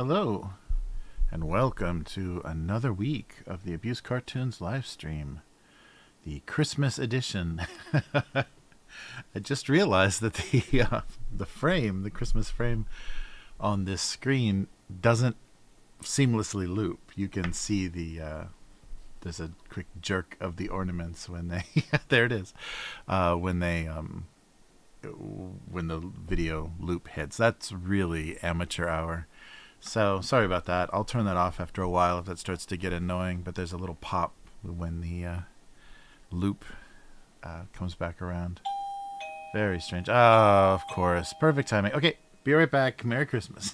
Hello, and welcome to another week of the Abusecartoons Livestream, the Christmas edition. I just realized that the Christmas frame on this screen doesn't seamlessly loop. You can see there's a quick jerk of the ornaments when they there it is, when the video loop hits. That's really amateur hour. So sorry about that. I'll turn that off after a while if that starts to get annoying. But there's a little pop when the loop comes back around. Very strange. Oh, of course. Perfect timing. Okay, be right back. Merry Christmas.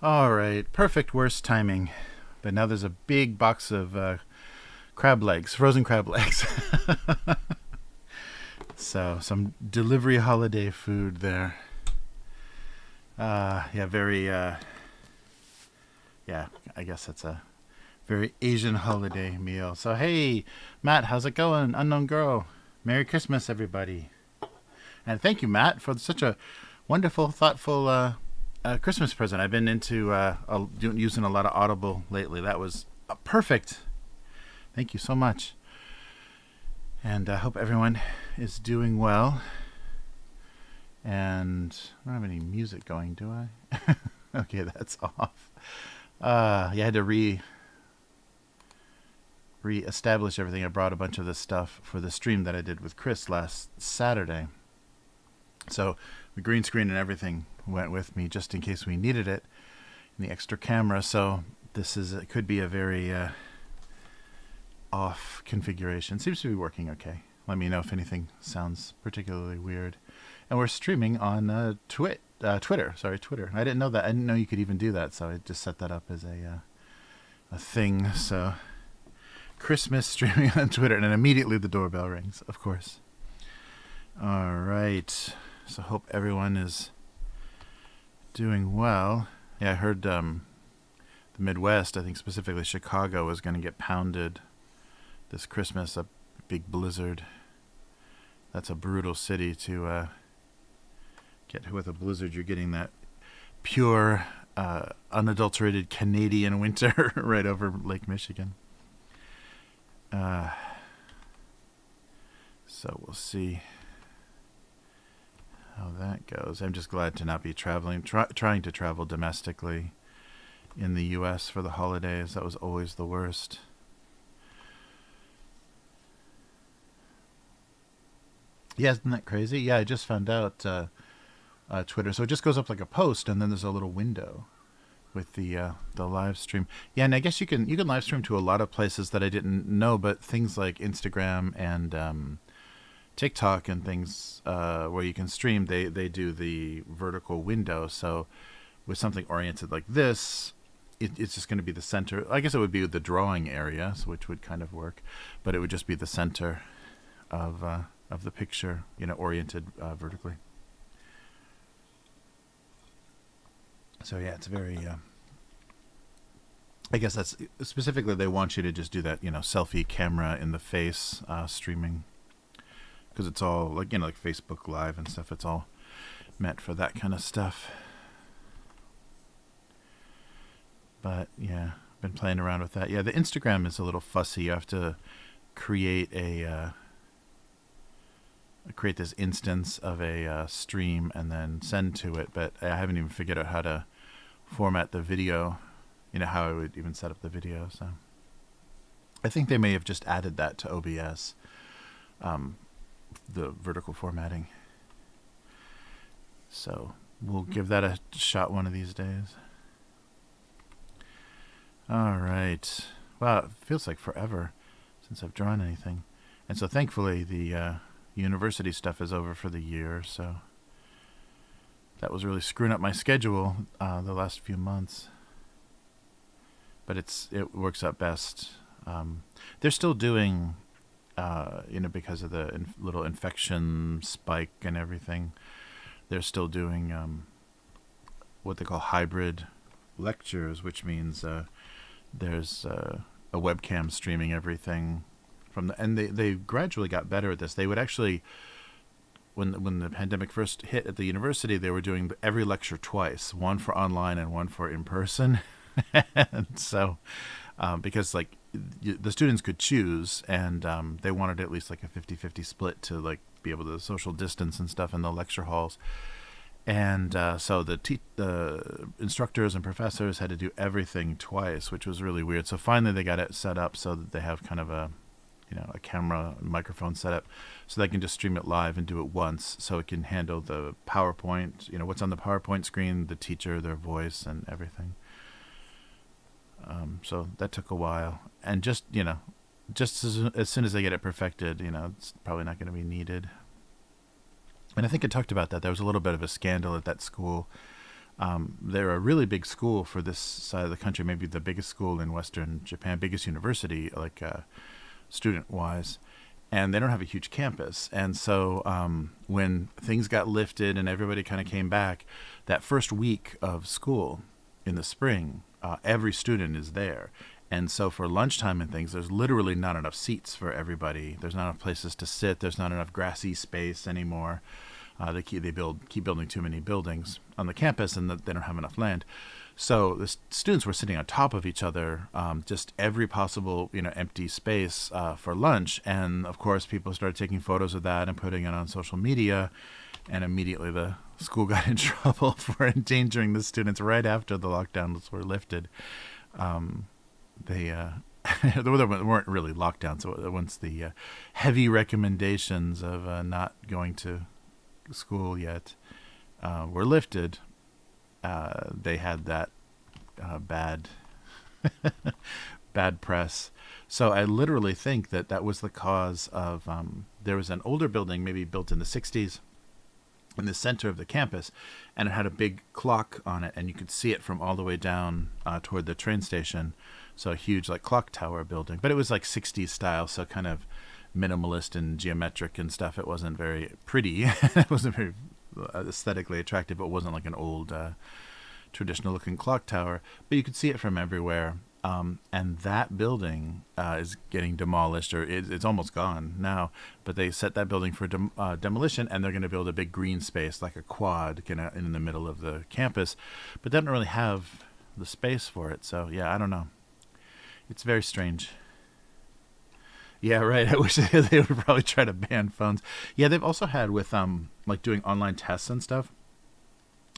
All right, perfect worst timing. But now there's a big box of crab legs, frozen crab legs. So some delivery holiday food there. Yeah, very. Yeah, I guess that's a very Asian holiday meal. So hey, Matt, how's it going? Unknown Girl, Merry Christmas, everybody. And thank you, Matt, for such a wonderful, thoughtful Christmas present. I've been into using a lot of Audible lately. That was perfect. Thank you so much. And I hope everyone is doing well. And I don't have any music going, do I? Okay, that's off. Yeah, I had to re-establish everything. I brought a bunch of this stuff for the stream that I did with Chris last Saturday. So the green screen and everything went with me just in case we needed it, and the extra camera. So it could be a very off configuration. Seems to be working okay. Let me know if anything sounds particularly weird. And we're streaming on Twitter. Sorry, Twitter. I didn't know that. I didn't know you could even do that. So I just set that up as a thing. So Christmas streaming on Twitter, and then immediately the doorbell rings. Of course. All right. So hope everyone is doing well. Yeah, I heard the Midwest, I think specifically Chicago, is going to get pounded this Christmas. A big blizzard. That's a brutal city to get with a blizzard. You're getting that pure, unadulterated Canadian winter right over Lake Michigan. So we'll see how that goes. I'm just glad to not be traveling, trying to travel domestically in the U.S. for the holidays. That was always the worst. Yeah, isn't that crazy? Yeah, I just found out Twitter. So it just goes up like a post, and then there's a little window with the live stream. Yeah, and I guess you can live stream to a lot of places that I didn't know, but things like Instagram and TikTok and things where you can stream, they do the vertical window. So with something oriented like this, it's just going to be the center. I guess it would be the drawing area, which would kind of work, but it would just be the center of the picture, oriented vertically. So yeah, it's very. I guess that's specifically they want you to just do that, selfie camera in the face streaming, because it's all like like Facebook Live and stuff. It's all meant for that kind of stuff. But yeah, been playing around with that. Yeah, the Instagram is a little fussy. You have to create create this instance of a stream and then send to it. But I haven't even figured out how to format the video. How I would even set up the video. So I think they may have just added that to OBS, the vertical formatting. So we'll give that a shot one of these days. All right. Wow, it feels like forever since I've drawn anything. And so thankfully the university stuff is over for the year. So that was really screwing up my schedule the last few months. But it works out best. They're still doing, because of the little infection spike and everything, they're still doing what they call hybrid lectures, which means there's a webcam streaming everything and they gradually got better at this. They would actually, when the pandemic first hit at the university, they were doing every lecture twice, one for online and one for in person. And so because the students could choose, and they wanted at least like a 50-50 split to be able to social distance and stuff in the lecture halls. And so the instructors and professors had to do everything twice, which was really weird. So finally they got it set up so that they have kind of a camera, microphone setup, so they can just stream it live and do it once, so it can handle the PowerPoint, what's on the PowerPoint screen, the teacher, their voice, and everything. So that took a while, and just as soon as they get it perfected, it's probably not going to be needed. And I think I talked about that. There was a little bit of a scandal at that school. They're a really big school for this side of the country, maybe the biggest school in Western Japan, biggest university, student-wise, and they don't have a huge campus. And so when things got lifted and everybody kind of came back, that first week of school in the spring, every student is there. And so for lunchtime and things, there's literally not enough seats for everybody. There's not enough places to sit. There's not enough grassy space anymore. They keep building too many buildings on the campus, and they don't have enough land. So the students were sitting on top of each other, just every possible empty space for lunch. And of course, people started taking photos of that and putting it on social media. And immediately the school got in trouble for endangering the students right after the lockdowns were lifted. There weren't really lockdowns. So once the heavy recommendations of not going to school yet were lifted, they had that bad press. So I literally think that was the cause of there was an older building, maybe built in the 60s, in the center of the campus, and it had a big clock on it, and you could see it from all the way down toward the train station. So a huge clock tower building, but it was 60s style, so kind of minimalist and geometric and stuff. It wasn't very pretty. It wasn't very aesthetically attractive. It wasn't like an old traditional looking clock tower, but you could see it from everywhere. And that building is getting demolished, or it's almost gone now, but they set that building for demolition, and they're going to build a big green space, like a quad in the middle of the campus, but they don't really have the space for it. So yeah, I don't know. It's very strange. Yeah, right. I wish they would probably try to ban phones. Yeah, they've also had with doing online tests and stuff.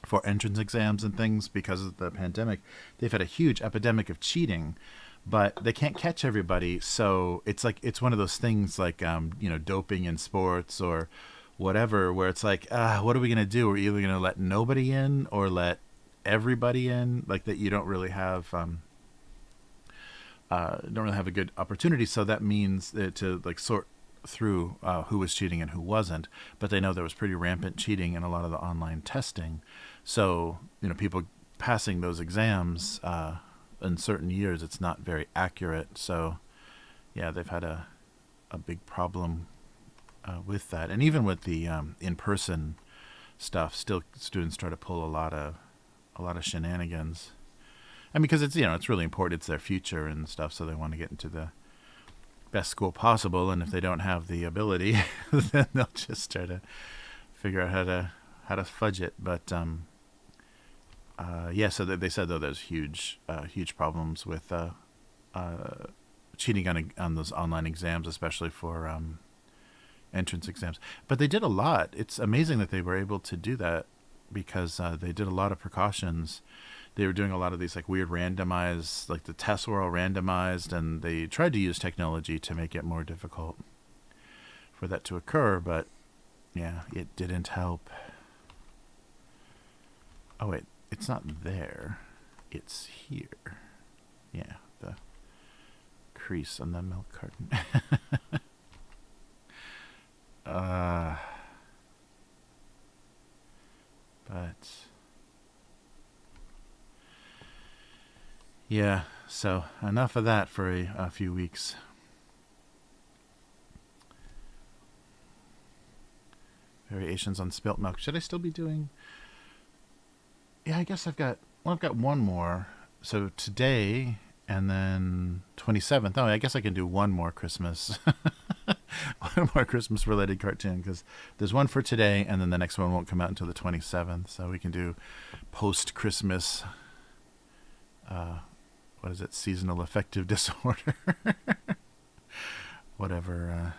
for entrance exams and things because of the pandemic. They've had a huge epidemic of cheating, but they can't catch everybody. So it's one of those things like doping in sports or whatever, where it's like, what are we gonna do? We're either gonna let nobody in or let everybody in, like that. You don't really have a good opportunity. So that means that to like sort through who was cheating and who wasn't. But they know there was pretty rampant cheating in a lot of the online testing. So people passing those exams in certain years, it's not very accurate. So yeah, they've had a big problem with that. And even with the in-person stuff, still students try to pull a lot of shenanigans. And because it's really important, it's their future and stuff, so they want to get into the best school possible. And if they don't have the ability, then they'll just try to figure out how to fudge it. But so they said though there's huge problems with cheating on those online exams, especially for entrance exams. But they did a lot. It's amazing that they were able to do that because they did a lot of precautions. They were doing a lot of these like weird randomized, like the tests were all randomized, and they tried to use technology to make it more difficult for that to occur. But yeah, it didn't help. Oh wait, it's not there. It's here. Yeah, the crease on the milk carton. But yeah, so enough of that for a few weeks. Variations on spilt milk. Should I still be doing? Yeah, I guess I've got one more. So today and then 27th. Oh, I guess I can do one more Christmas. One more Christmas related cartoon, because there's one for today and then the next one won't come out until the 27th. So we can do post Christmas. What is it? Seasonal affective disorder. Whatever.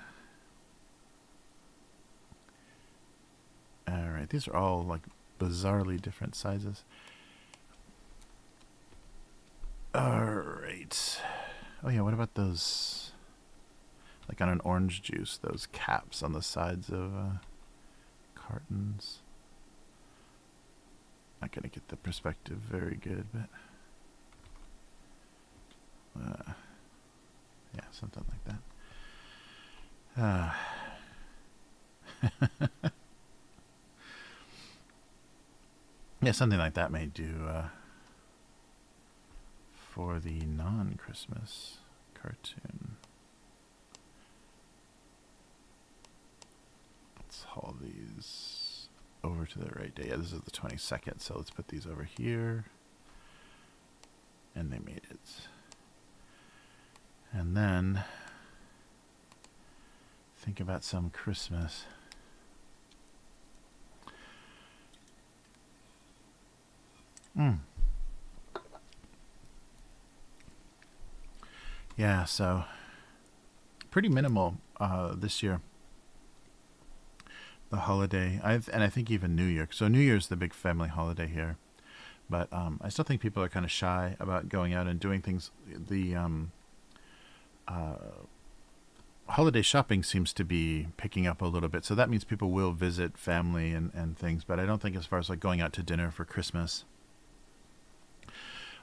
All right. These are all like bizarrely different sizes. All right. Oh yeah. What about those? Like on an orange juice, those caps on the sides of cartons. Not gonna get the perspective very good, but yeah, something like that. Yeah, something like that may do for the non-Christmas cartoon. Let's haul these over to the right day. Yeah, this is the 22nd, so let's put these over here. And they made it. And then think about some Christmas. Yeah, so pretty minimal this year. The holiday, and I think even New Year. So New Year's the big family holiday here, but I still think people are kind of shy about going out and doing things. The holiday shopping seems to be picking up a little bit, so that means people will visit family and things. But I don't think as far as like going out to dinner for Christmas.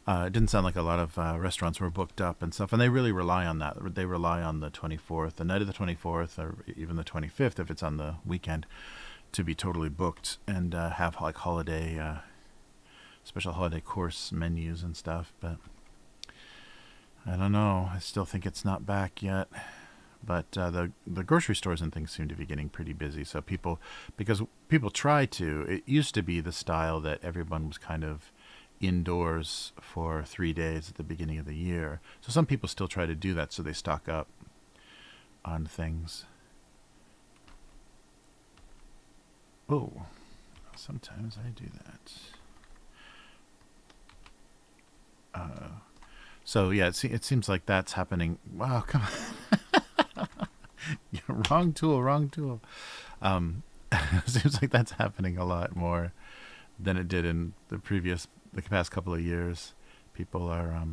It didn't sound like a lot of restaurants were booked up and stuff, and they really rely on that. They rely on the 24th, the night of the 24th, or even the 25th if it's on the weekend, to be totally booked and have like holiday, special holiday course menus and stuff. But I don't know. I still think it's not back yet. But the grocery stores and things seem to be getting pretty busy. So because people try to. It used to be the style that everyone was kind of indoors for 3 days at the beginning of the year. So some people still try to do that, so they stock up on things. Oh, sometimes I do that. So yeah, it seems like that's happening. Wow, come on. Wrong tool. It seems like that's happening a lot more than it did in the past couple of years. People are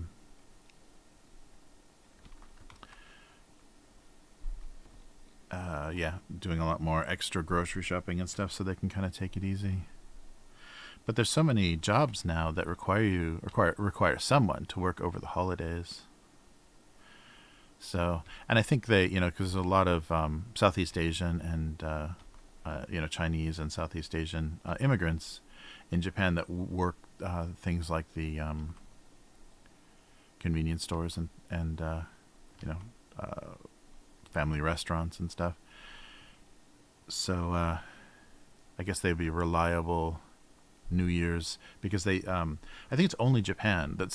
doing a lot more extra grocery shopping and stuff so they can kind of take it easy. But there's so many jobs now that require someone to work over the holidays. So, and I think they, because there's a lot of Southeast Asian and Chinese and Southeast Asian immigrants in Japan that work things like the convenience stores and family restaurants and stuff. So I guess they'd be reliable New Year's, because I think it's only Japan that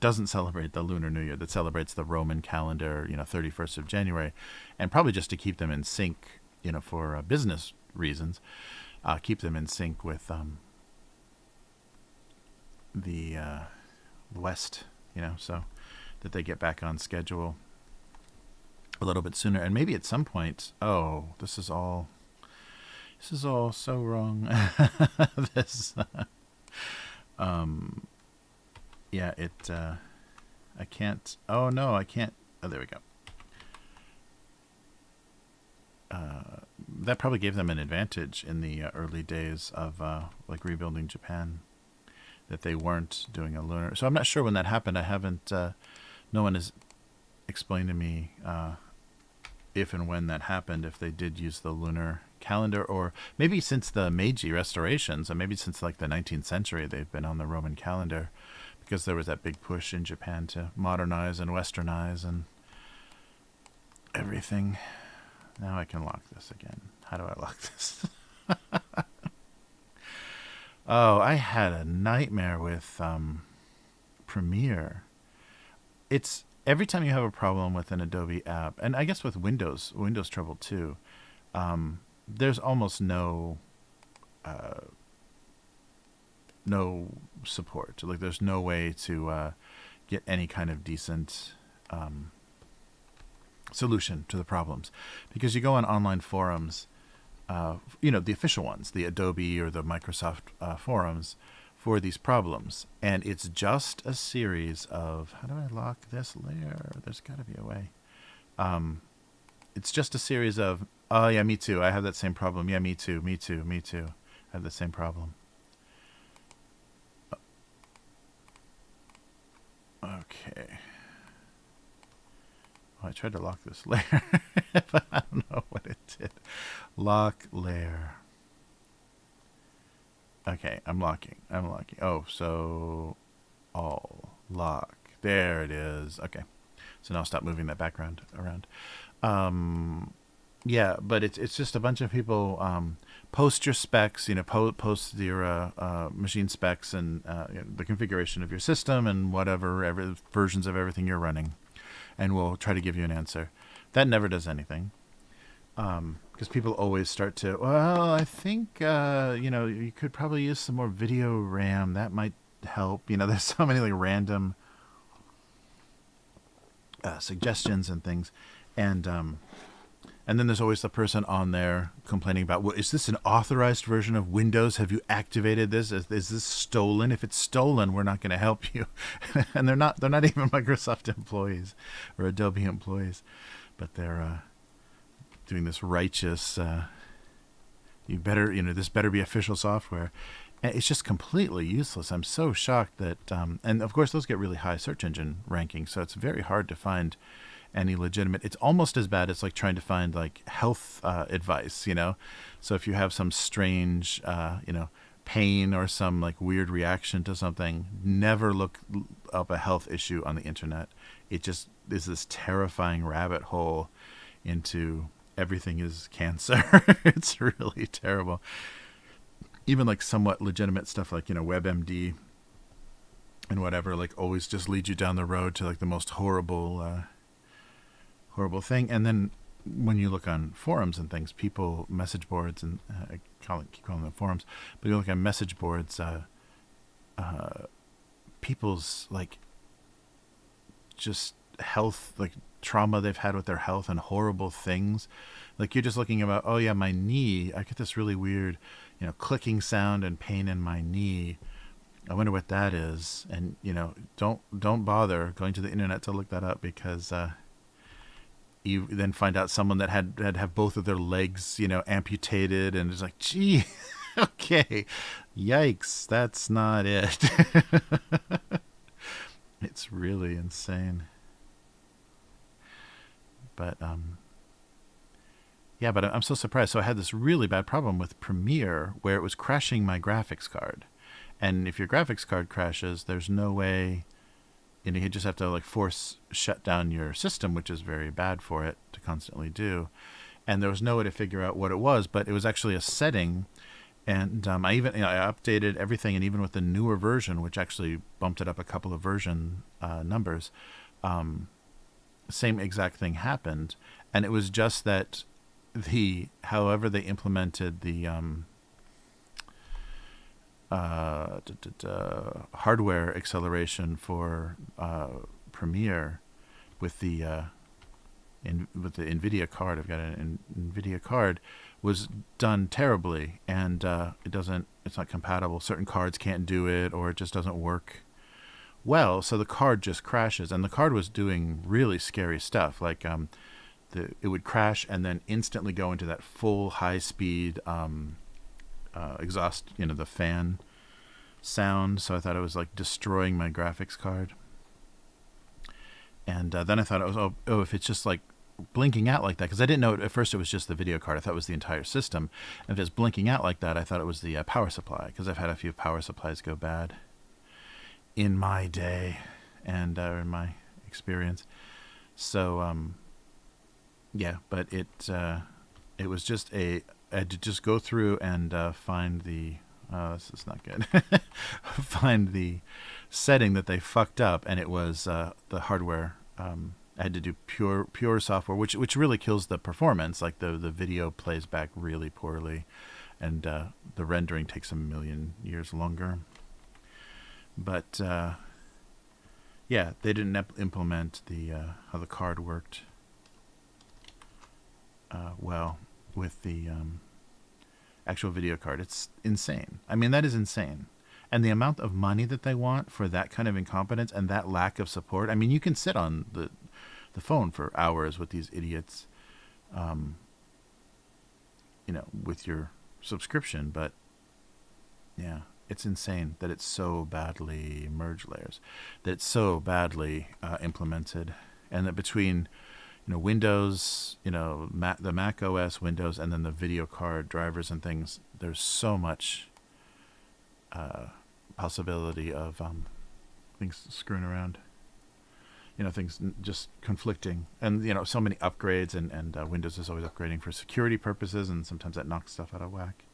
doesn't celebrate the Lunar New Year, that celebrates the Roman calendar, 31st of January, and probably just to keep them in sync, for business reasons, keep them in sync with the West, so that they get back on schedule a little bit sooner. And maybe at some point, this is all so wrong. I can't. Oh no, I can't. Oh, there we go. That probably gave them an advantage in the early days of like rebuilding Japan, that they weren't doing a lunar. So I'm not sure when that happened. I haven't. No one has explained to me if and when that happened. If they did use the lunar calendar, or maybe since the Meiji restorations, and maybe since like the 19th century, they've been on the Roman calendar, because there was that big push in Japan to modernize and westernize and everything. Now I can lock this again. How do I lock this? Oh, I had a nightmare with Premiere. It's every time you have a problem with an Adobe app, and I guess with Windows trouble too, there's almost no support. Like, there's no way to get any kind of decent solution to the problems, because you go on online forums, the official ones, the Adobe or the Microsoft forums for these problems, and it's just a series of, how do I lock this layer? There's got to be a way. It's just a series of, oh yeah, me too, I have that same problem. Yeah, me too. I have the same problem. Okay. Oh, I tried to lock this layer, but I don't know what it did. Lock layer. Okay, I'm locking. Oh, so all lock. There it is. Okay. So now I'll stop moving that background around. Yeah, but it's just a bunch of people post your specs, post your machine specs and the configuration of your system and whatever versions of everything you're running, and we'll try to give you an answer. That never does anything, because people always start to, well, I think you could probably use some more video RAM. That might help. There's so many like random suggestions and things, and then there's always the person on there complaining about, well, is this an authorized version of Windows? Have you activated this? Is this stolen? If it's stolen, we're not going to help you. And they're not even Microsoft employees or Adobe employees, but they're doing this righteous, this better be official software. And it's just completely useless. I'm so shocked that, and of course those get really high search engine rankings, so it's very hard to find any legitimate. It's almost as bad as like trying to find like health advice, So if you have some strange, pain or some like weird reaction to something, never look up a health issue on the internet. It just is this terrifying rabbit hole into everything is cancer. It's really terrible. Even like somewhat legitimate stuff like, WebMD and whatever, like always just lead you down the road to like the most horrible thing. And then when you look on forums and things, people, message boards, and I keep calling them forums, but you look on message boards, people's like just health, like trauma they've had with their health and horrible things. Like you're just looking about, oh yeah, my knee. I get this really weird, clicking sound and pain in my knee. I wonder what that is. And don't bother going to the internet to look that up, because you then find out someone that had have both of their legs, amputated, and it's like, gee, okay, yikes, that's not it. It's really insane. But yeah, but I'm so surprised. So I had this really bad problem with Premiere where it was crashing my graphics card. And if your graphics card crashes, there's no way, you just have to like force shut down your system, which is very bad for it to constantly do. And there was no way to figure out what it was, but it was actually a setting. And I even I updated everything, and even with the newer version, which actually bumped it up a couple of version numbers, same exact thing happened. And it was just that however they implemented the hardware acceleration for Premiere with the NVIDIA card. I've got an NVIDIA card. Was done terribly, and it's not compatible. Certain cards can't do it, or it just doesn't work well. So the card just crashes, and the card was doing really scary stuff. Like it would crash and then instantly go into that full high speed exhaust, the fan sound. So I thought it was like destroying my graphics card. And then I thought it was, if it's just like blinking out like that, because I didn't know at first it was just the video card. I thought it was the entire system. And if it's blinking out like that, I thought it was the power supply, because I've had a few power supplies go bad in my day and in my experience. So yeah, but it was just I had to just go through and find the this is not good. Find the setting that they fucked up, and it was the hardware. I had to do pure software, which really kills the performance. Like the video plays back really poorly, and the rendering takes a million years longer. But yeah, they didn't implement the how the card worked well with the actual video card. It's insane. I mean, that is insane. And the amount of money that they want for that kind of incompetence and that lack of support. I mean, you can sit on the phone for hours with these idiots, with your subscription. But yeah, it's insane that it's so badly merged layers, that it's so badly implemented, and that between Windows, the Mac OS, Windows, and then the video card drivers and things, there's so much possibility of things screwing around. Things just conflicting, and so many upgrades, and Windows is always upgrading for security purposes, and sometimes that knocks stuff out of whack.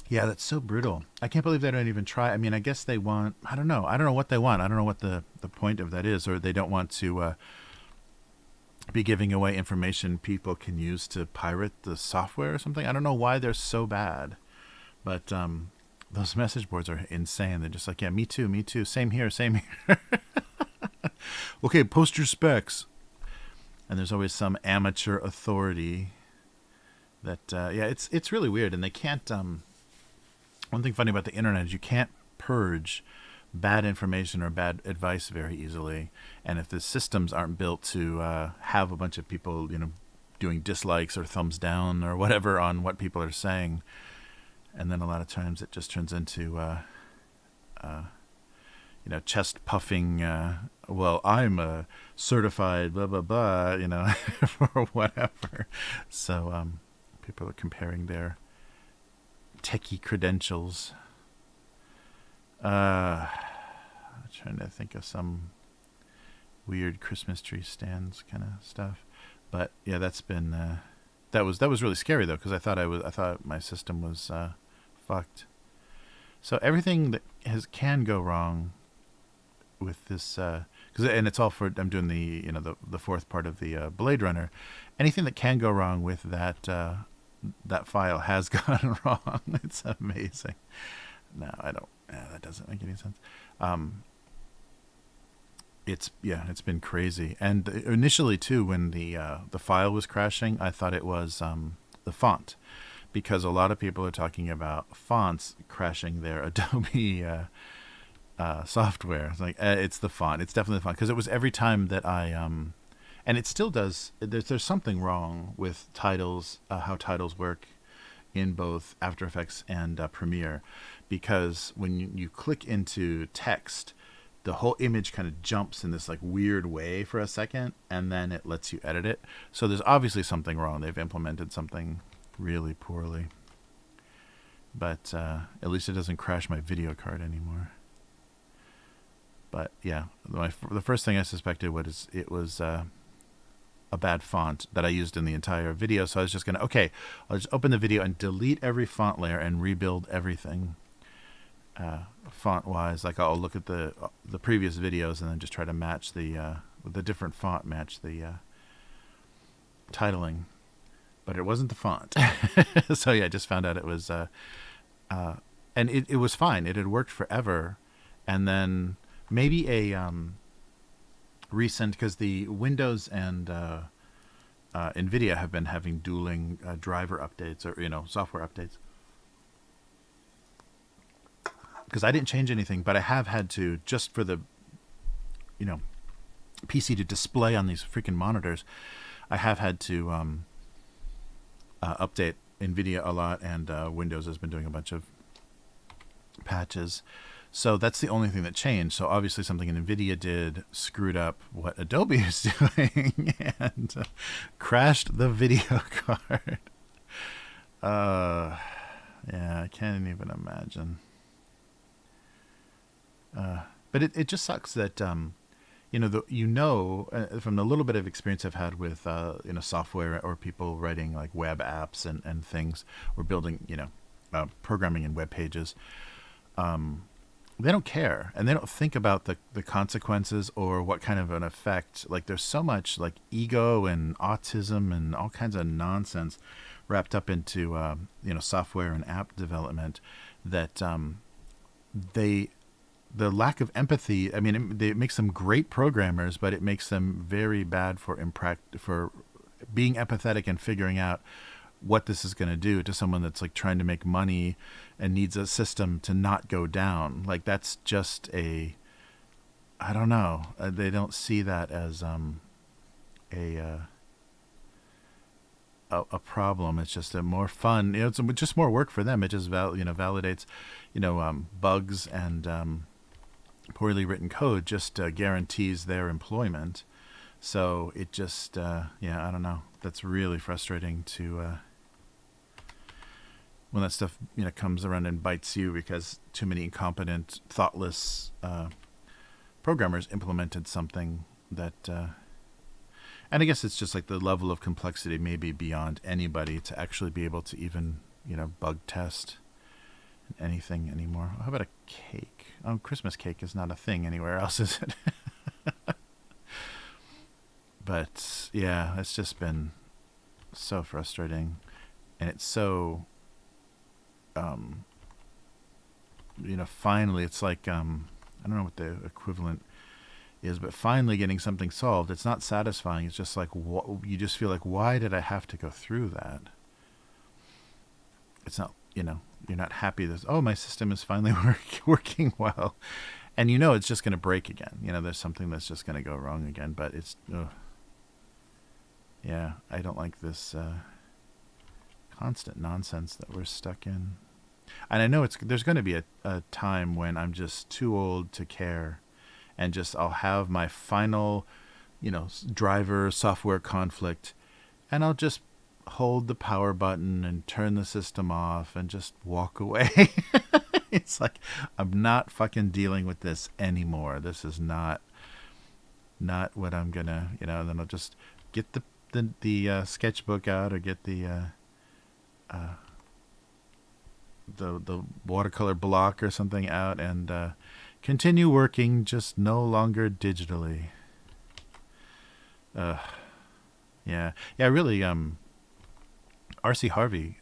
Yeah, that's so brutal. I can't believe they don't even try. I mean, I guess they want, I don't know what they want. I don't know what the point of that is, or they don't want to be giving away information people can use to pirate the software or something. I don't know why they're so bad, but those message boards are insane. They're just like, yeah, me too, same here. Okay, post your specs. And there's always some amateur authority that, yeah, it's really weird, and they can't. One thing funny about the internet is you can't purge bad information or bad advice very easily. And if the systems aren't built to have a bunch of people, doing dislikes or thumbs down or whatever on what people are saying, and then a lot of times it just turns into, chest puffing. Well, I'm a certified blah blah blah, or whatever. So people are comparing their techie credentials. I'm trying to think of some weird Christmas tree stands kind of stuff, but yeah, that's been that was really scary though, because I thought my system was fucked. So everything that can go wrong with this, and it's all for, I'm doing the the fourth part of the Blade Runner. Anything that can go wrong with that file has gone wrong. It's amazing. No, I don't. That doesn't make any sense. it's been crazy. And initially too, when the file was crashing, I thought it was the font, because a lot of people are talking about fonts crashing their Adobe software. It's like it's the font. It's definitely the font, because it was every time that and it still does. There's something wrong with titles, how titles work in both After Effects and Premiere, because when you click into text, the whole image kind of jumps in this like weird way for a second, and then it lets you edit it. So there's obviously something wrong. They've implemented something really poorly. But at least it doesn't crash my video card anymore. But yeah, the first thing I suspected was it was a bad font that I used in the entire video. So I was just going to, okay, I'll just open the video and delete every font layer and rebuild everything font-wise. Like I'll look at the previous videos and then just try to match the different font, match the titling. But it wasn't the font. So yeah, I just found out it was, and it was fine. It had worked forever. And then maybe a recent, because the Windows and NVIDIA have been having dueling driver updates, or software updates. Because I didn't change anything, but I have had to, just for the PC to display on these freaking monitors, I have had to update NVIDIA a lot, and Windows has been doing a bunch of patches. So that's the only thing that changed. So obviously something NVIDIA did screwed up what Adobe is doing and crashed the video card. Yeah, I can't even imagine. But it just sucks that, from the little bit of experience I've had with, software or people writing like web apps and things, or building, programming in web pages, they don't care, and they don't think about the consequences or what kind of an effect. Like there's so much like ego and autism and all kinds of nonsense wrapped up into software and app development that the lack of empathy. I mean, it makes them great programmers, but it makes them very bad for being empathetic and figuring out what this is going to do to someone that's like trying to make money and needs a system to not go down. Like that's just I don't know. They don't see that as a problem. It's just a more fun. It's just more work for them. It just validates, bugs and poorly written code just guarantees their employment. So it just I don't know. That's really frustrating to when that stuff comes around and bites you, because too many incompetent, thoughtless programmers implemented something that and I guess it's just like the level of complexity may be beyond anybody to actually be able to even bug test anything anymore. How about a cake? Oh, Christmas cake is not a thing anywhere else, is it? But yeah, it's just been so frustrating, and it's so finally, it's like I don't know what the equivalent is, but finally getting something solved. It's not satisfying. It's just like you just feel like, why did I have to go through that? It's not, you're not happy that, oh, my system is finally working well, and it's just going to break again. There's something that's just going to go wrong again. But it's yeah, I don't like this constant nonsense that we're stuck in. And I know there's going to be a time when I'm just too old to care, and just I'll have my final, driver software conflict, and I'll just hold the power button and turn the system off and just walk away. It's like, I'm not fucking dealing with this anymore. This is not what I'm gonna, and then I'll just get the sketchbook out, or get the watercolor block or something out, and continue working, just no longer digitally. Yeah, really. R.C. Harvey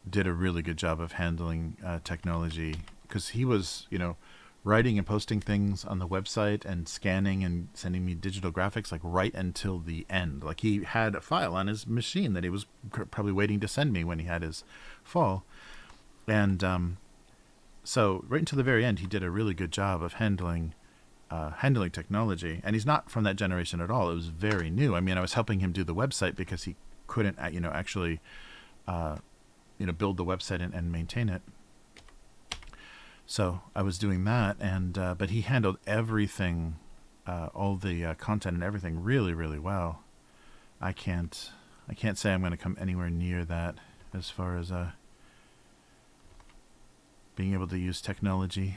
did a really good job of handling technology, because he was, writing and posting things on the website and scanning and sending me digital graphics like right until the end. Like he had a file on his machine that he was probably waiting to send me when he had his fall. And so right until the very end, he did a really good job of handling technology. And he's not from that generation at all. It was very new. I mean, I was helping him do the website because he couldn't, actually, build the website and maintain it. So I was doing that, and but he handled everything, all the content and everything really, really well. I can't say I'm going to come anywhere near that as far as being able to use technology,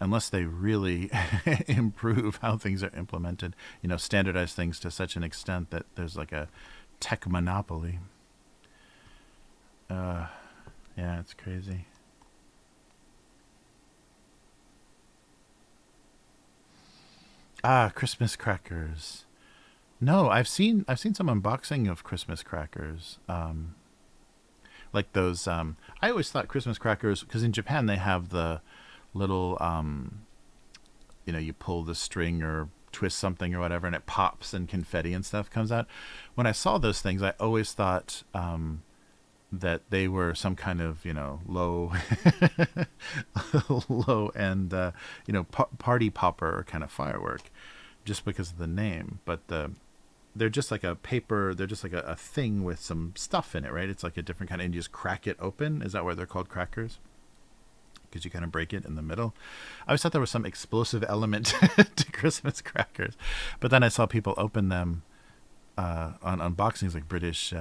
unless they really improve how things are implemented. Standardize things to such an extent that there's like a tech monopoly. Yeah, it's crazy. Christmas crackers. No, I've seen some unboxing of Christmas crackers. Like those. I always thought Christmas crackers, because in Japan they have the little. You pull the string or twist something or whatever, and it pops and confetti and stuff comes out. When I saw those things, I always thought that they were some kind of low low end party popper kind of firework, just because of the name. But they're just like a paper, they're just like a thing with some stuff in it, right? It's like a different kind of, and you just crack it open. Is that why they're called crackers? Because you kind of break it in the middle. I always thought there was some explosive element to Christmas crackers, but then I saw people open them on unboxings, like British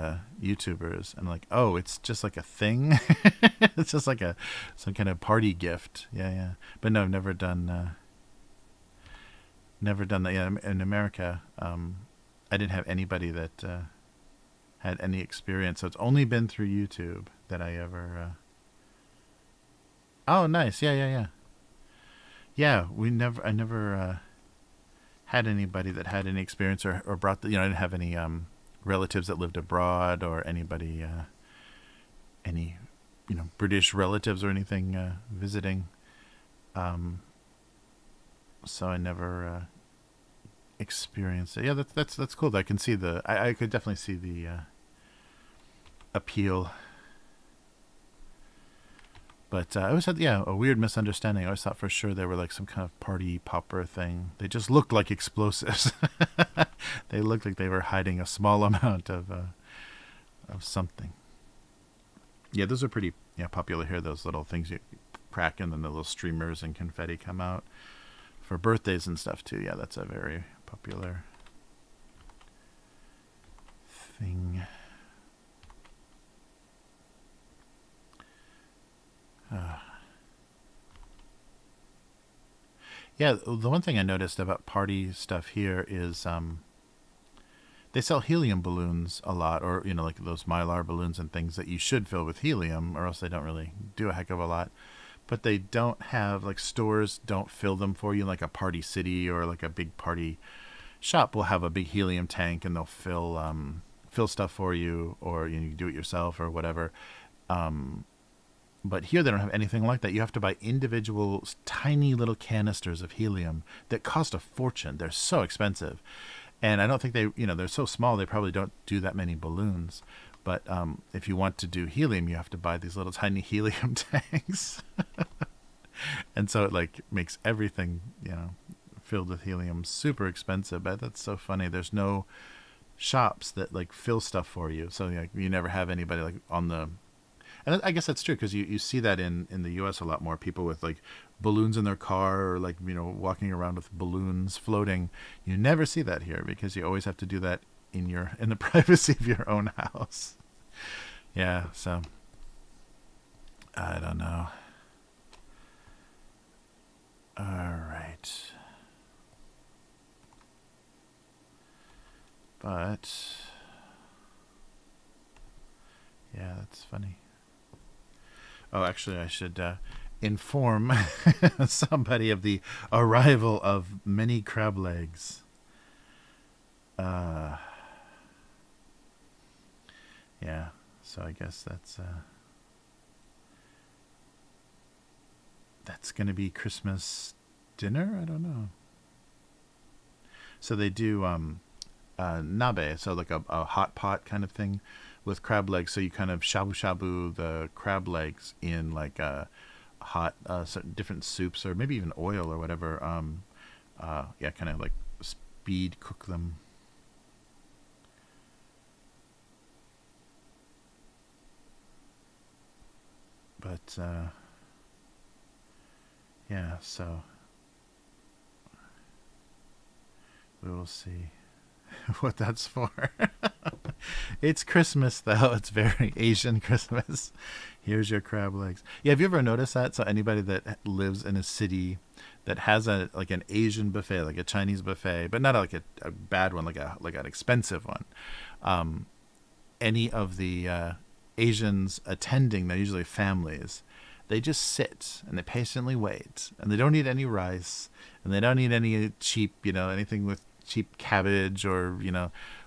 YouTubers, and like, oh, it's just like a thing. It's just like some kind of party gift. Yeah. But no, I've never done that. Yeah, in America, I didn't have anybody that had any experience, so it's only been through YouTube that I ever. Oh, nice. Yeah. Yeah, I never had anybody that had any experience or brought I didn't have any relatives that lived abroad, or anybody, any, British relatives or anything visiting. So I never experienced it. Yeah, that's cool. I can see I could definitely see the appeal. But I always had, a weird misunderstanding. I always thought for sure they were like some kind of party popper thing. They just looked like explosives. They looked like they were hiding a small amount of something. Yeah, those are pretty popular here. Those little things you crack, and then the little streamers and confetti come out for birthdays and stuff too. Yeah, that's a very popular thing. Yeah, the one thing I noticed about party stuff here is they sell helium balloons a lot, or like those Mylar balloons and things that you should fill with helium, or else they don't really do a heck of a lot. But they don't have, like, stores don't fill them for you. Like a Party City or like a big party shop will have a big helium tank, and they'll fill stuff for you, or you do it yourself or whatever. But here they don't have anything like that. You have to buy individual tiny little canisters of helium that cost a fortune. They're so expensive. And I don't think they're so small, they probably don't do that many balloons. But if you want to do helium, you have to buy these little tiny helium tanks. And so it like makes everything, filled with helium super expensive. But that's so funny. There's no shops that like fill stuff for you. So you never have anybody like on the... And I guess that's true, because you see that in the U.S. a lot more. People with like balloons in their car, or like walking around with balloons floating. You never see that here, because you always have to do that in the privacy of your own house. Yeah, so I don't know. All right, but yeah, that's funny. Oh, actually, I should inform somebody of the arrival of many crab legs. Yeah, so I guess that's going to be Christmas dinner? I don't know. So they do nabe, so like a hot pot kind of thing with crab legs. So you kind of shabu shabu the crab legs in like a hot different soups or maybe even oil or whatever. Yeah, kind of like speed cook them. But yeah, so we will see what that's for. It's Christmas though. It's very Asian Christmas. Here's your crab legs. Yeah, have you ever noticed that? So anybody that lives in a city that has a like an Asian buffet, like a Chinese buffet, but not like a bad one, like an expensive one. Any of the Asians attending, they're usually families. They just sit and they patiently wait, and they don't eat any rice, and they don't eat any cheap, anything with cheap cabbage or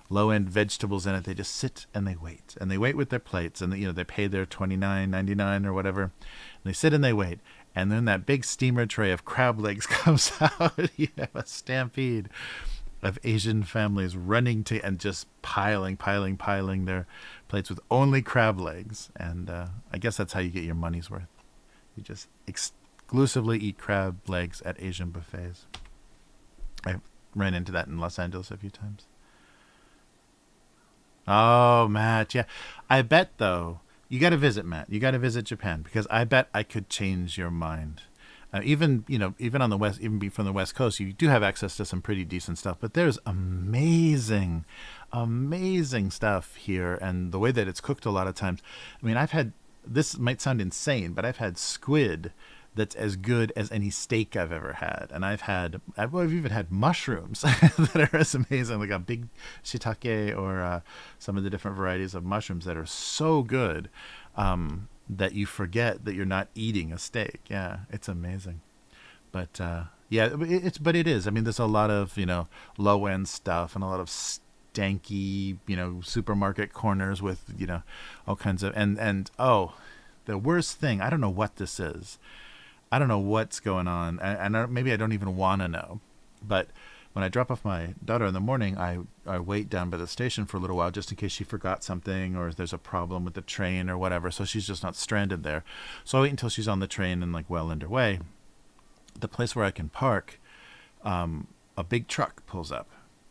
low end vegetables in it. They just sit and they wait with their plates, and they pay their $29.99 or whatever. And they sit and they wait, and then that big steamer tray of crab legs comes out. You have a stampede of Asian families running to and just piling their plates with only crab legs. And I guess that's how you get your money's worth. You just exclusively eat crab legs at Asian buffets. I ran into that in Los Angeles a few times. Oh, Matt, yeah. I bet, though, you got to visit, Matt. You got to visit Japan, because I bet I could change your mind. Even on the West, even from the West Coast, you do have access to some pretty decent stuff, but there's amazing stuff here, and the way that it's cooked a lot of times. I mean, this might sound insane, but I've had squid that's as good as any steak I've ever had. And I've even had mushrooms that are as amazing, like a big shiitake or some of the different varieties of mushrooms that are so good that you forget that you're not eating a steak. Yeah, it's amazing. But yeah, it is. I mean, there's a lot of low end stuff and a lot of stanky supermarket corners with all kinds of and the worst thing. I don't know what this is. I don't know what's going on, and maybe I don't even want to know. But when I drop off my daughter in the morning, I wait down by the station for a little while just in case she forgot something or there's a problem with the train or whatever, so she's just not stranded there. So I wait until she's on the train and well underway. The place where I can park, a big truck pulls up,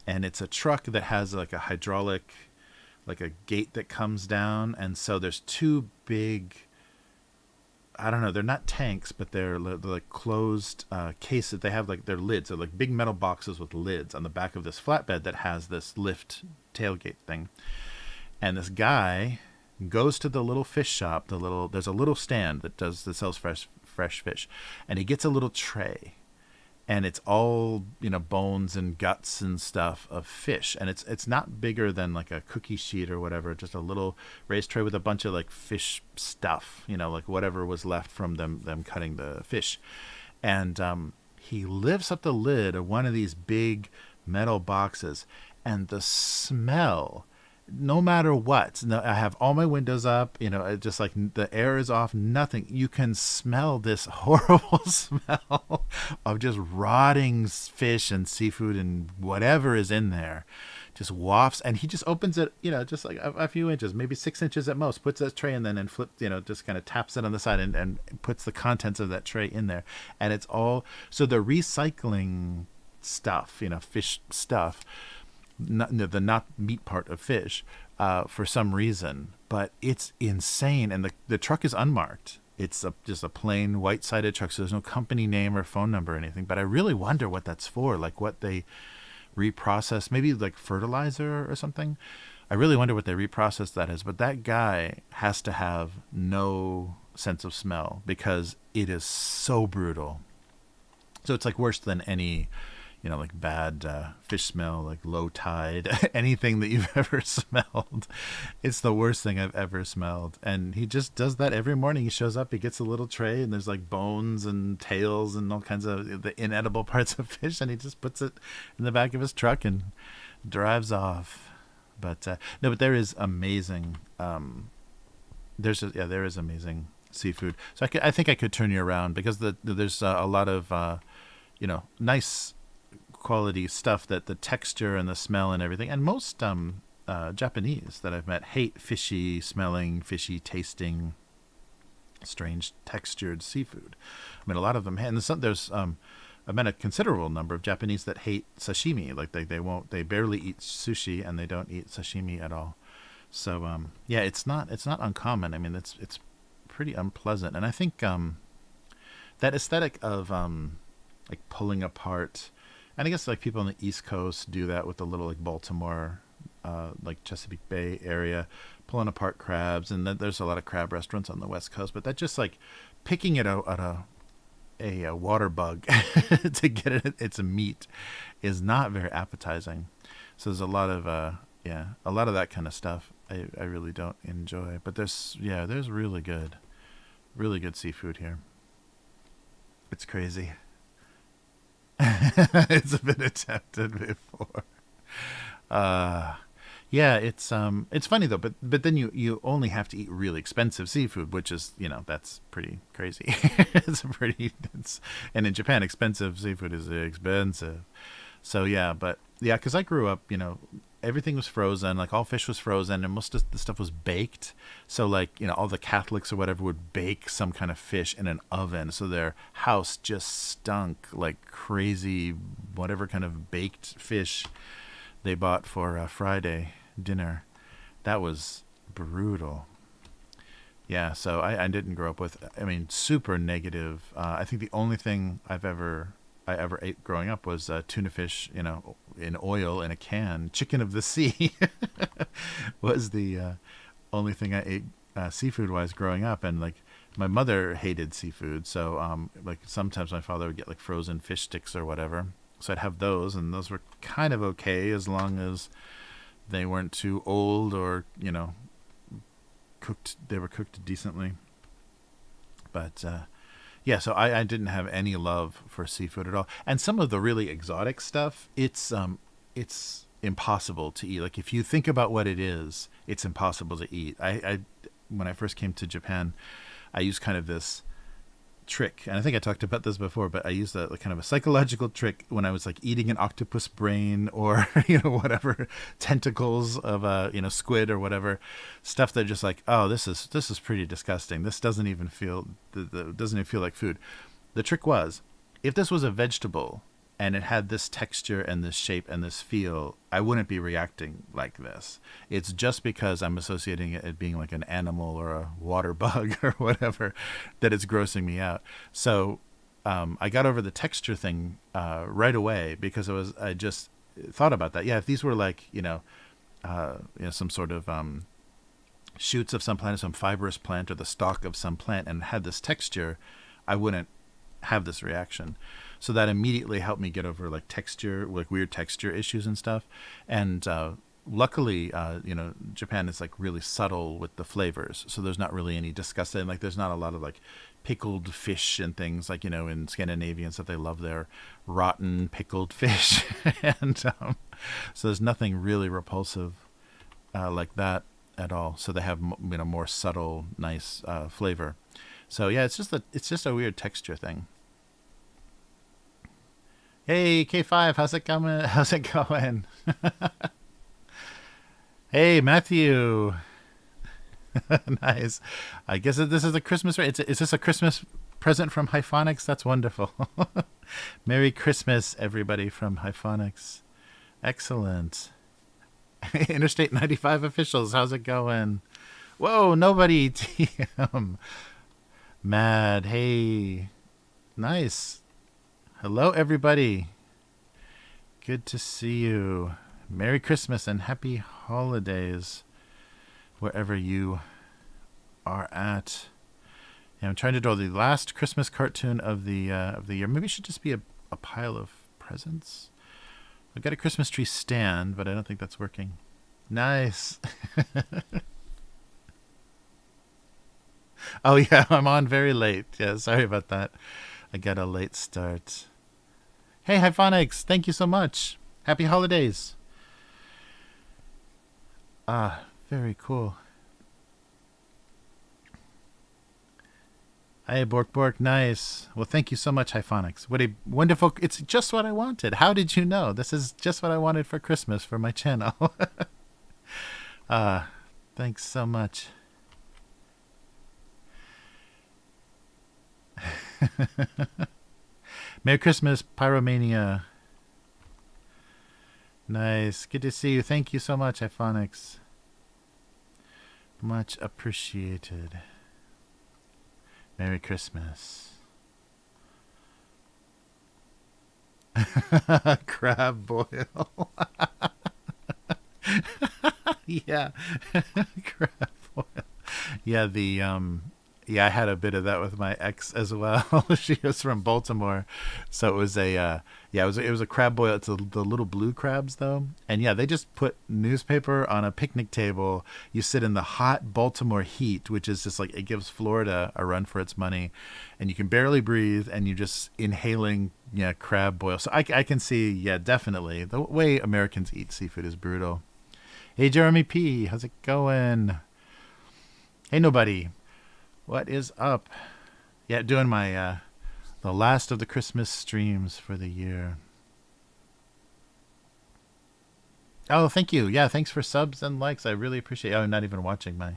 and it's a truck that has like a hydraulic, like a gate that comes down, and so there's two big, I don't know, they're not tanks, but they're like closed cases. They have like their lids. They're like big metal boxes with lids on the back of this flatbed that has this lift tailgate thing. And this guy goes to the little fish shop. There's a little stand that sells fresh fish, and he gets a little tray, and it's all bones and guts and stuff of fish, and it's not bigger than like a cookie sheet or whatever, just a little raised tray with a bunch of like fish stuff, like whatever was left from them cutting the fish. And he lifts up the lid of one of these big metal boxes, and the smell, no matter what, I have all my windows up, just like the air is off, nothing. You can smell this horrible smell of just rotting fish and seafood and whatever is in there. Just wafts, and he just opens it, just like a few inches, maybe 6 inches at most, puts that tray in, then and flips, just kind of taps it on the side and puts the contents of that tray in there. And it's all, so they're recycling stuff, fish stuff, the not meat part of fish, for some reason, but it's insane. And the truck is unmarked. It's just a plain white-sided truck, so there's no company name or phone number or anything. But I really wonder what that's for, like what they reprocess, maybe like fertilizer or something. I really wonder what they reprocess that is. But that guy has to have no sense of smell because it is so brutal. So it's like worse than any like bad fish smell, like low tide, anything that you've ever smelled. It's the worst thing I've ever smelled. And he just does that every morning. He shows up, he gets a little tray, and there's like bones and tails and all kinds of the inedible parts of fish, and he just puts it in the back of his truck and drives off. But no, but there is amazing. There is amazing seafood. So I think I could turn you around because there's a lot of nice quality stuff, that the texture and the smell and everything. And most Japanese that I've met hate fishy smelling, fishy tasting, strange textured seafood. I mean, a lot of them, and there's I've met a considerable number of Japanese that hate sashimi. Like they barely eat sushi, and they don't eat sashimi at all. So yeah, it's not uncommon. I mean, it's pretty unpleasant. And I think that aesthetic of like pulling apart, and I guess like people on the East Coast do that with the little like Baltimore, like Chesapeake Bay area, pulling apart crabs. And then there's a lot of crab restaurants on the West Coast, but that just like picking it out at a water bug to get its meat is not very appetizing. So there's a lot of that kind of stuff I really don't enjoy. But there's really good seafood here. It's crazy. It's been attempted before. Yeah, it's funny though, but then you only have to eat really expensive seafood, which is, that's pretty crazy. And in Japan, expensive seafood is expensive. So yeah, because I grew up, everything was frozen, like all fish was frozen, and most of the stuff was baked. So like, all the Catholics or whatever would bake some kind of fish in an oven, so their house just stunk like crazy, whatever kind of baked fish they bought for Friday dinner. That was brutal. Yeah, so I didn't grow up with, super negative. I think the only thing I ever ate growing up was tuna fish, in oil in a can. Chicken of the sea was the only thing I ate seafood-wise growing up. And like my mother hated seafood, so like sometimes my father would get like frozen fish sticks or whatever. So I'd have those, and those were kind of okay as long as they weren't too old or, cooked. They were cooked decently. But yeah, so I didn't have any love for seafood at all. And some of the really exotic stuff, it's impossible to eat. Like if you think about what it is, it's impossible to eat. I when I first came to Japan, I used kind of this trick, and I think I talked about this before, but I used a kind of a psychological trick when I was like eating an octopus brain or whatever tentacles of a squid or whatever stuff. That just like, oh, this is pretty disgusting. This doesn't even feel like food. The trick was, if this was a vegetable and it had this texture and this shape and this feel, I wouldn't be reacting like this. It's just because I'm associating it being like an animal or a water bug or whatever that it's grossing me out. So I got over the texture thing right away, because I just thought about that. Yeah, if these were like some sort of shoots of some plant, or some fibrous plant, or the stalk of some plant, and had this texture, I wouldn't have this reaction. So that immediately helped me get over like texture, like weird texture issues and stuff. And luckily, Japan is like really subtle with the flavors, so there's not really any disgusting. Like there's not a lot of like pickled fish and things like in Scandinavia and stuff. They love their rotten pickled fish, and so there's nothing really repulsive like that at all. So they have more subtle, nice flavor. So yeah, it's just a weird texture thing. Hey, K5, how's it coming? How's it going? Hey, Matthew. Nice. I guess this is a Christmas. Is this a Christmas present from Hyphonics? That's wonderful. Merry Christmas, everybody from Hyphonics. Excellent. Interstate 95 officials, how's it going? Whoa, nobody. TM. Mad. Hey. Nice. Hello, everybody. Good to see you. Merry Christmas and happy holidays, wherever you are at. Yeah, I'm trying to draw the last Christmas cartoon of the year. Maybe it should just be a pile of presents. I've got a Christmas tree stand, but I don't think that's working. Nice. Oh yeah, I'm on very late. Yeah, sorry about that. I got a late start. Hey, Hyphonics, thank you so much. Happy holidays. Very cool. Hey, Bork Bork, nice. Well, thank you so much, Hyphonics. What a wonderful... It's just what I wanted. How did you know? This is just what I wanted for Christmas for my channel. uh, thanks so much. Merry Christmas, Pyromania. Nice. Good to see you. Thank you so much, Hyphonics. Much appreciated. Merry Christmas. Crab boil. Yeah. Crab boil. Yeah, yeah, I had a bit of that with my ex as well. She was from Baltimore, so it was a crab boil. It's the little blue crabs though, and yeah, they just put newspaper on a picnic table. You sit in the hot Baltimore heat, which is just like it gives Florida a run for its money, and you can barely breathe, and you're just inhaling crab boil. So I can see definitely the way Americans eat seafood is brutal. Hey Jeremy P, how's it going? Hey nobody. What is up? Yeah, doing my the last of the Christmas streams for the year. Oh, thank you. Yeah, thanks for subs and likes. I really appreciate it. Oh, I'm not even watching my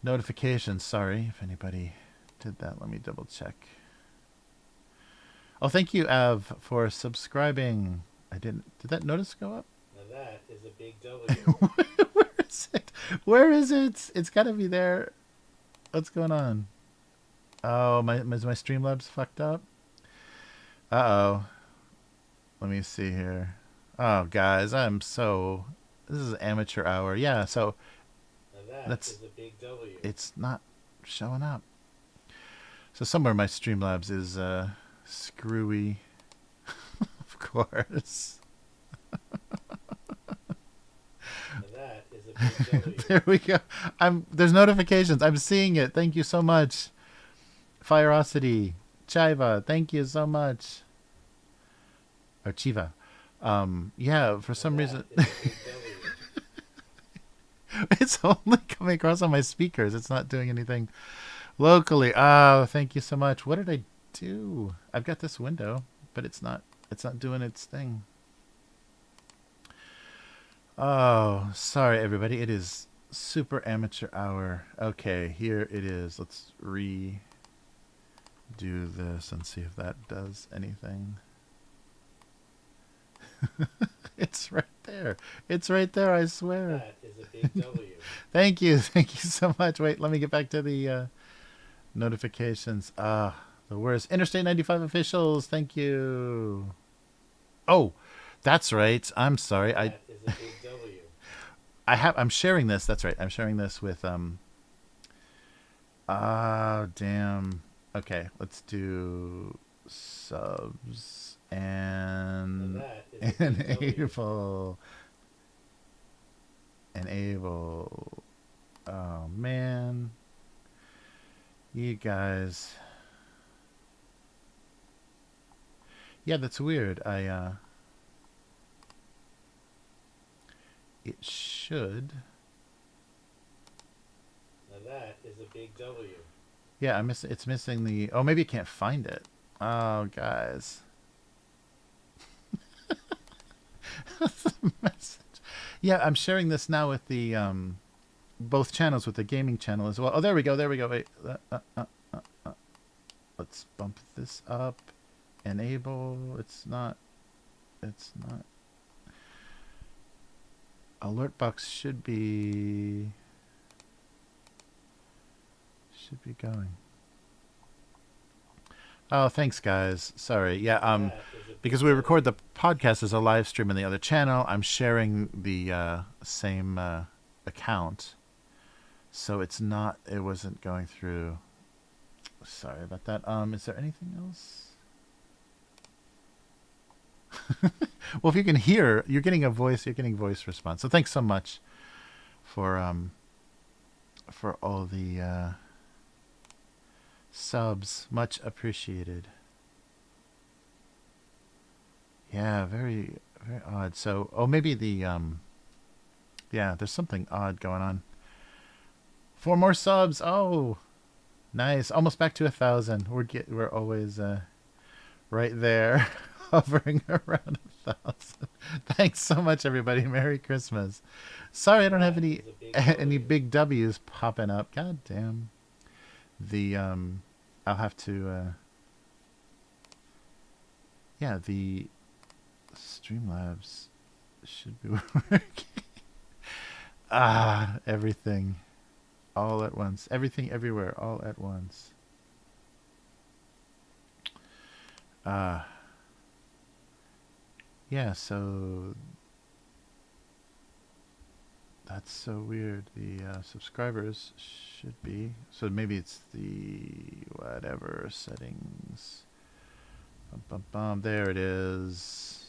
notifications. Sorry if anybody did that. Let me double check. Oh, thank you, Av, for subscribing. I didn't... Did that notice go up? Now that is a big W. Where is it? Where is it? It's got to be there. What's going on? Oh, my Streamlabs fucked up? Uh-oh. Let me see here. Oh, guys, this is amateur hour. Yeah, so... Now that is a big W. It's not showing up. So somewhere my Streamlabs is screwy. Of course. That is a big W. There we go. There's notifications. I'm seeing it. Thank you so much. Fireosity. Chiva. Thank you so much. Or Chiva. Yeah, for some reason it's only coming across on my speakers. It's not doing anything locally. Oh, thank you so much. What did I do? I've got this window, but it's not doing its thing. Oh, sorry everybody. It is super amateur hour. Okay, here it is. Let's redo this and see if that does anything. It's right there. It's right there, I swear. That is a big W. Thank you. Thank you so much. Wait, let me get back to the notifications. The worst. Interstate 95 officials. Thank you. Oh, that's right. I'm sorry. That is a big W. I'm sharing this. That's right. I'm sharing this with damn. Okay, let's do subs and enable. Oh man, you guys. Yeah, that's weird. It should. Now that is a big W. Yeah, it's missing the... Oh, maybe you can't find it. Oh, guys. That's a message. Yeah, I'm sharing this now with the both channels, with the gaming channel as well. Oh, there we go. There we go. Wait. Let's bump this up. Enable. It's not. Alert box should be going. Oh, thanks guys. Sorry. Yeah, because we record the podcast as a live stream in the other channel, I'm sharing the same account. So it wasn't going through. Sorry about that. Is there anything else? Well, if you can hear, you're getting voice response. So thanks so much for all the subs. Much appreciated. Yeah, very very odd. So, maybe the yeah, there's something odd going on. 4 more subs. Oh, Nice. Almost back to 1,000. We're always right there, hovering around 1,000. Thanks so much, everybody. Merry Christmas. Sorry, I don't have That any is a big any W. big W's popping up. God damn. The I'll have to yeah, the Streamlabs should be working. Everything all at once. Everything everywhere all at once. Yeah, so that's so weird. The subscribers should be. So maybe it's the whatever settings. Bum, bum, bum. There it is.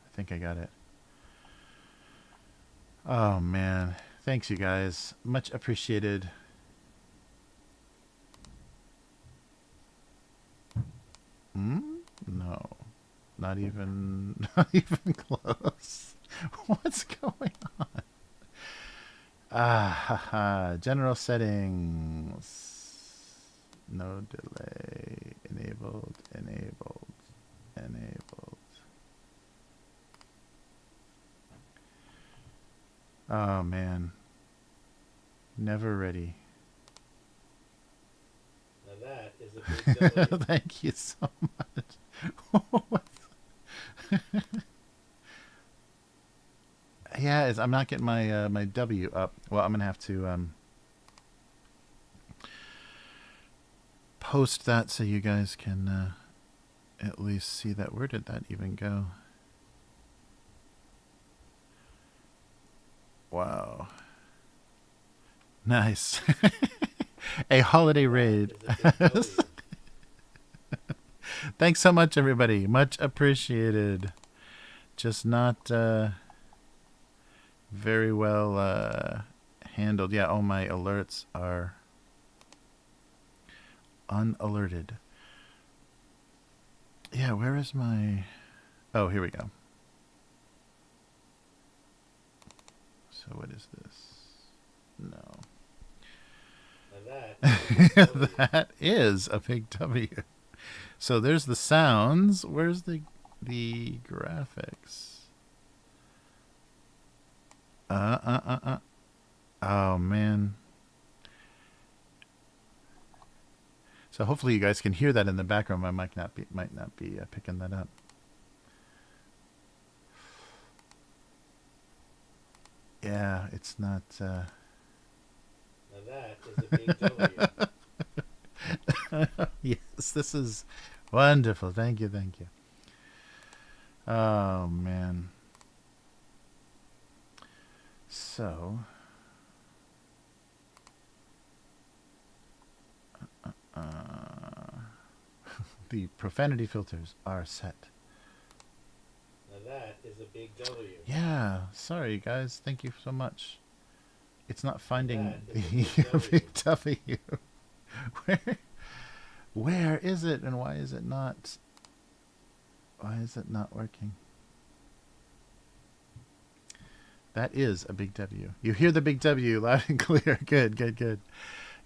I think I got it. Oh, man. Thanks, you guys. Much appreciated. No. Not even, not even close. What's going on? General settings. No delay. Enabled, enabled, enabled. Oh, man. Never ready. Now that is a big W. Thank you so much. Yeah, I'm not getting my my W up. Well, I'm gonna have to post that so you guys can at least see that. Where did that even go? Wow. Nice. A holiday raid. Thanks so much, everybody. Much appreciated. Just not very well handled. Yeah, all my alerts are unalerted. Yeah, where is my... Oh, here we go. So what is this? No. That is a big W. So there's the sounds. Where's the graphics? Oh man. So hopefully you guys can hear that in the background. I might not be picking that up. Yeah, it's not. Now that is a big W. Yes, this is wonderful. Thank you, thank you. Oh man. So. The profanity filters are set. Now that is a big W. Yeah, sorry guys. Thank you so much. It's not finding the big W. Where is it, and why is it not? Why is it not working? That is a big W. You hear the big W loud and clear. Good, good, good.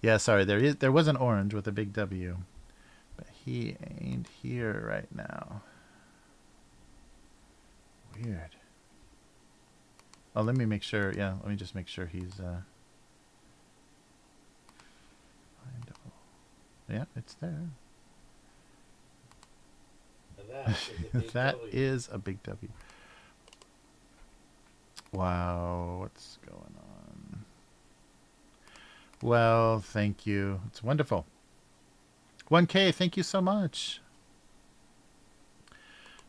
Yeah, sorry. There was an orange with a big W, but he ain't here right now. Weird. Oh, let me make sure. Yeah, let me just make sure he's findable. Yeah, it's there. That is a big W. Wow, what's going on? Well, thank you. It's wonderful. 1K, thank you so much.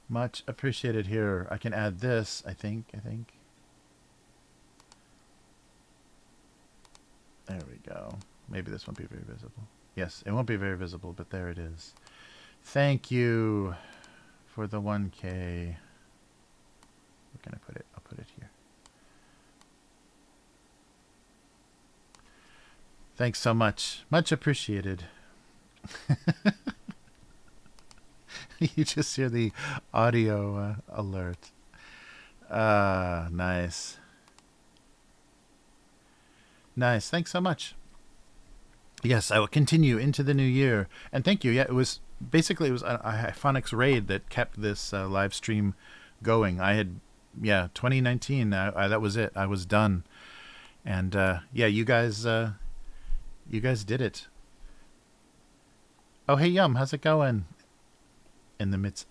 Much appreciated here. I can add this, I think. There we go. Maybe this won't be very visible. Yes, it won't be very visible, but there it is. Thank you for the 1K. Where can I put it? I'll put it here. Thanks so much. Much appreciated. You just hear the audio alert. Nice. Nice. Thanks so much. Yes, I will continue into the new year. And thank you. Yeah, it was basically it was a Phonics raid that kept this live stream going. I had, yeah, 2019. That was it. I was done. And yeah, you guys did it. Oh, hey, Yum, how's it going? In the midst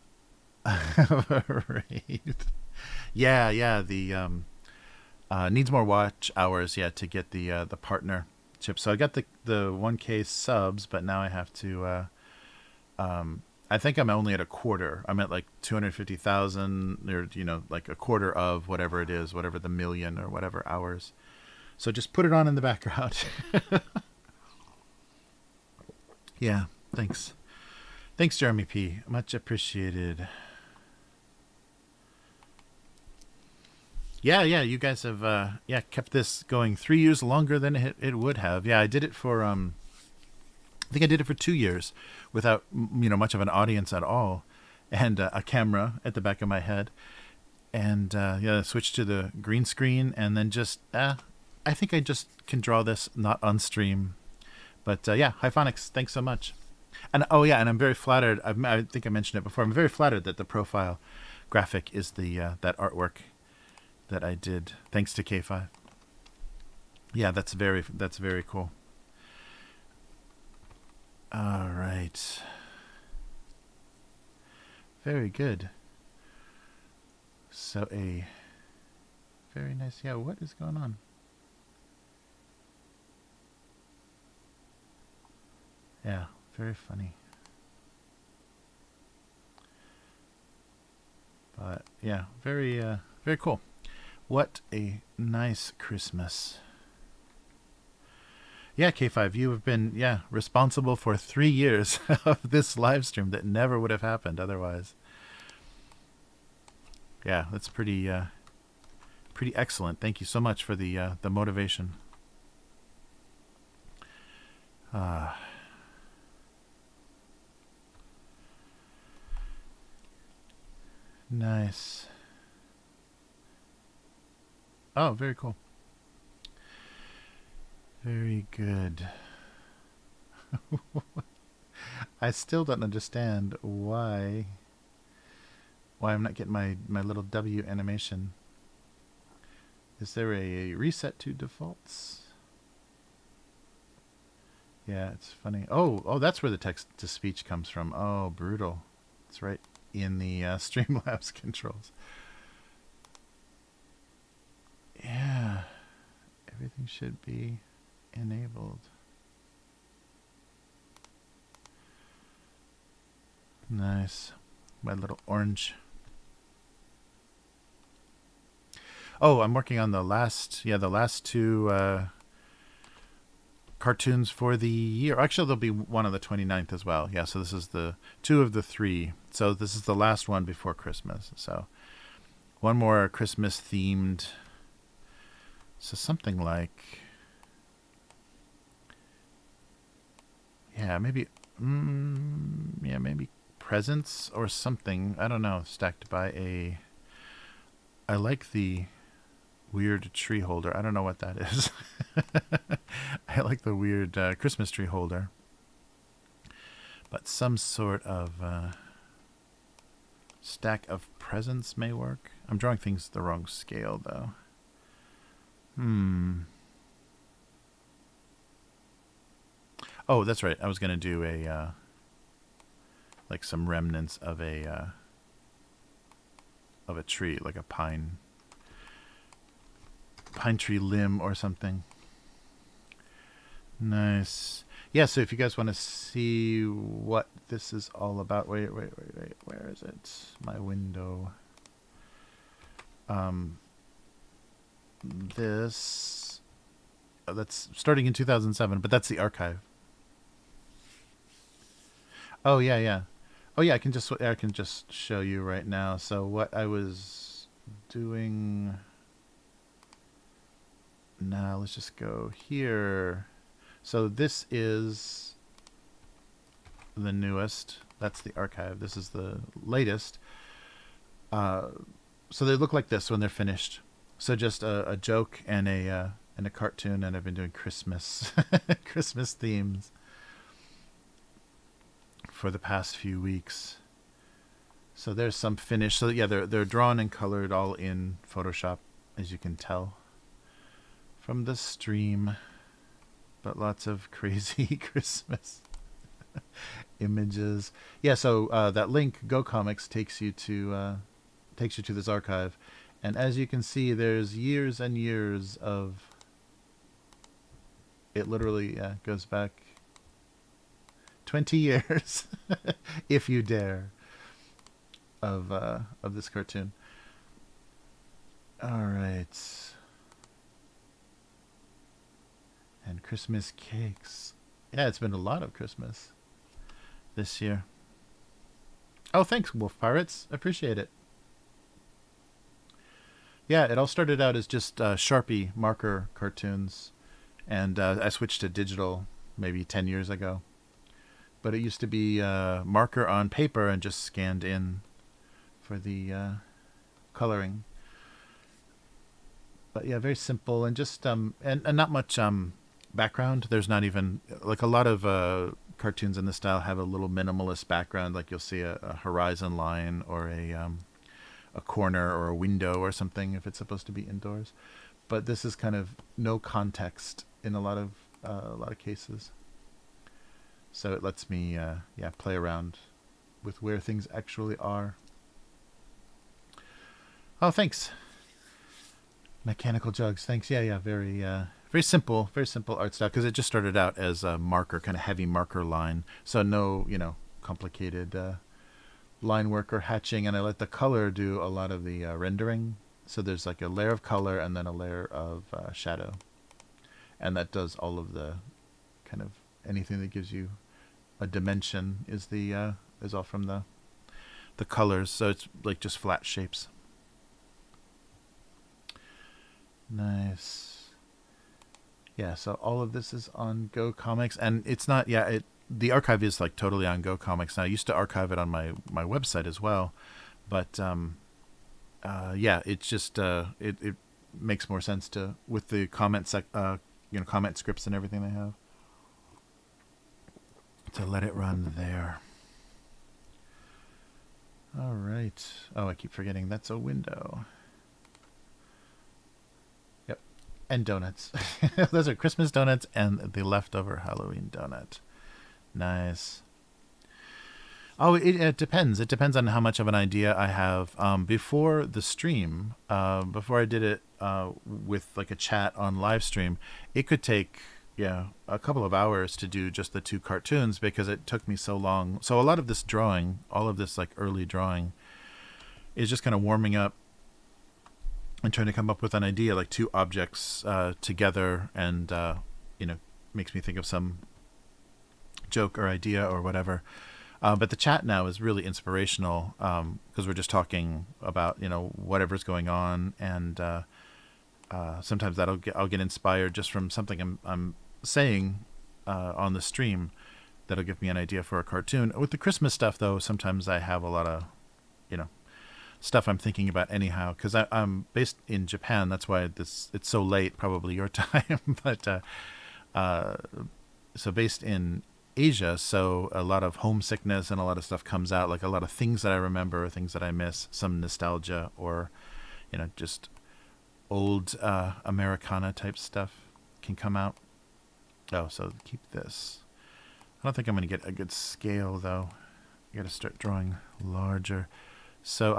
of a raid. Yeah, yeah. The needs more watch hours. Yeah, to get the partner chip. So I got the 1K subs, but now I have to. I think I'm only at a quarter. I'm at like 250,000, or like a quarter of whatever it is, whatever the million or whatever hours. So just put it on in the background. Yeah, thanks. Thanks, Jeremy P. Much appreciated. Yeah, yeah, you guys have yeah, kept this going 3 years longer than it would have. Yeah, I did it for I think I did it for 2 years without much of an audience at all, and a camera at the back of my head, and yeah, switched to the green screen, and then just I think I just can draw this not on stream, but yeah, Hyphonics, thanks so much. And oh yeah, and I'm very flattered. I think I mentioned it before. I'm very flattered that the profile graphic is the that artwork that I did thanks to K5. Yeah, that's very cool. All right. Very good. So a very nice. Yeah, what is going on? Yeah, very funny. But yeah, very cool. What a nice Christmas. Yeah, K5, you have been responsible for 3 years of this live stream that never would have happened otherwise. Yeah, that's pretty excellent. Thank you so much for the motivation. Nice. Oh, very cool. Very good. I still don't understand why I'm not getting my little W animation. Is there a reset to defaults? Yeah, it's funny. Oh, that's where the text to speech comes from. Oh, brutal. It's right in the Streamlabs controls. Yeah, everything should be enabled. Nice. My little orange. Oh, I'm working on the last two cartoons for the year. Actually, there'll be one on the 29th as well. Yeah, so this is the 2 of the 3. So this is the last one before Christmas. So one more Christmas themed. So something like, yeah, maybe presents or something. I don't know. Stacked by a. I like the weird tree holder. I don't know what that is. I like the weird Christmas tree holder. But some sort of stack of presents may work. I'm drawing things the wrong scale, though. Oh, that's right. I was going to do a like some remnants of a tree, like a pine tree limb or something. Nice. Yeah, so if you guys want to see what this is all about, wait, where is it? My window. This that's starting in 2007, but that's the archive. Oh yeah. Oh yeah, I can just show you right now. So what I was doing now, let's just go here. So this is the newest. That's the archive. This is the latest. So they look like this when they're finished. So just a joke and a and a cartoon, and I've been doing Christmas Christmas themes for the past few weeks. So there's some finish. So yeah, they're drawn and colored all in Photoshop, as you can tell from the stream. But lots of crazy Christmas images. Yeah, so that link Go Comics takes you to this archive, and as you can see, there's years and years of. It literally goes back 20 years, if you dare, of this cartoon. All right. And Christmas cakes. Yeah, it's been a lot of Christmas this year. Oh, thanks, Wolf Pirates. Appreciate it. Yeah, it all started out as just Sharpie marker cartoons, and I switched to digital maybe 10 years ago. But it used to be marker on paper and just scanned in for the coloring. But yeah, very simple and just and not much background. There's not even like a lot of cartoons in this style have a little minimalist background. Like you'll see a horizon line or a corner or a window or something if it's supposed to be indoors. But this is kind of no context in a lot of cases. So it lets me play around with where things actually are. Oh, thanks. Mechanical Jugs, thanks. Yeah, very simple art style, because it just started out as a marker, kind of heavy marker line. So no, complicated line work or hatching, and I let the color do a lot of the rendering. So there's like a layer of color and then a layer of shadow, and that does all of the kind of anything that gives you a dimension is all from the colors. So it's like just flat shapes. Nice. Yeah, so all of this is on Go Comics, and it's not. Yeah, the archive is like totally on Go Comics now. I used to archive it on my website as well, but it's just it makes more sense to with the comment comment scripts and everything they have to let it run there. All right. Oh, I keep forgetting that's a window. And donuts. Those are Christmas donuts and the leftover Halloween donut. Nice. Oh, it depends. It depends on how much of an idea I have. Before the stream, before I did it with like a chat on Livestream, it could take a couple of hours to do just the 2 cartoons because it took me so long. So a lot of this drawing, all of this like early drawing, is just kind of warming up and trying to come up with an idea, like 2 objects together, and makes me think of some joke or idea or whatever. But the chat now is really inspirational because we're just talking about whatever's going on, and sometimes I'll get inspired just from something I'm saying on the stream that'll give me an idea for a cartoon. With the Christmas stuff, though, sometimes I have a lot of stuff I'm thinking about anyhow, because I'm based in Japan. That's why it's so late, probably your time. But so based in Asia, so a lot of homesickness and a lot of stuff comes out, like a lot of things that I remember, things that I miss, some nostalgia, or just old Americana type stuff can come out. Oh, so keep this. I don't think I'm going to get a good scale though. I got to start drawing larger. So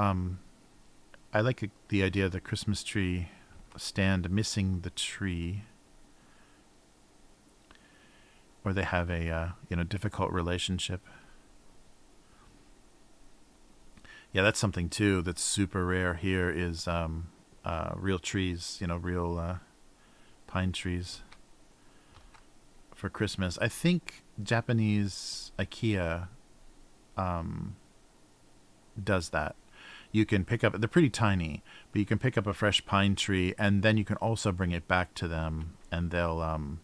I like the idea of the Christmas tree stand missing the tree, or they have a difficult relationship. Yeah, that's something too that's super rare here is real trees, real pine trees for Christmas. I think Japanese IKEA does that. You can pick up, they're pretty tiny, but you can pick up a fresh pine tree, and then you can also bring it back to them, and they'll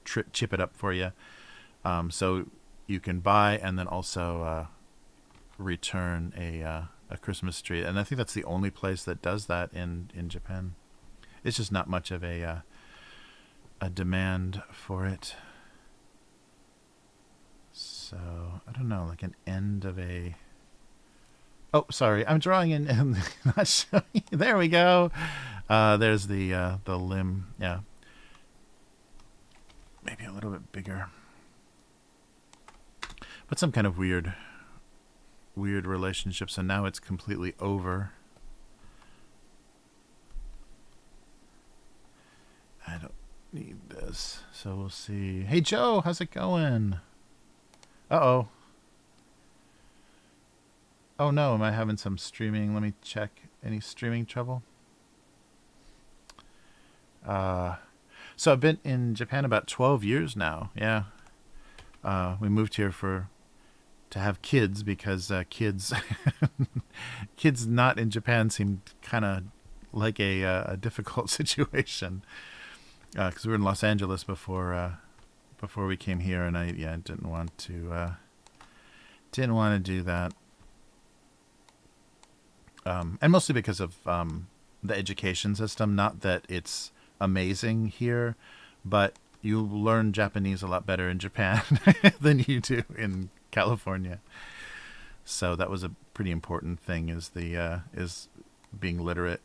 chip it up for you. So you can buy and then also return a Christmas tree, and I think that's the only place that does that in Japan. it's just not much of a demand for it. So I don't know, like an end of a. Oh, sorry, I'm drawing in and not showing. There we go. There's the limb. Yeah, maybe a little bit bigger, but some kind of weird relationship. So now it's completely over. I don't need this, so we'll see. Hey Joe, how's it going? Uh-oh. Oh no, am I having some streaming? Let me check. Any streaming trouble? So I've been in Japan about 12 years now. Yeah. We moved here to have kids because kids kids not in Japan seemed kind of like a difficult situation. Because we were in Los Angeles before we came here, and I didn't want to do that. And mostly because of the education system. Not that it's amazing here, but you learn Japanese a lot better in Japan than you do in California. So that was a pretty important thing, is being literate.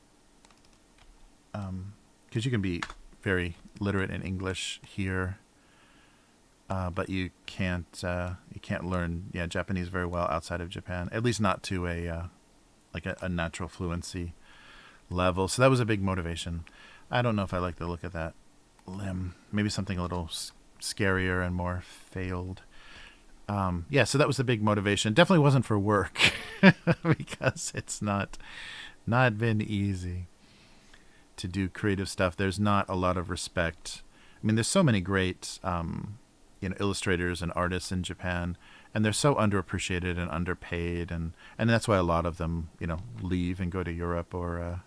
Because you can be very literate in English here, but you can't learn Japanese very well outside of Japan. At least not to a natural fluency level. So that was a big motivation. I don't know if I like the look of that limb. Maybe something a little scarier and more failed. So that was the big motivation. Definitely wasn't for work because it's not been easy to do creative stuff. There's not a lot of respect. I mean, there's so many great illustrators and artists in Japan, and they're so underappreciated and underpaid, and that's why a lot of them leave and go to Europe or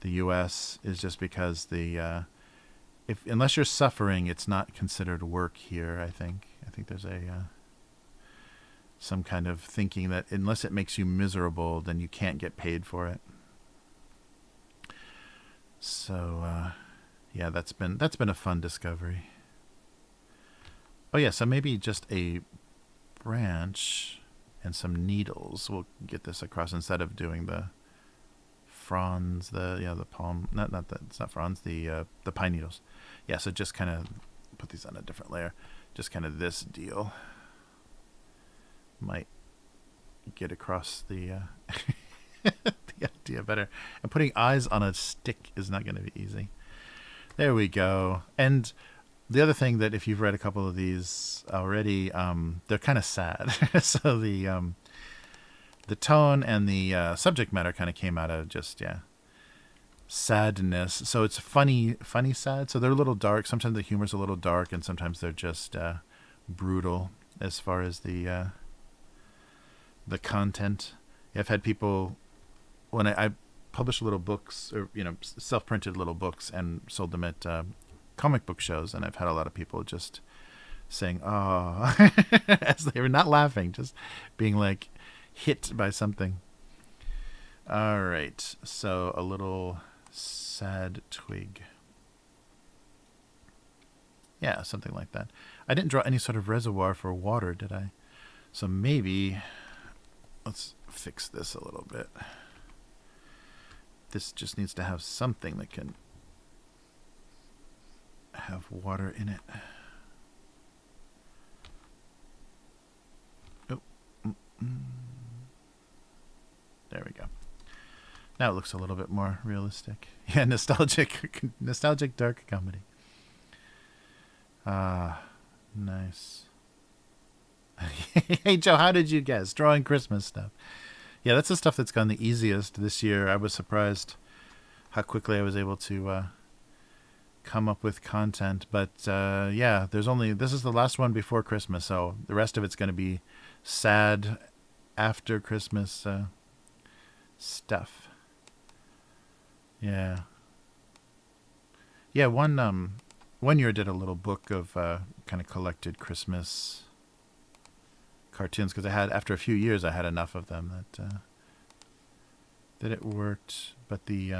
the US, is just because unless you're suffering, it's not considered work here. I think there's some kind of thinking that unless it makes you miserable, then you can't get paid for it. So that's been a fun discovery. Oh yeah, so maybe just a branch and some needles will get this across instead of doing the fronds, the palm, it's not fronds, the pine needles. Yeah, so just kind of put these on a different layer. Just kind of this deal might get across the the idea better. And putting eyes on a stick is not going to be easy. There we go. And the other thing, that if you've read a couple of these already, they're kind of sad. So the tone and the subject matter kind of came out of just sadness. So it's funny sad. So they're a little dark. Sometimes the humor's a little dark, and sometimes they're just brutal as far as the content. I've had people, when I published little books, or self-printed little books, and sold them at comic book shows, and I've had a lot of people just saying "oh," as they were not laughing, just being like hit by something. All right, so a little sad twig. Yeah, something like that. I didn't draw any sort of reservoir for water, did I? So maybe let's fix this a little bit. This just needs to have something that can have water in it. Oh. There we go. Now it looks a little bit more realistic. Yeah, nostalgic dark comedy. Nice. Hey Joe, how did you guess? Drawing Christmas stuff. Yeah, that's the stuff that's gone the easiest this year. I was surprised how quickly I was able to come up with content. But this is the last one before Christmas, so the rest of it's going to be sad after Christmas stuff. Yeah. Yeah, one year I did a little book of kind of collected Christmas cartoons, because after a few years I had enough of them that it worked. But the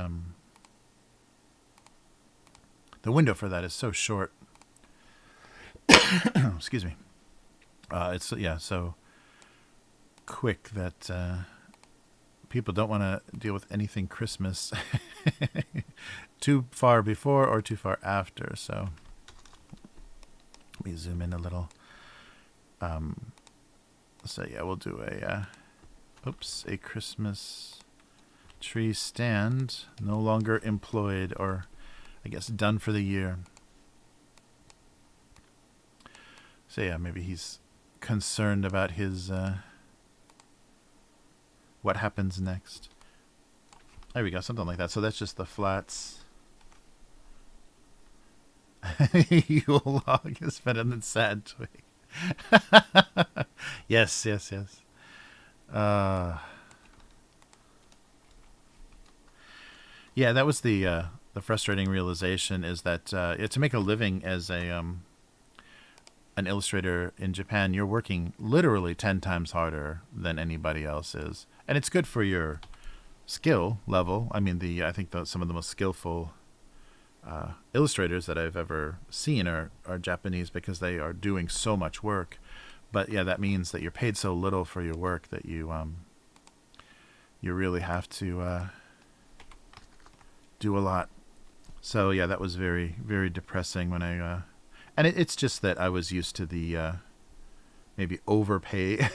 the window for that is so short. Excuse me. It's so quick that people don't want to deal with anything Christmas too far before or too far after. So let me zoom in a little. So yeah, we'll do a Christmas tree stand, no longer employed, or I guess done for the year. So yeah, maybe he's concerned about his what happens next. There we go, something like that. So that's just the flats. Yule log is better than sad twig. Yes. Yeah, that was the frustrating realization, is that to make a living as an illustrator in Japan, you're working literally 10 times harder than anybody else is. And it's good for your skill level. I mean, I think some of the most skillful illustrators that I've ever seen are Japanese, because they are doing so much work. But yeah, that means that you're paid so little for your work that you really have to do a lot. So yeah, that was very, very depressing when I and it's just that I was used to the maybe overpay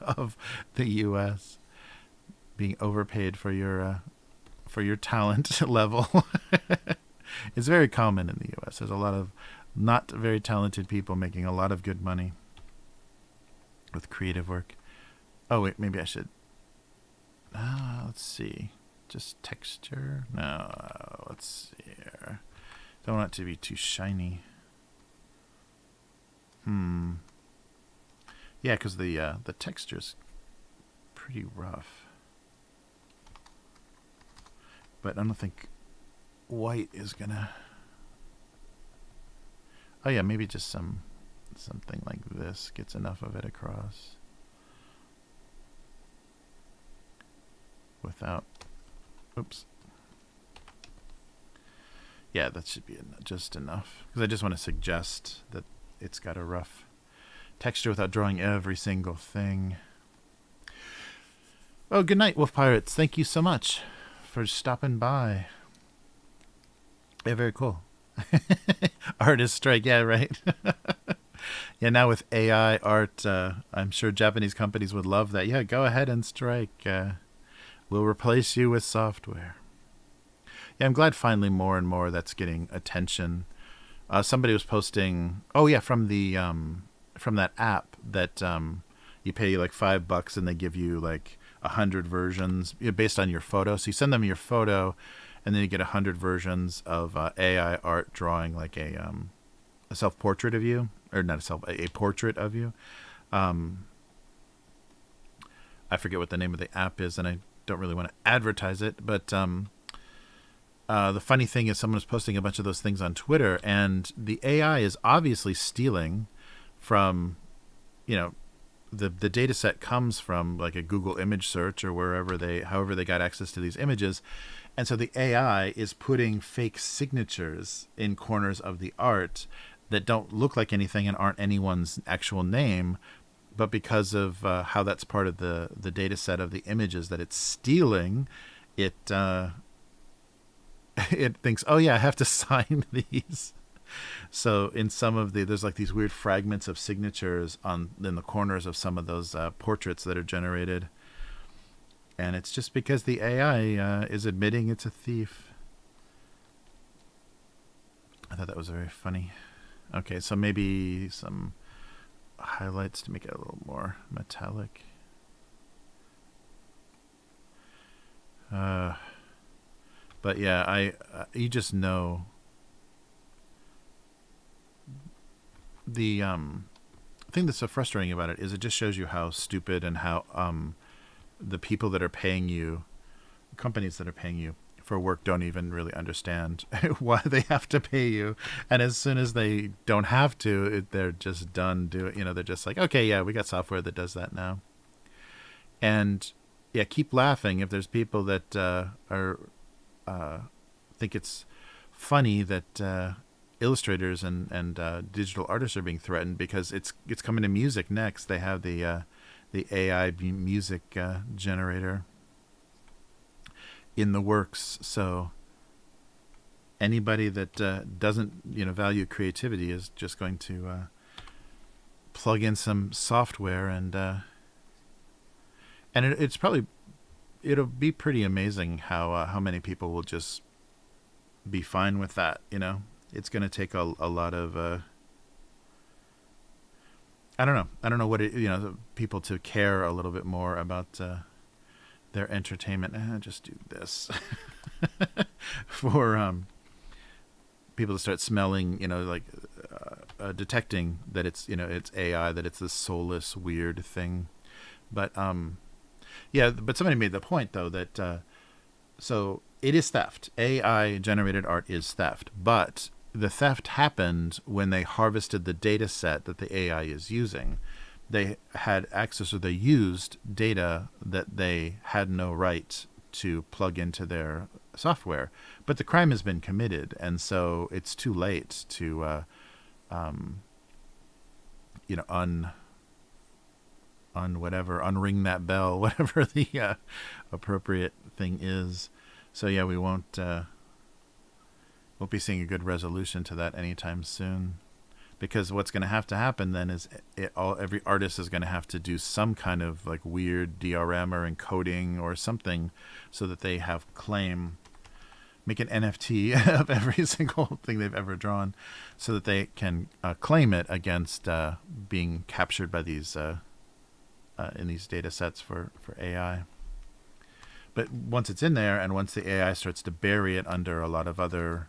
of the U.S. being overpaid for your talent level. It's very common in the U.S. There's a lot of not very talented people making a lot of good money with creative work. Oh wait, maybe I should. Let's see. Just texture. No, let's see here. Don't want it to be too shiny. Yeah, because the texture's pretty rough. But I don't think white is gonna. Oh yeah, maybe just something like this gets enough of it across without. Oops. Yeah, that should be just enough, because I just want to suggest that it's got a rough texture without drawing every single thing. Oh, good night, Wolf Pirates. Thank you so much for stopping by. Yeah, very cool. Artist strike. Yeah, right. Yeah, now with AI art, I'm sure Japanese companies would love that. Yeah, go ahead and strike. We'll replace you with software. Yeah, I'm glad finally more and more that's getting attention. Somebody was posting, from that app that you pay like $5 and they give you like 100 versions based on your photo. So you send them your photo, and then you get 100 versions of AI art drawing like a self-portrait of you, or not a portrait of you. I forget what the name of the app is, and I don't really want to advertise it, but the funny thing is someone was posting a bunch of those things on Twitter, and the AI is obviously stealing from, the data set comes from like a Google image search or however they got access to these images. And so the AI is putting fake signatures in corners of the art that don't look like anything and aren't anyone's actual name, but because of how that's part of the data set of the images that it's stealing, it thinks, oh yeah, I have to sign these. So in some of there's like these weird fragments of signatures in the corners of some of those portraits that are generated. And it's just because the AI is admitting it's a thief. I thought that was very funny. Okay, so maybe some highlights to make it a little more metallic. But yeah, you just know the thing that's so frustrating about it is it just shows you how stupid and how the people that are paying you, companies that are paying you for work, don't even really understand why they have to pay you. And as soon as they don't have to, they're just done doing. They're just like, okay, yeah, we got software that does that now. And yeah, keep laughing if there's people that are think it's funny that illustrators and digital artists are being threatened, because it's coming to music next. They have the AI music generator in the works. So anybody that doesn't value creativity is just going to plug in some software, and it's probably, it'll be pretty amazing how many people will just be fine with that. It's going to take a lot of I don't know what people to care a little bit more about their entertainment. Just do this for people to start smelling, like detecting that it's it's AI, that it's this soulless weird thing. But but somebody made the point though that so it is theft. AI generated art is theft, but the theft happened when they harvested the data set that the AI is using. They had access, or they used data that they had no right to plug into their software. But the crime has been committed, and so it's too late to unring that bell, whatever the appropriate thing is. So yeah, we won't be seeing a good resolution to that anytime soon, because what's going to happen then is every artist is going to have to do some kind of like weird DRM or encoding or something, so that they have claim, make an NFT of every single thing they've ever drawn, so that they can claim it against being captured by these in these data sets for AI. But once it's in there, and once the AI starts to bury it under a lot of other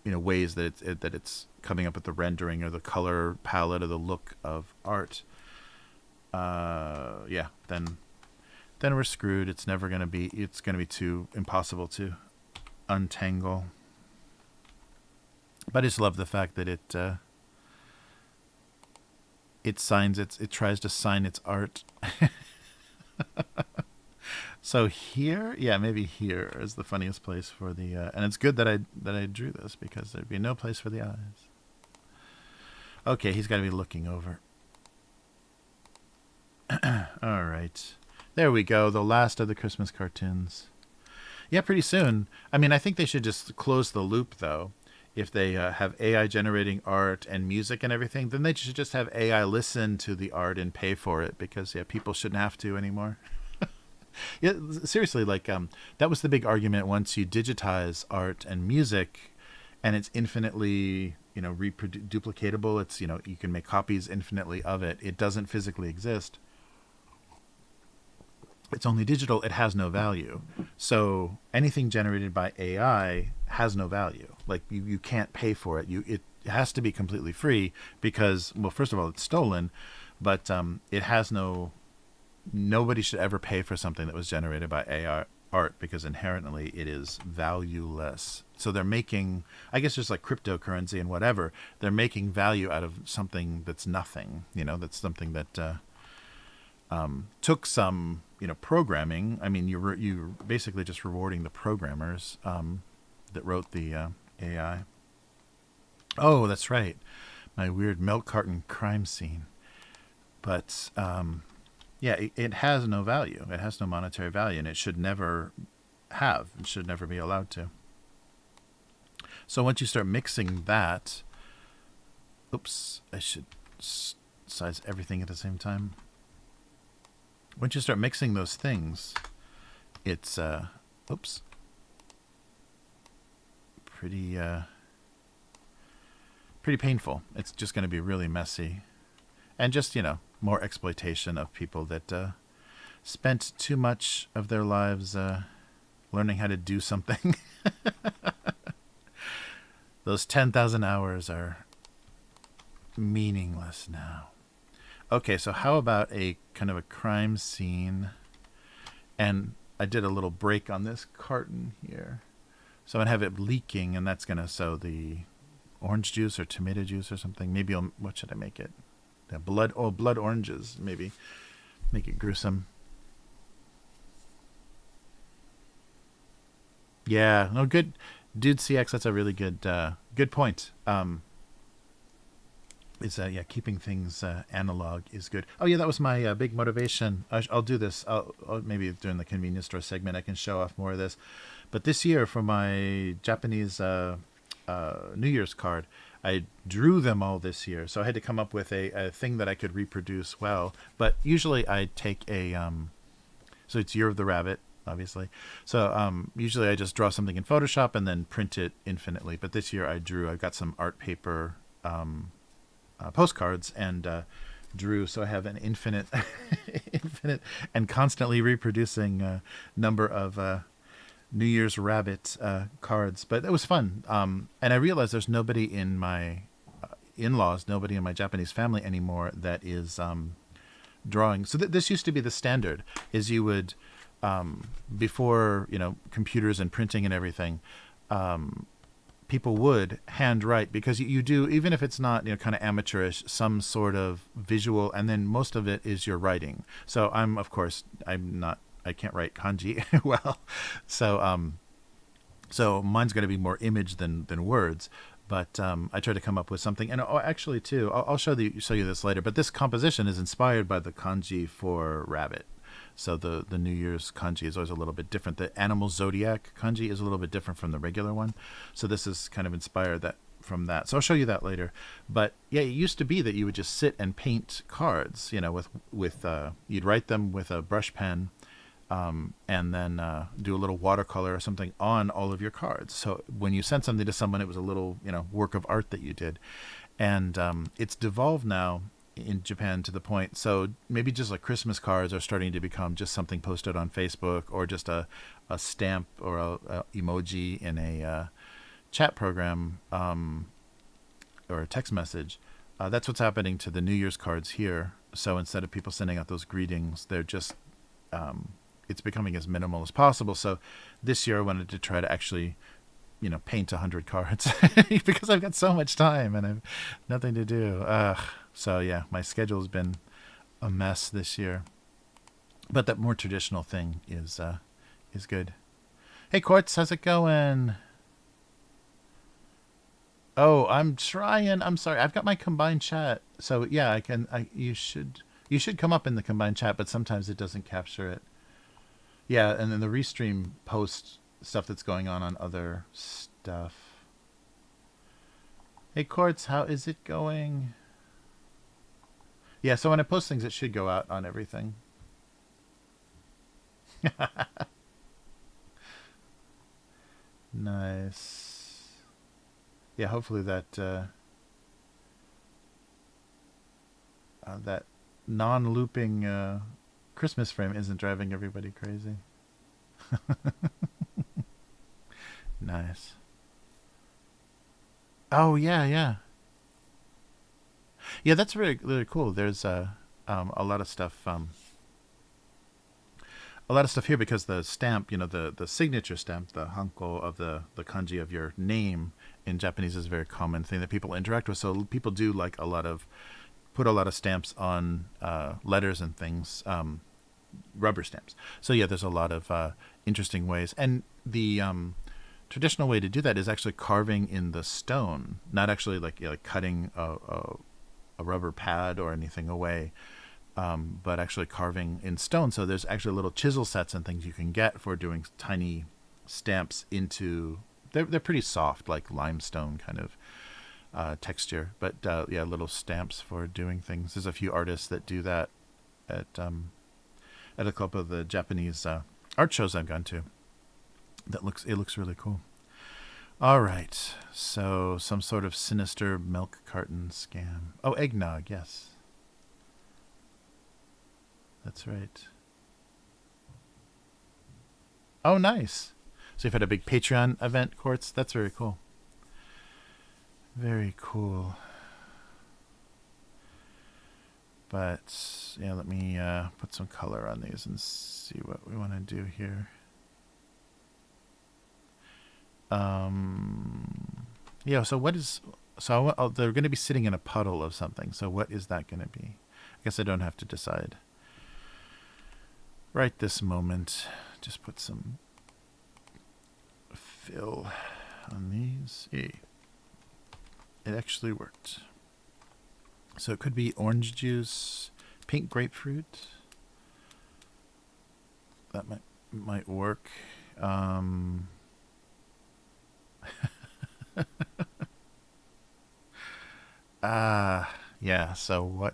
ways that it's coming up with the rendering or the color palette or the look of art, then we're screwed. It's never going to be, it's going to be too impossible to untangle. But I just love the fact that it tries to sign its art. So here, maybe here is the funniest place for the and it's good that I drew this, because there'd be no place for the eyes. Okay, he's got to be looking over. All right, there we go. The last of the Christmas cartoons. Yeah, pretty soon. I mean, I think they should just close the loop, though. If they have AI generating art and music and everything, then they should just have AI listen to the art and pay for it, because people shouldn't have to anymore. Yeah, seriously, like that was the big argument. Once you digitize art and music, and it's infinitely duplicatable, it's you can make copies infinitely of it. It doesn't physically exist. It's only digital. It has no value. So anything generated by AI has no value. Like you can't pay for it. It has to be completely free, because, well, first of all, it's stolen, but it has no. Nobody should ever pay for something that was generated by AI art, because inherently it is valueless. So they're making, I guess, just like cryptocurrency and whatever, they're making value out of something that's nothing. That's something that took some programming. I mean, you're basically just rewarding the programmers that wrote the AI. Oh, that's right, my weird milk carton crime scene. But it has no value. It has no monetary value, and it should never have. It should never be allowed to. So once you start mixing that, oops, I should size everything at the same time. Once you start mixing those things, it's pretty painful. It's just going to be really messy, and just more exploitation of people that spent too much of their lives learning how to do something. Those 10,000 hours are meaningless now. Okay, so how about a kind of a crime scene? And I did a little break on this carton here. So I'm going to have it leaking, and that's going to sow the orange juice or tomato juice or something. Maybe what should I make it? Blood oranges, maybe. Make it gruesome. Yeah, no, good, dude. CX, that's a really good point. Is yeah, keeping things analog is good. Oh yeah, that was my big motivation. I'll do this. I'll maybe during the convenience store segment I can show off more of this. But this year for my Japanese New Year's card, I drew them all this year, so I had to come up with a thing that I could reproduce well. But usually I take a so it's Year of the Rabbit, obviously. So usually I just draw something in Photoshop and then print it infinitely. But this year I got some art paper postcards and drew. So I have an infinite, infinite and constantly reproducing number of New Year's Rabbit cards. But it was fun. And I realized there's nobody in my in-laws, nobody in my Japanese family anymore that is drawing. So this used to be the standard, is you would before computers and printing and everything, people would handwrite, because you do, even if it's not kind of amateurish, some sort of visual, and then most of it is your writing. So I can't write kanji well, so mine's going to be more image than words. But I try to come up with something, and actually too, I'll show you this later. But this composition is inspired by the kanji for rabbit. So the New Year's kanji is always a little bit different. The animal zodiac kanji is a little bit different from the regular one. So this is kind of inspired from that. So I'll show you that later. But yeah, it used to be that you would just sit and paint cards, with you'd write them with a brush pen, and then do a little watercolor or something on all of your cards. So when you sent something to someone, it was a little work of art that you did. And it's devolved now in Japan to the point, so maybe just like Christmas cards are starting to become just something posted on Facebook, or just a stamp or a emoji in a chat program, or a text message. That's what's happening to the New Year's cards here. So instead of people sending out those greetings, they're just it's becoming as minimal as possible. So this year I wanted to try to actually paint 100 cards because I've got so much time and I've nothing to do. So yeah, my schedule's been a mess this year. But that more traditional thing is good. Hey Quartz, how's it going? Oh, I'm trying. I'm sorry. I've got my combined chat. So yeah, you should come up in the combined chat, but sometimes it doesn't capture it. Yeah, and then the restream posts stuff that's going on other stuff. Hey Quartz, how is it going? Yeah, so when I post things, it should go out on everything. Nice. Yeah, hopefully that that non-looping Christmas frame isn't driving everybody crazy. Nice. Oh yeah. Yeah, that's really really cool. There's a lot of stuff. A lot of stuff here, because the stamp, the signature stamp, the hanko of the kanji of your name in Japanese is a very common thing that people interact with. So people do like put a lot of stamps on letters and things, rubber stamps. So yeah, there's a lot of interesting ways. And the traditional way to do that is actually carving in the stone, not actually like cutting a rubber pad or anything away, but actually carving in stone. So there's actually little chisel sets and things you can get for doing tiny stamps into. They're pretty soft, like limestone kind of texture, but yeah, little stamps for doing things. There's a few artists that do that at a couple of the Japanese art shows I've gone to. It looks really cool. All right, so some sort of sinister milk carton scam. Oh, eggnog, yes. That's right. Oh, nice. So you've had a big Patreon event, Quartz? That's very cool. Very cool. But, yeah, let me put some color on these and see what we want to do here. Yeah, so what is... So they're going to be sitting in a puddle of something. So what is that going to be? I guess I don't have to decide right this moment. Just put some fill on these. Hey, it actually worked. So it could be orange juice, pink grapefruit. That might work. Yeah. So what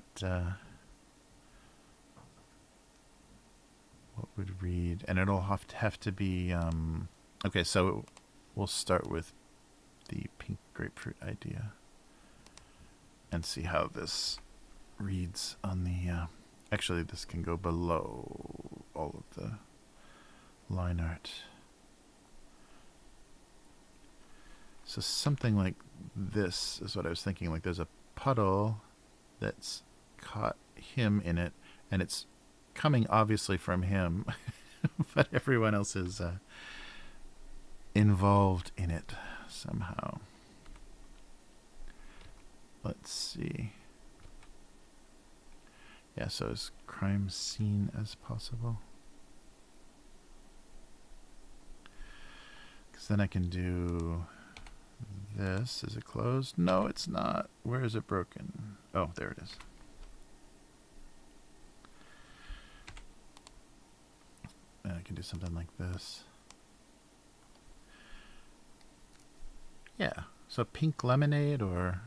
would read? And it'll have to be. Okay, so we'll start with the pink grapefruit idea and see how this reads on the. Actually, this can go below all of the line art. So something like this is what I was thinking. Like there's a puddle that's caught him in it, and it's coming obviously from him, but everyone else is involved in it somehow. Let's see. Yeah, so as crime scene as possible. Because then I can do this. Is it closed? No, it's not. Where is it broken? Oh, there it is. And I can do something like this. Yeah, so pink lemonade or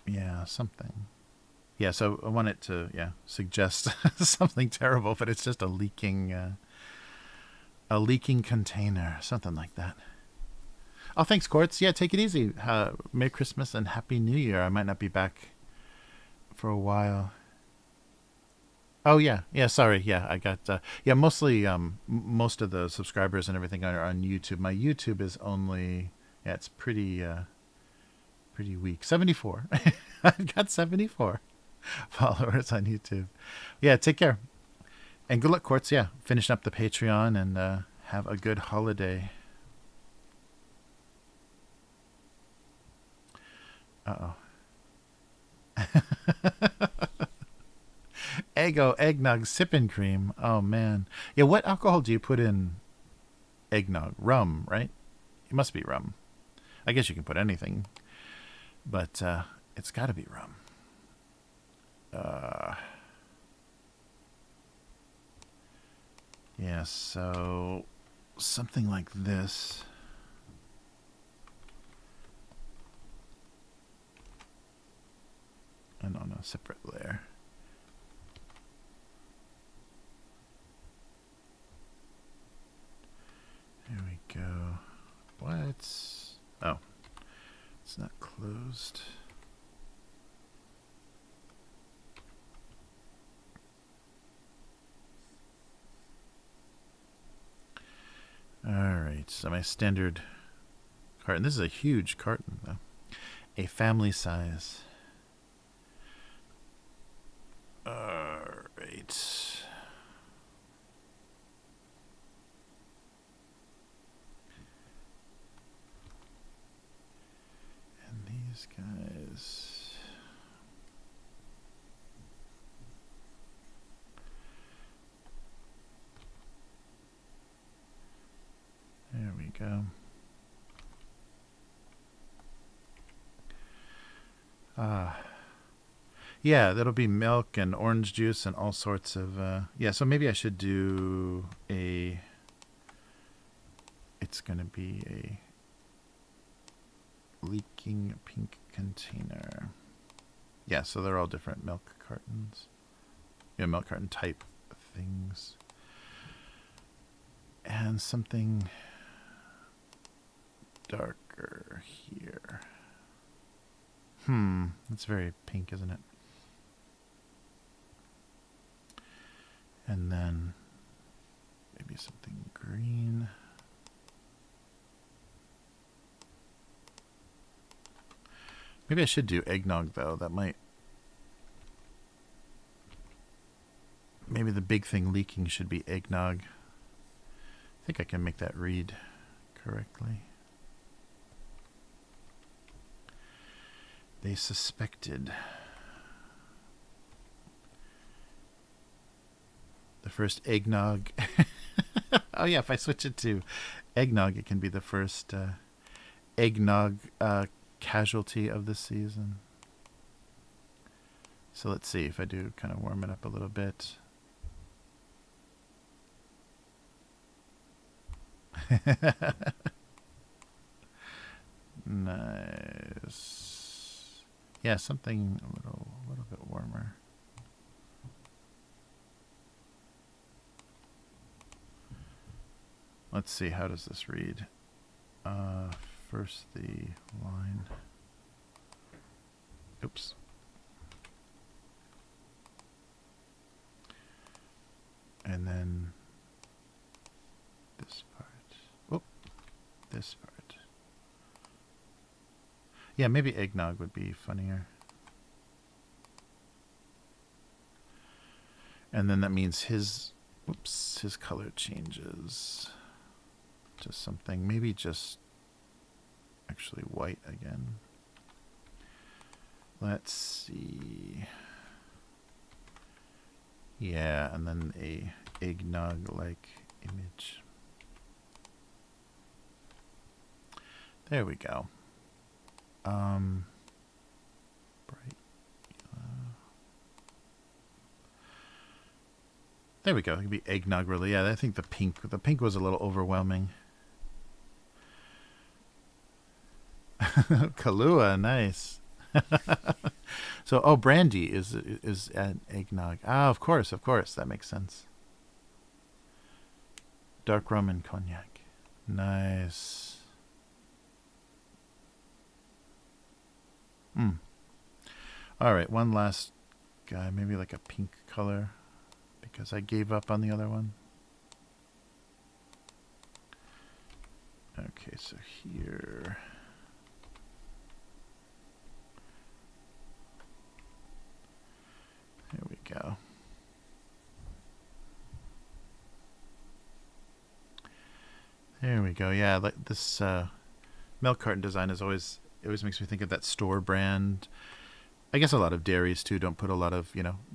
yeah, something. Yeah, so I want it to, suggest something terrible, but it's just a leaking container, something like that. Oh, thanks, Quartz. Yeah, take it easy. Merry Christmas and Happy New Year. I might not be back for a while. Oh, yeah. Yeah, sorry. Yeah, I got... mostly most of the subscribers and everything are on YouTube. My YouTube is only... Yeah, it's pretty weak. 74. I've got 74 followers on YouTube. Yeah, take care. And good luck, Quartz. Yeah, finishing up the Patreon and have a good holiday. Uh-oh. Eggnog sipping cream. Oh, man. Yeah, what alcohol do you put in eggnog? Rum, right? It must be rum. I guess you can put anything. But it's got to be rum. Yeah, so something like this. And on a separate layer. There we go. What? Oh, it's not closed. All right, so my standard carton. This is a huge carton, though. A family size. All right. And these guys. There we go. Yeah, that'll be milk and orange juice and all sorts of... yeah, so maybe I should do a... It's going to be a leaking pink container. Yeah, so they're all different milk cartons. Yeah, milk carton type things. And something darker here. That's very pink, isn't it? And then maybe something green. Maybe I should do eggnog, though. That might... Maybe the big thing leaking should be eggnog. I think I can make that read correctly. They suspected. The first eggnog Oh yeah, if I switch it to eggnog, it can be the first eggnog casualty of the season. So let's see if I do kind of warm it up a little bit. Nice. Yeah, something a little bit warmer. Let's see, how does this read? First the line. Oops. And then this part. Oh, this part. Yeah, maybe eggnog would be funnier. And then that means his color changes to something, maybe just actually white again. Let's see. Yeah, and then a eggnog-like image. There we go. Bright yellow. There we go. It could be eggnog, really. Yeah, I think the pink was a little overwhelming. Kahlua, nice. So, oh, brandy is an eggnog. Ah, of course, that makes sense. Dark rum and cognac. Nice. All right, one last guy, maybe like a pink color, because I gave up on the other one. Okay, so here. There we go. There we go. Yeah, like this milk carton design it always makes me think of that store brand. I guess a lot of dairies too don't put a lot of,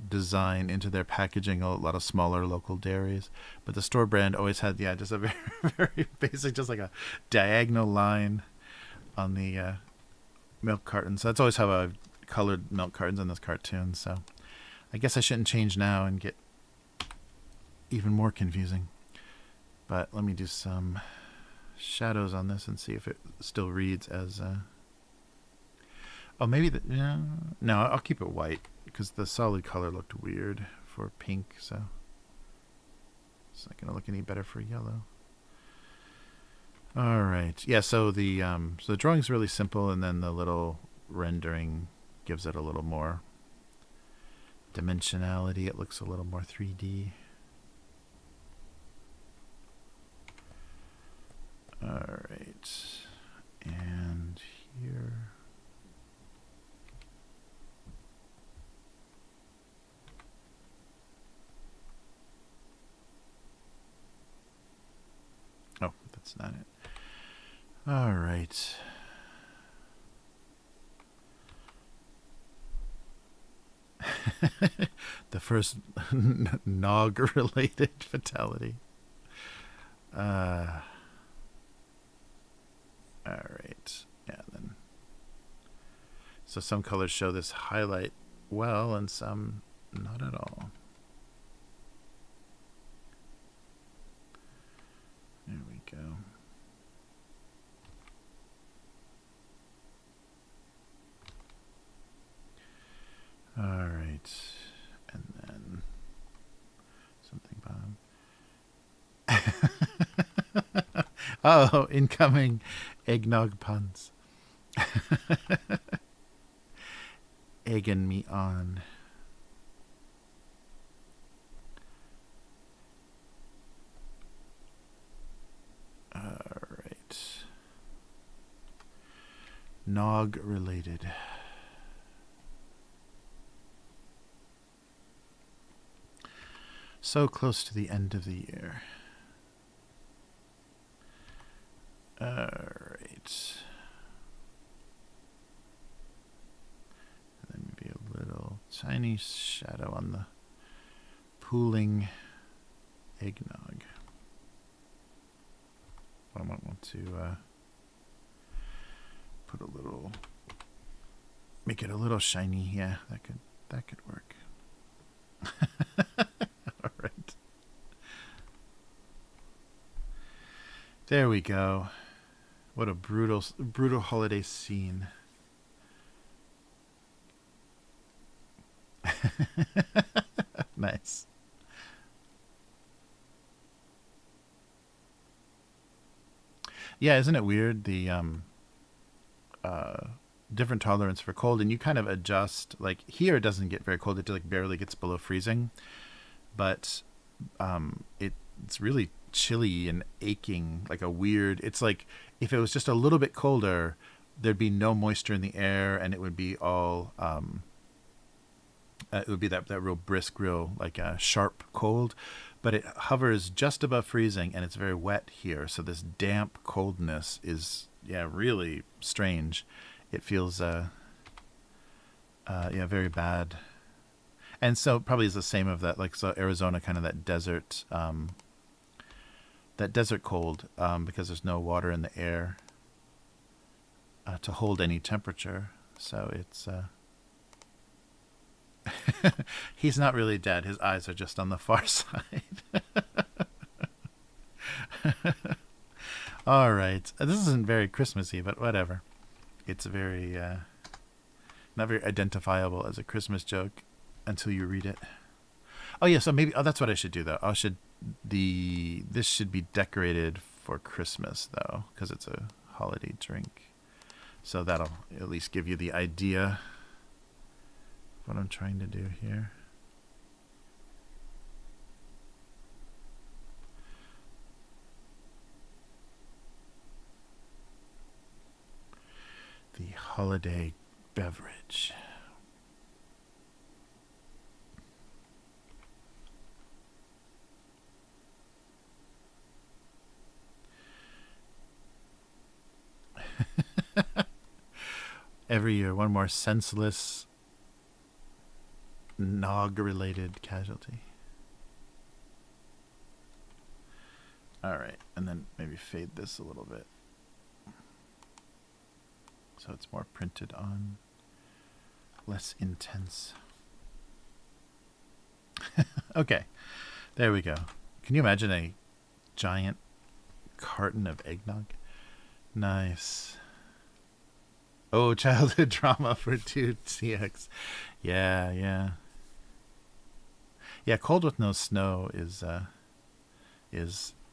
design into their packaging, a lot of smaller local dairies. But the store brand always had, just a very, very basic, just like a diagonal line on the milk carton. So that's always how I've colored milk cartons in this cartoon. So I guess I shouldn't change now and get even more confusing. But let me do some shadows on this and see if it still reads as... Oh, maybe no, I'll keep it white because the solid color looked weird for pink, so it's not going to look any better for yellow. All right. Yeah, so the drawing's really simple, and then the little rendering gives it a little more dimensionality. It looks a little more 3D. All right. And here... Oh, that's not it. All right. The first nog-related fatality. All right. Yeah, then. So some colors show this highlight well, and some not at all. There we go. All right. And then something bomb. Oh, incoming eggnog puns. Egging me on. All right. Nog related. So close to the end of the year. All right. And then maybe a little tiny shadow on the pooling eggnog. to put a little, make it a little shiny. Yeah, that could work. All right. There we go. What a brutal holiday scene. Nice. Yeah, isn't it weird, the different tolerance for cold, and you kind of adjust. Like here, it doesn't get very cold; it like barely gets below freezing, but it's really chilly and aching, like a weird. It's like if it was just a little bit colder, there'd be no moisture in the air, and it would be all. It would be that real brisk, real like sharp cold, but it hovers just above freezing, and it's very wet here. So this damp coldness is really strange. It feels very bad, and so probably is the same of that, like, so Arizona, kind of that desert cold, because there's no water in the air to hold any temperature. So it's he's not really dead. His eyes are just on the far side. All right. This isn't very Christmassy, but whatever. It's very not very identifiable as a Christmas joke until you read it. Oh yeah, so maybe that's what I should do though. This should be decorated for Christmas though, because it's a holiday drink. So that'll at least give you the idea of what I'm trying to do here. The holiday beverage. Every year, one more senseless, nog-related casualty. All right, and then maybe fade this a little bit so it's more printed on, less intense. Okay, there we go. Can you imagine a giant carton of eggnog? Nice. Oh, childhood drama for 2CX. Yeah. Yeah, cold with no snow is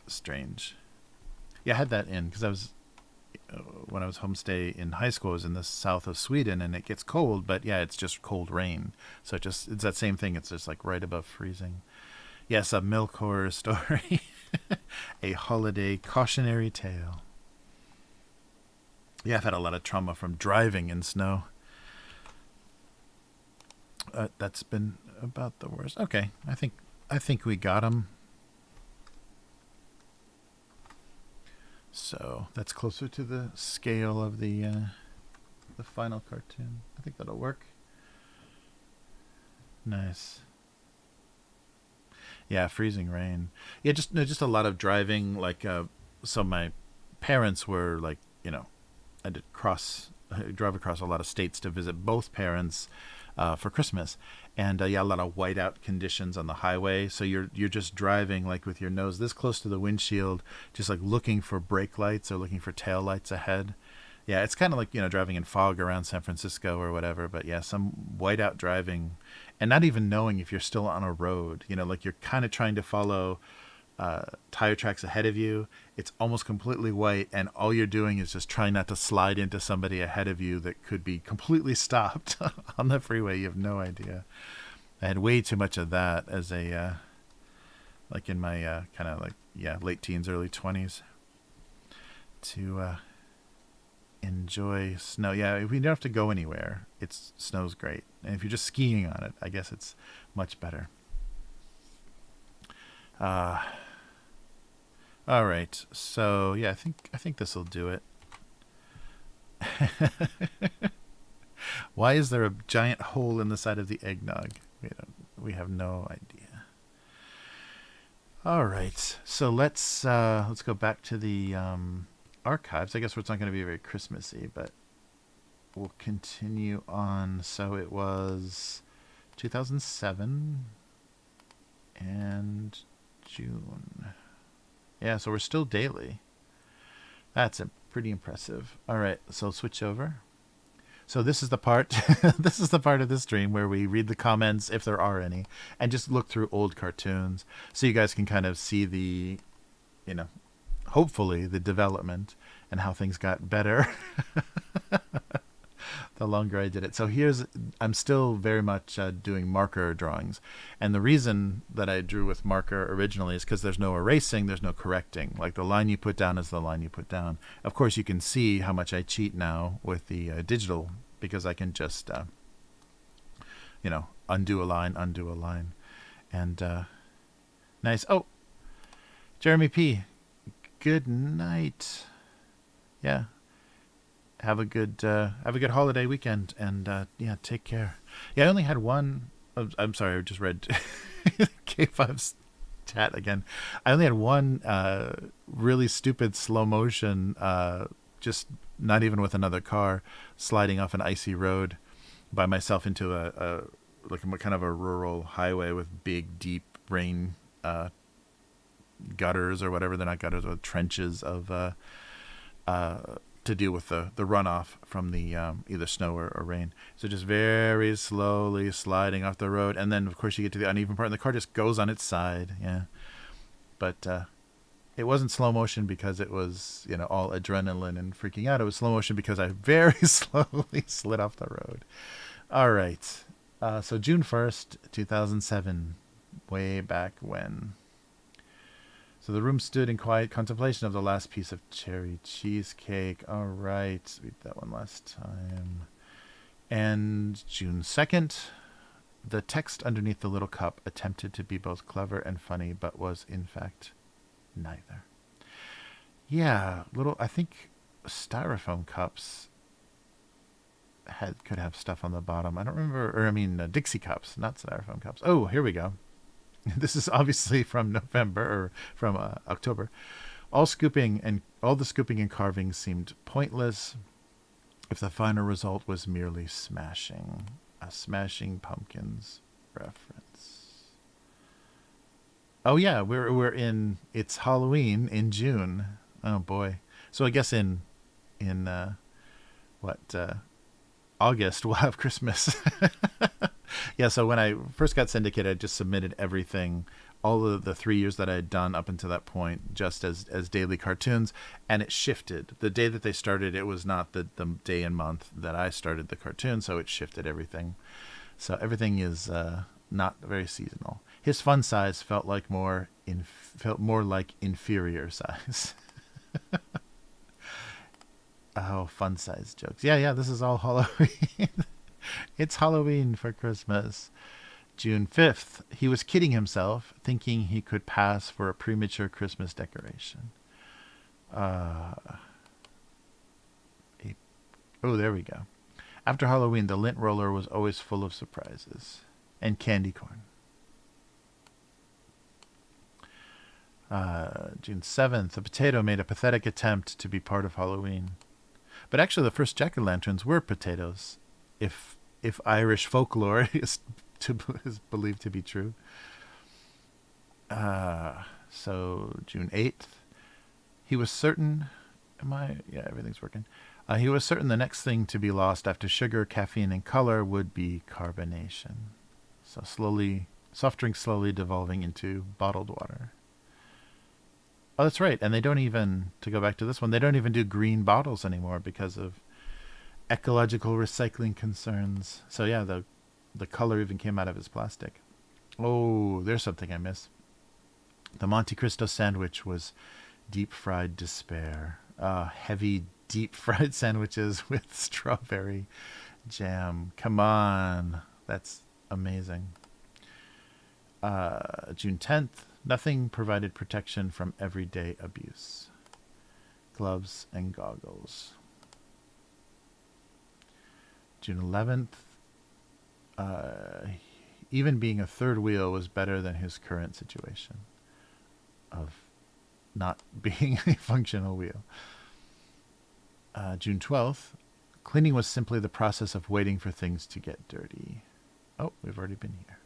strange. Yeah, I had that in because I was when I was homestay in high school, I was in the south of Sweden, and it gets cold, but yeah, it's just cold rain. So it's that same thing. It's just like right above freezing. Yes, a milk horror story, a holiday cautionary tale. Yeah, I've had a lot of trauma from driving in snow. That's been about the worst. Okay, I think we got them. So that's closer to the scale of the final cartoon. I think that'll work. Nice. Yeah, freezing rain. Yeah, just a lot of driving. Like, so my parents were like, I did drive across a lot of states to visit both parents for Christmas, and a lot of whiteout conditions on the highway. So you're just driving like with your nose this close to the windshield, just like looking for brake lights or looking for tail lights ahead. Yeah, it's kind of like driving in fog around San Francisco or whatever. But yeah, some whiteout driving, and not even knowing if you're still on a road. Like you're kind of trying to follow tire tracks ahead of you. It's almost completely white, and all you're doing is just trying not to slide into somebody ahead of you that could be completely stopped on the freeway. You have no idea. I had way too much of that as a like in my kind of like late teens, early 20s to enjoy snow. Yeah, we don't have to go anywhere. Snow's great, and if you're just skiing on it, I guess it's much better. All right, so yeah, I think this will do it. Why is there a giant hole in the side of the eggnog? We have no idea. All right, so let's go back to the archives. I guess it's not going to be very Christmassy, but we'll continue on. So it was 2007 and June. Yeah, so we're still daily. That's pretty impressive. All right, so switch over. So this is the part. This is the part of the stream where we read the comments, if there are any, and just look through old cartoons, so you guys can kind of see the, hopefully the development and how things got better. The longer I did it. So I'm still very much doing marker drawings. And the reason that I drew with marker originally is because there's no erasing, there's no correcting. Like the line you put down is the line you put down. Of course, you can see how much I cheat now with the digital, because I can just, undo a line. And nice. Oh, Jeremy P., good night. Yeah. Have a good holiday weekend, and take care. Yeah, I only had one. I'm sorry, I just read K5's chat again. I only had one really stupid slow motion, just not even with another car, sliding off an icy road by myself into a kind of a rural highway with big deep rain gutters or whatever. They're not gutters, or trenches of to deal with the runoff from the either snow or rain. So just very slowly sliding off the road, and then of course you get to the uneven part and the car just goes on its side. Yeah, but it wasn't slow motion because it was all adrenaline and freaking out. It was slow motion because I very slowly slid off the road. All right, so June 1st 2007, way back when. So the room stood in quiet contemplation of the last piece of cherry cheesecake. All right. We did that one last time. And June 2nd, the text underneath the little cup attempted to be both clever and funny, but was in fact neither. Yeah, I think styrofoam cups could have stuff on the bottom. I don't remember, Dixie cups, not styrofoam cups. Oh, here we go. This is obviously from November, or from October. All the scooping and carving seemed pointless if the final result was merely smashing. A Smashing Pumpkins reference. Oh yeah, we're in. It's Halloween in June. Oh boy. So I guess in August we'll have Christmas. Yeah, so when I first got syndicated, I just submitted everything, all of the 3 years that I had done up until that point, just as daily cartoons, and it shifted. The day that they started, it was not the day and month that I started the cartoon, so it shifted everything. So everything is not very seasonal. His fun size felt more like inferior size. Oh, fun size jokes. Yeah, this is all Halloween. It's Halloween for Christmas. June 5th, he was kidding himself, thinking he could pass for a premature Christmas decoration. Oh, there we go. After Halloween, the lint roller was always full of surprises. And candy corn. June 7th, a potato made a pathetic attempt to be part of Halloween. But actually the first jack-o'-lanterns were potatoes, if Irish folklore is believed to be true. So June 8th, he was certain. Everything's working. He was certain the next thing to be lost after sugar, caffeine, and color would be carbonation. So soft drinks slowly devolving into bottled water. Oh, that's right. And they don't even, to go back to this one, they don't even do green bottles anymore because of ecological recycling concerns. So yeah, the color even came out of his plastic. Oh, there's something I miss. The Monte Cristo sandwich was deep fried despair. Heavy deep fried sandwiches with strawberry jam. Come on. That's amazing. June 10th, nothing provided protection from everyday abuse. Gloves and goggles. June 11th, even being a third wheel was better than his current situation of not being a functional wheel. June 12th, cleaning was simply the process of waiting for things to get dirty. Oh, we've already been here.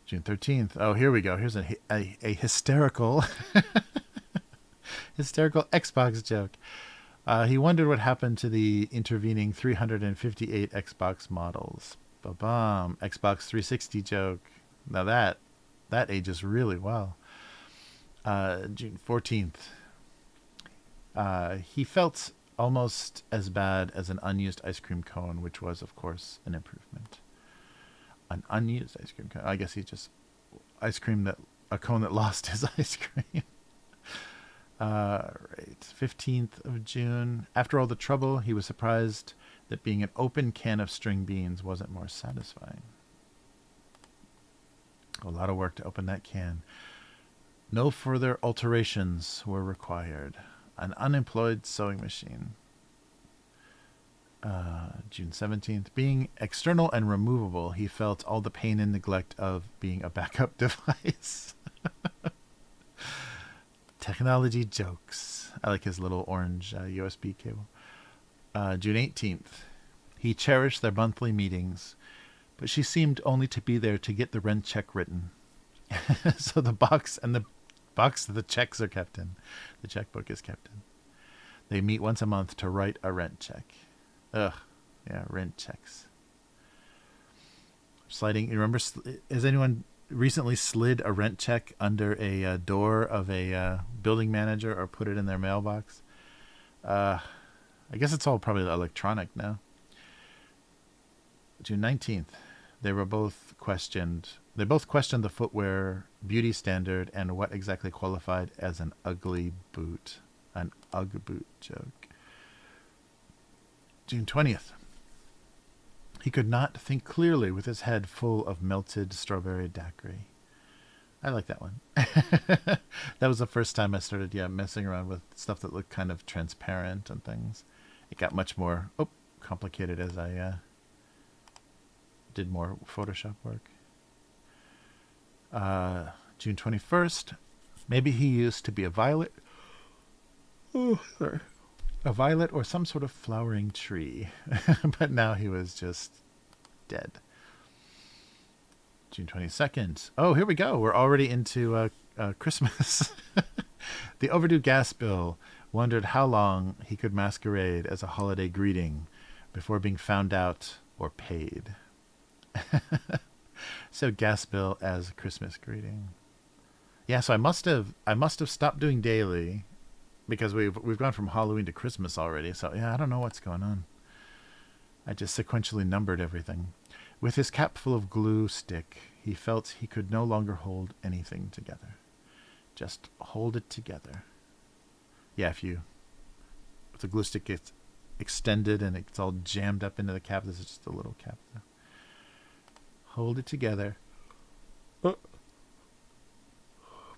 June 13th. Oh, here we go. Here's a hysterical, hysterical Xbox joke. He wondered what happened to the intervening 358 Xbox models. Ba-bam. Xbox 360 joke. Now that ages really well. June 14th. He felt almost as bad as an unused ice cream cone, which was, of course, an improvement. An unused ice cream cone. I guess he just a cone that lost his ice cream. Right. 15th of June. After all the trouble, he was surprised that being an open can of string beans wasn't more satisfying. A lot of work to open that can. No further alterations were required. An unemployed sewing machine. June 17th. Being external and removable, he felt all the pain and neglect of being a backup device. Technology jokes. I like his little orange USB cable. June 18th. He cherished their monthly meetings, but she seemed only to be there to get the rent check written. So the box that the checks are kept in, the checkbook is kept in. They meet once a month to write a rent check. Ugh. Yeah, rent checks. Sliding. You remember, has anyone recently slid a rent check under a door of a building manager or put it in their mailbox? I guess it's all probably electronic now. June 19th. They both questioned the footwear beauty standard and what exactly qualified as an ugly boot. An Ugg boot joke. June 20th. He could not think clearly with his head full of melted strawberry daiquiri. I like that one. That was the first time I started messing around with stuff that looked kind of transparent and things. It got much more complicated as I did more Photoshop work. June 21st. Maybe he used to be a violet. Oh, sorry. A violet or some sort of flowering tree. But now he was just dead. June 22nd. Oh, here we go. We're already into Christmas. The overdue gas bill wondered how long he could masquerade as a holiday greeting before being found out or paid. So gas bill as a Christmas greeting. Yeah, so I must have stopped doing daily because we've gone from Halloween to Christmas already. So yeah, I don't know what's going on. I just sequentially numbered everything. With his cap full of glue stick, he felt he could no longer hold anything together. Just hold it together. Yeah, if the glue stick gets extended and it's all jammed up into the cap, this is just a little cap. Hold it together.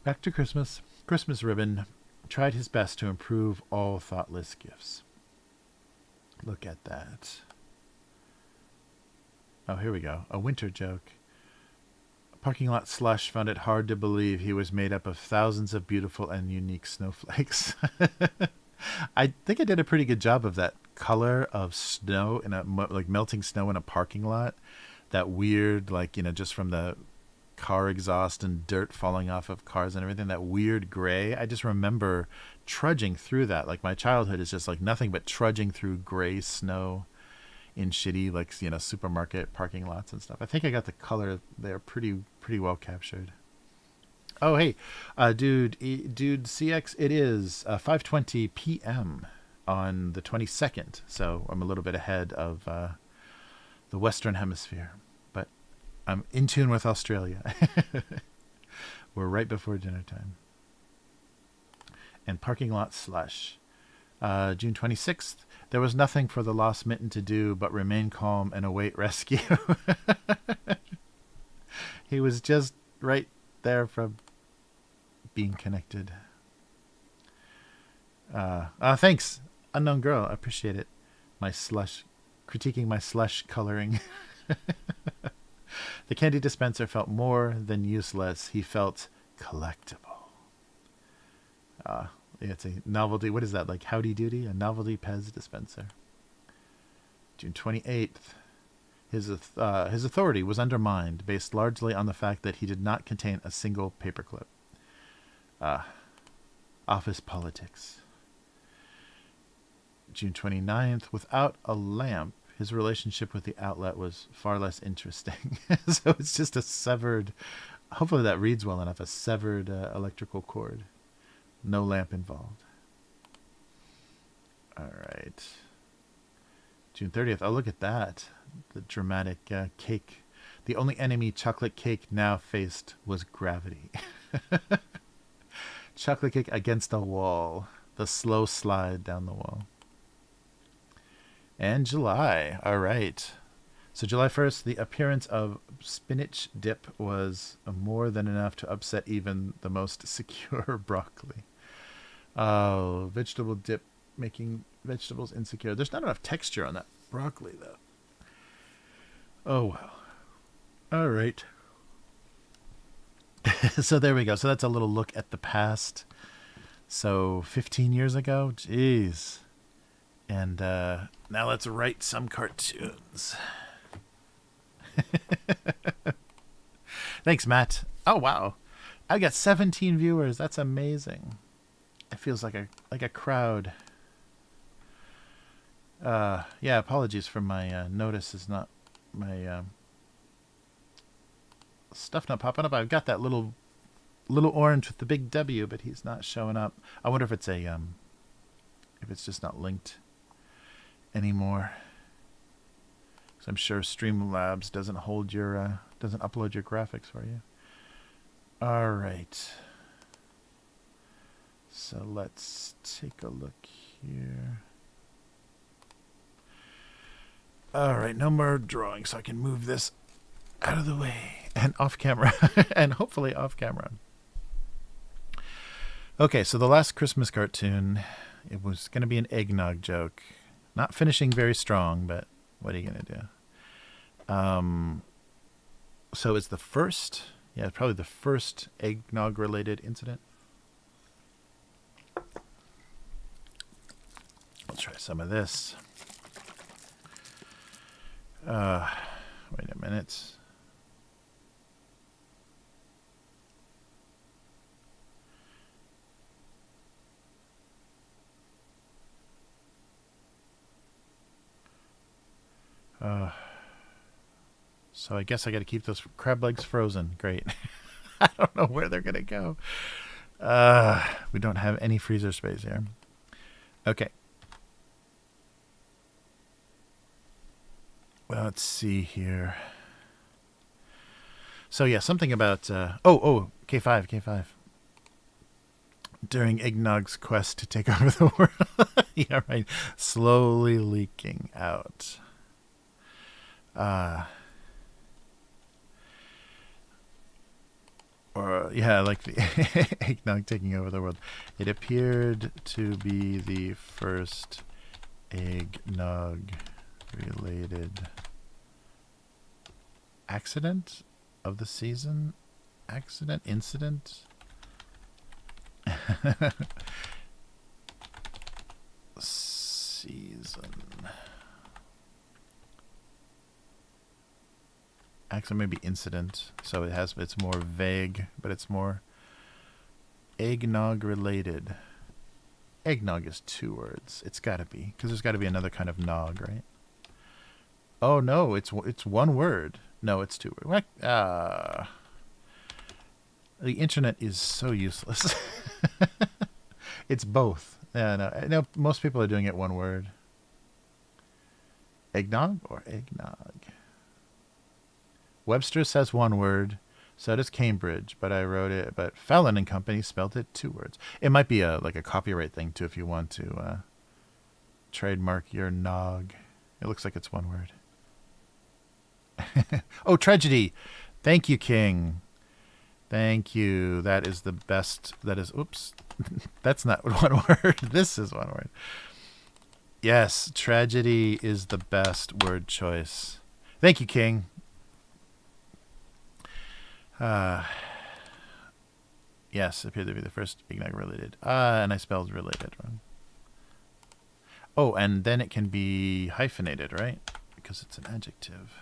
Back to Christmas. Christmas ribbon tried his best to improve all thoughtless gifts. Look at that. Oh, here we go. A winter joke. Parking lot slush found it hard to believe he was made up of thousands of beautiful and unique snowflakes. I think I did a pretty good job of that color of snow like melting snow in a parking lot. That weird, just from the car exhaust and dirt falling off of cars and everything, that weird gray. I just remember trudging through that. Like my childhood is just like nothing but trudging through gray snow in shitty, supermarket parking lots and stuff. I think I got the color there pretty well captured. Oh, hey, dude CX, it is 5:20 p.m. on the 22nd. So I'm a little bit ahead of the Western Hemisphere, but I'm in tune with Australia. We're right before dinner time. And parking lot slush. June 26th. There was nothing for the lost mitten to do but remain calm and await rescue. He was just right there from being connected. Thanks, unknown girl. I appreciate it. Critiquing my slush coloring. The candy dispenser felt more than useless. He felt collectible. It's a novelty. What is that, like Howdy Doody? A novelty Pez dispenser. June 28th. His authority was undermined, based largely on the fact that he did not contain a single paperclip. Office politics. June 29th. Without a lamp, his relationship with the outlet was far less interesting. So it's just a severed, hopefully that reads well enough, a severed electrical cord. No lamp involved. All right. June 30th. Oh, look at that. The dramatic cake. The only enemy chocolate cake now faced was gravity. Chocolate cake against a wall. The slow slide down the wall. And July. All right. So July 1st, the appearance of spinach dip was more than enough to upset even the most secure broccoli. Oh, vegetable dip making vegetables insecure. There's not enough texture on that broccoli, though. Oh, well. All right. So there we go. So that's a little look at the past. So 15 years ago? Jeez. And now let's write some cartoons. Thanks, Matt. Oh, wow. I got 17 viewers. That's amazing. It feels like a crowd. Yeah, apologies for my notice is not my stuff not popping up. I've got that little orange with the big W, but he's not showing up. I wonder if it's if it's just not linked anymore. So I'm sure Streamlabs doesn't hold your doesn't upload your graphics for you. All right. So let's take a look here. All right, no more drawing, so I can move this out of the way and off camera, and hopefully off camera. Okay, so the last Christmas cartoon, it was going to be an eggnog joke. Not finishing very strong, but what are you going to do? So it's the first, yeah, probably the first eggnog-related incident. I'll try some of this. Wait a minute. So I guess I got to keep those crab legs frozen. Great. I don't know where they're going to go. We don't have any freezer space here. Okay. Well, let's see here. So yeah, something about K5. During Eggnog's quest to take over the world. Yeah, right. Slowly leaking out. Or yeah, like the eggnog taking over the world. It appeared to be the first eggnog-related accident of the season. Incident. Season. Actually, maybe incident. So it's more vague, but it's more eggnog related. Eggnog is 2 words. It's got to be, because there's got to be another kind of nog, right? Oh no, it's 1 word. No, it's 2 words. The internet is so useless. It's both. Yeah, no, most people are doing it 1 word. Eggnog or eggnog? Webster says 1 word, so does Cambridge, but I wrote it, but Fallon and Company spelled it 2 words. It might be like a copyright thing too if you want to trademark your nog. It looks like it's 1 word. Oh, tragedy. Thank you, King. Thank you. That is the best. That is, oops. That's not 1 word. This is 1 word. Yes, tragedy is the best word choice. Thank you, King. Yes, appeared to be the first eggnog related. And I spelled related wrong. Oh, and then it can be hyphenated, right? Because it's an adjective.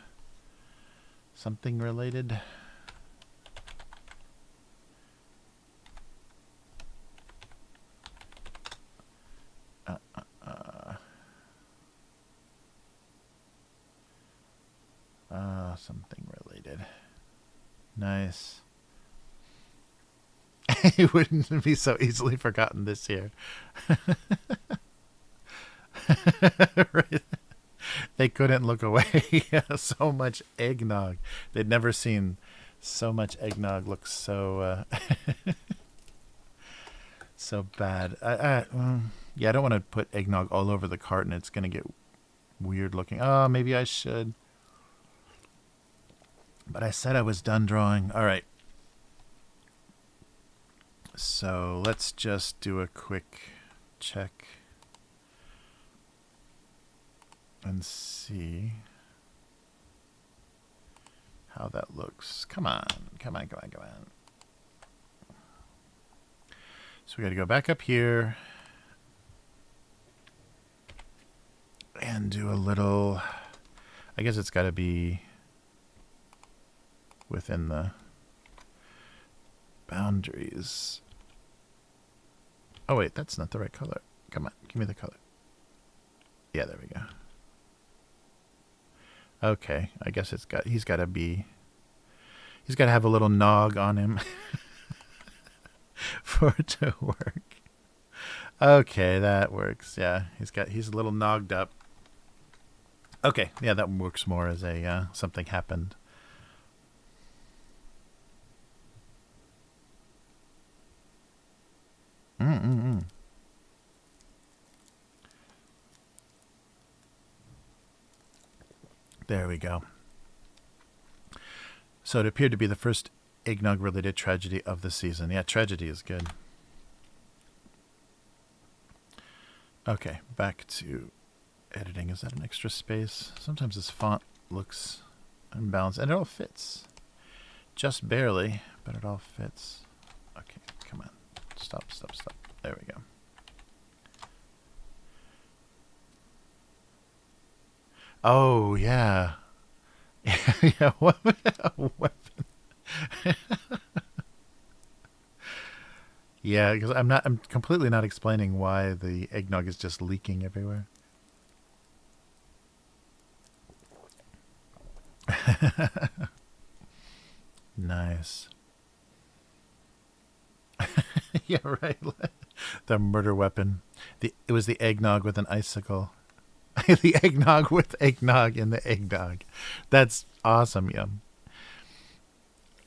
Something related. Something related. Nice. It wouldn't be so easily forgotten this year. Right. They couldn't look away. So much eggnog. They'd never seen so much eggnog look so so bad. Yeah, I don't want to put eggnog all over the carton. It's going to get weird looking. Oh, maybe I should. But I said I was done drawing. All right. So let's just do a quick check and see how that looks. Come on. Come on, come on, come on. So we got to go back up here and do a little, I guess it's got to be within the boundaries. Oh wait, that's not the right color. Come on, give me the color. Yeah, there we go. Okay, I guess he's got to have a little nog on him for it to work. Okay, that works. Yeah, he's a little nogged up. Okay, yeah, that works more as a something happened. There we go. So it appeared to be the first eggnog-related tragedy of the season. Yeah, tragedy is good. Okay, back to editing. Is that an extra space? Sometimes this font looks unbalanced, and it all fits. Just barely, but it all fits. Okay, come on. Stop. There we go. Oh, yeah. Yeah, what a weapon. Yeah, because I'm completely not explaining why the eggnog is just leaking everywhere. Nice. Yeah, right. The murder weapon. It was the eggnog with an icicle. The eggnog with eggnog in the eggnog. That's awesome, Yum.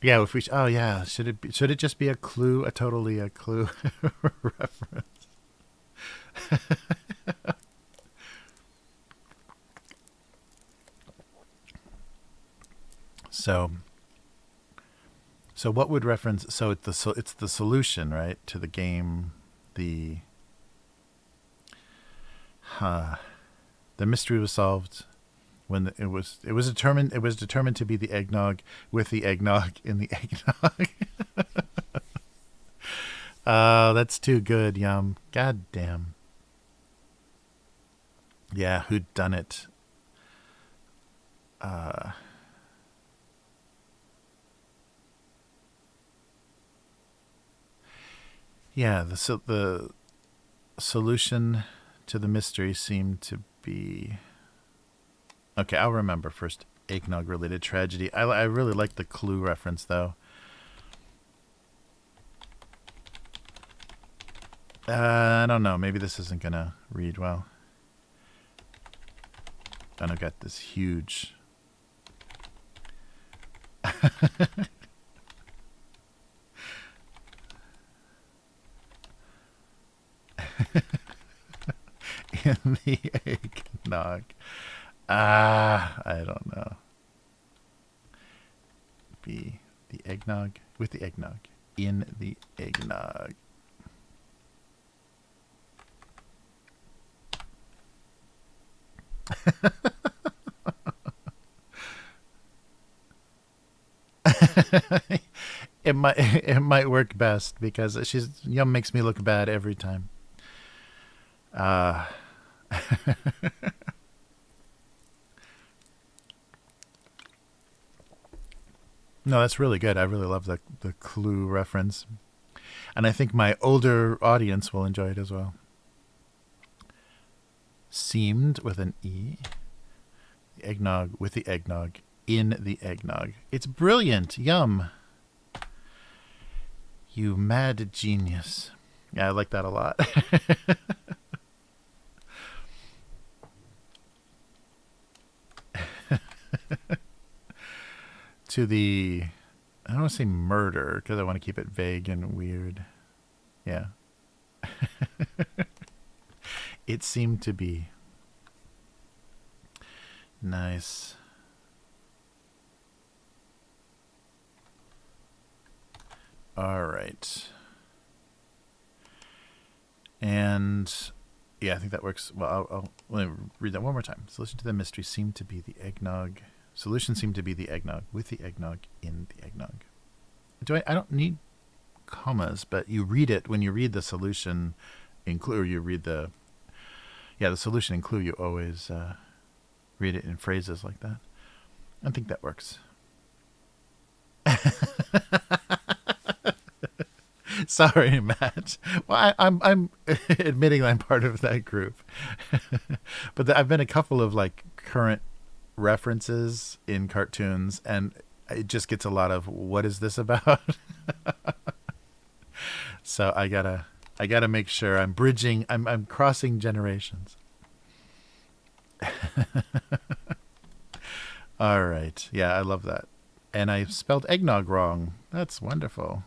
Yeah, if we oh yeah, should it just be a clue, a clue reference? So what would reference? So it's the solution, right, to the game. The mystery was solved when it was determined. It was determined to be the eggnog with the eggnog in the eggnog. That's too good, Yum. God damn. Yeah, who'd done it? Yeah, the solution to the mystery seemed to be... Okay, I'll remember first. Eggnog-related tragedy. I really like the clue reference, though. I don't know. Maybe this isn't going to read well. And I've got this huge... in the eggnog. I don't know. Be the eggnog with the eggnog in the eggnog. it might it might work best because Yum makes me look bad every time. Uh No, that's really good. I really love the Clue reference. And I think my older audience will enjoy it as well. Seamed with an E. The eggnog with the eggnog in the eggnog. It's brilliant. Yum. You mad genius. Yeah, I like that a lot. To the, I don't want to say murder because I want to keep it vague and weird. Yeah. It seemed to be. Nice. All right. And yeah, I think that works. Well, let me read that one more time. Solution to the mystery seemed to be the eggnog. Solution seemed to be the eggnog with the eggnog in the eggnog. I don't need commas, but you read it when you read the solution in Clue, or you read the solution in Clue, you always read it in phrases like that. I think that works. Sorry, Matt. Well, I'm admitting I'm part of that group, but I've been a couple of like current references in cartoons, and it just gets a lot of what is this about? So I gotta make sure I'm bridging. I'm crossing generations. All right. Yeah, I love that. And I spelled eggnog wrong. That's wonderful.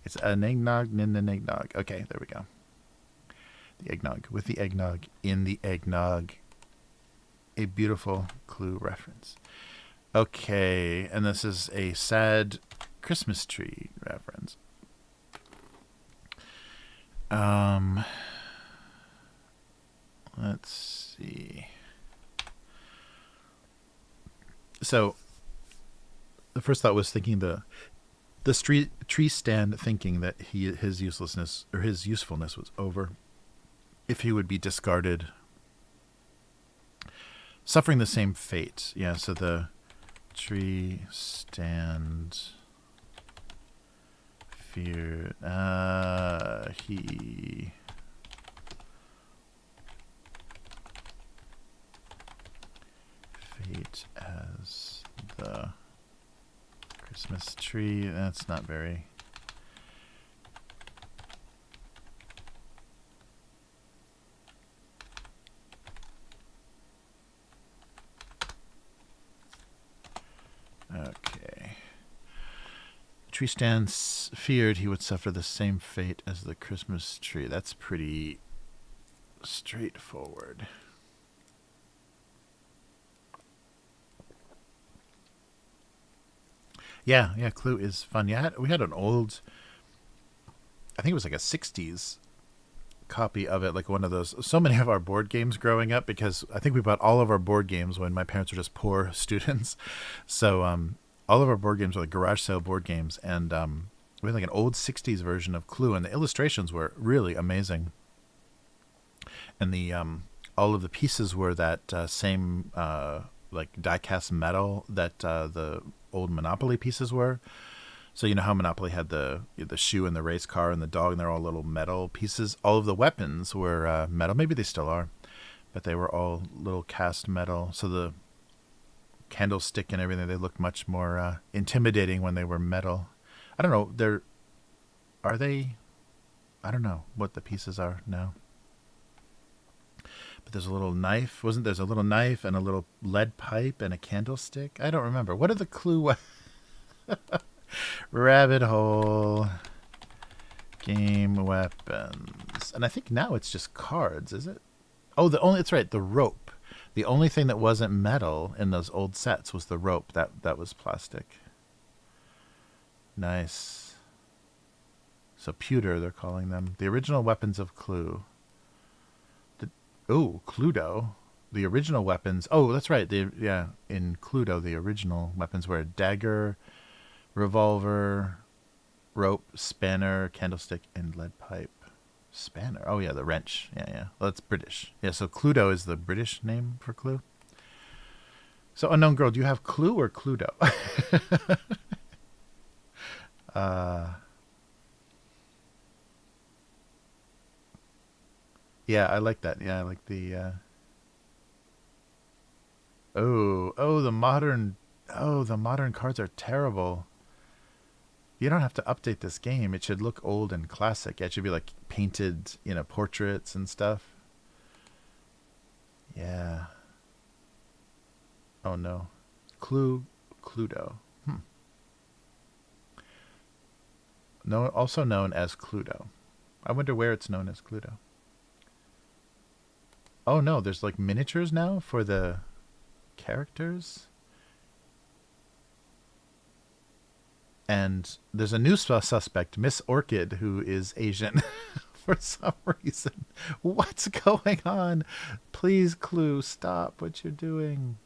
It's an eggnog, an eggnog. Okay, there we go. The eggnog with the eggnog in the eggnog. A beautiful Clue reference. Okay, and this is a sad Christmas tree reference. Let's see. So the first thought was thinking the tree stand, thinking that his uselessness or his usefulness was over if he would be discarded, suffering the same fate. Yeah, so the tree stand feared he fate as the Christmas tree. That's not very. Okay. Tree stand feared he would suffer the same fate as the Christmas tree. That's pretty straightforward. Yeah, Clue is fun. Yeah, we had an old, I think it was like a 60s copy of it, like one of those. So many of our board games growing up, because I think we bought all of our board games when my parents were just poor students. So all of our board games were like garage sale board games, and we had like an old 60s version of Clue, and the illustrations were really amazing. And the all of the pieces were that same like die-cast metal that the old Monopoly pieces were. So you know how Monopoly had the shoe and the race car and the dog, and they're all little metal pieces. All of the weapons were metal. Maybe they still are, but they were all little cast metal. So the candlestick and everything, they looked much more intimidating when they were metal. I don't know. Are they? I don't know what the pieces are now. But there's a little knife. There's a little knife and a little lead pipe and a candlestick? I don't remember. What are the Clue? Rabbit hole. Game weapons. And I think now it's just cards, is it? Oh, that's right, the rope. The only thing that wasn't metal in those old sets was the rope. That was plastic. Nice. So pewter, they're calling them. The original weapons of Clue. Cluedo. The original weapons. Oh, that's right. In Cluedo, the original weapons were a dagger, revolver, rope, spanner, candlestick, and lead pipe. Spanner. Oh yeah, the wrench. Yeah, yeah. Well, that's British. Yeah, so Cluedo is the British name for Clue. So Unknown Girl, do you have Clue or Cluedo? Yeah, I like that. Yeah, I like the the modern the modern cards are terrible. You don't have to update this game. It should look old and classic. It should be like painted, portraits and stuff. Yeah. Oh no. Cluedo. No, also known as Cluedo. I wonder where it's known as Cluedo. Oh no, there's like miniatures now for the characters. And there's a new suspect, Miss Orchid, who is Asian for some reason. What's going on? Please, Clue, stop what you're doing.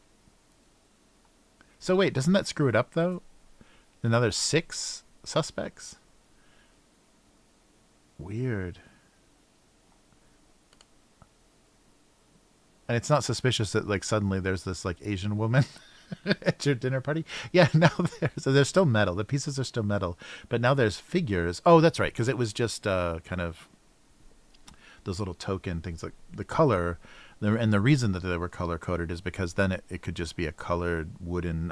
So wait, doesn't that screw it up though? Now there's 6 suspects? Weird. And it's not suspicious that like suddenly there's this like Asian woman at your dinner party. Yeah, now there's still metal. The pieces are still metal, but now there's figures. Oh, that's right, because it was just kind of those little token things like the color. And the reason that they were color coded is because then it could just be a colored wooden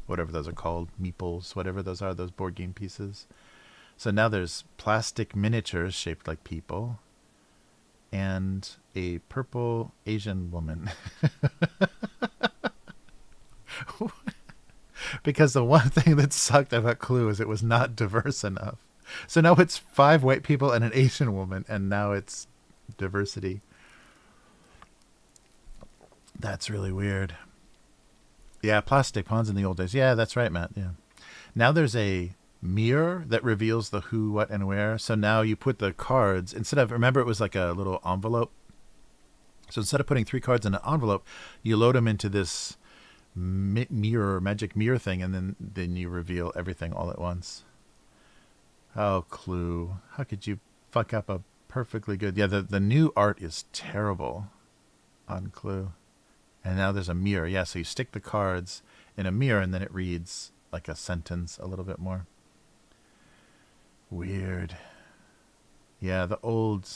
whatever those are called, meeples, whatever those are, those board game pieces. So now there's plastic miniatures shaped like people. And a purple Asian woman. Because the one thing that sucked about Clue is it was not diverse enough. So now it's 5 white people and an Asian woman, and now it's diversity. That's really weird. Yeah, plastic pawns in the old days. Yeah, that's right, Matt. Yeah. Now there's a mirror that reveals the who, what, and where. So now you put the cards instead of, remember it was like a little envelope. So instead of putting 3 cards in an envelope, you load them into this magic mirror thing, and then you reveal everything all at once. Oh, Clue, how could you fuck up a perfectly good? Yeah, the new art is terrible on Clue, and now there's a mirror. Yeah, so you stick the cards in a mirror, and then it reads like a sentence a little bit more. Weird. Yeah, the old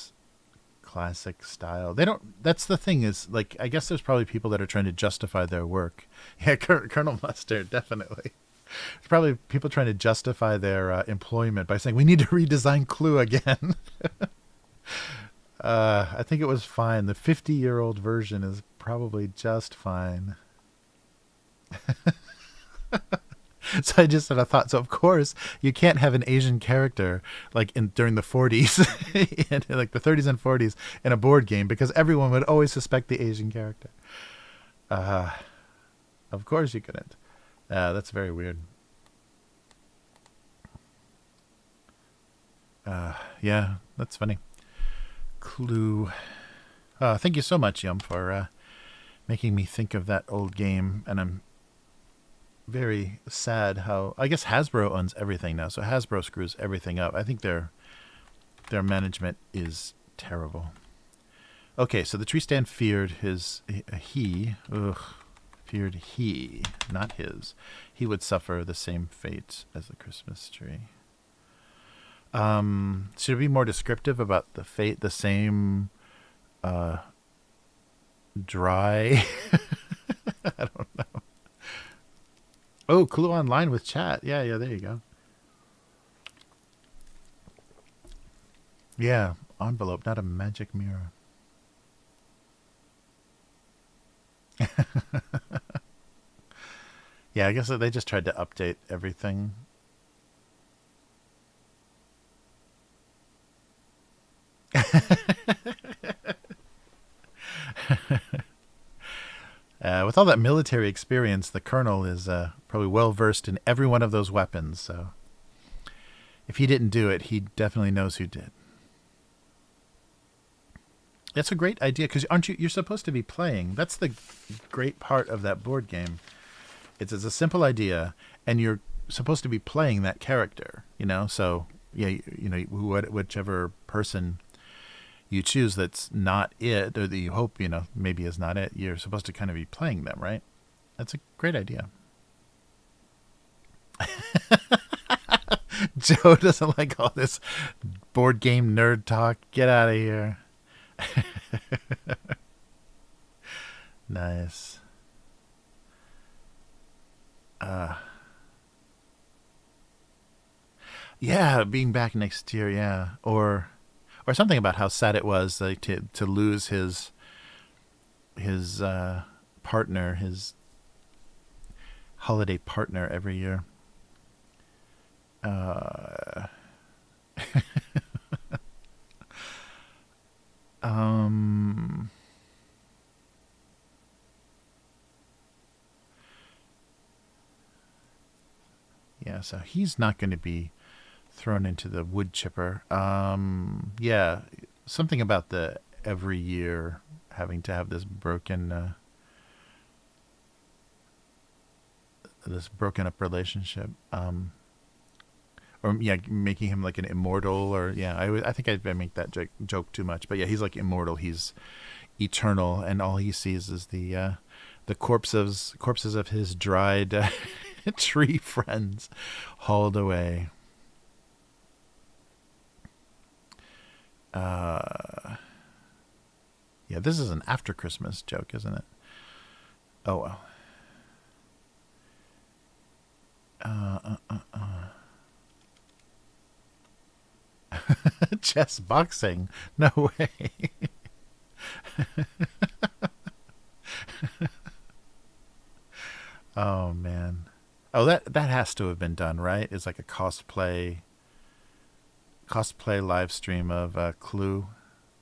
classic style. They don't, that's the thing is, like, I guess there's probably people that are trying to justify their work. Yeah, Colonel Mustard, definitely. There's probably people trying to justify their employment by saying, we need to redesign Clue again. I think it was fine. The 50-year-old version is probably just fine. So I just had a thought. So of course you can't have an Asian character like during the 40s, and like the 30s and 40s in a board game, because everyone would always suspect the Asian character. Of course you couldn't. That's very weird. Yeah, that's funny. Clue. Thank you so much, Yum, for making me think of that old game, and I'm very sad how, I guess Hasbro owns everything now, so Hasbro screws everything up. I think their management is terrible. Okay, so the tree stand feared not his. He would suffer the same fate as the Christmas tree. Should it be more descriptive about the fate? The same dry. I don't know. Oh, Clue Online with chat. Yeah, there you go. Yeah, envelope, not a magic mirror. Yeah, I guess they just tried to update everything. With all that military experience, the Colonel is probably well versed in every one of those weapons. So if he didn't do it, he definitely knows who did. That's a great idea, because you're supposed to be playing. That's the great part of that board game. It's a simple idea, and you're supposed to be playing that character, you know. So yeah, you know, whichever person you choose that's not it, or that you hope, you know, maybe is not it, you're supposed to kind of be playing them, right? That's a great idea. Joe doesn't like all this board game nerd talk. Get out of here. Nice. Yeah, being back next year, yeah. Or something about how sad it was, like, to lose his partner, his holiday partner every year. Um yeah, so he's not going to be thrown into the wood chipper. Yeah, something about the every year having to have this broken up relationship. Or yeah, making him like an immortal, or yeah, I think I make that joke too much, but yeah, he's like immortal. He's eternal, and all he sees is the corpses of his dried tree friends hauled away. Yeah, this is an after Christmas joke, isn't it? Oh well. Chess boxing? No way. Oh man. Oh, that has to have been done, right? It's like a cosplay live stream of Clue.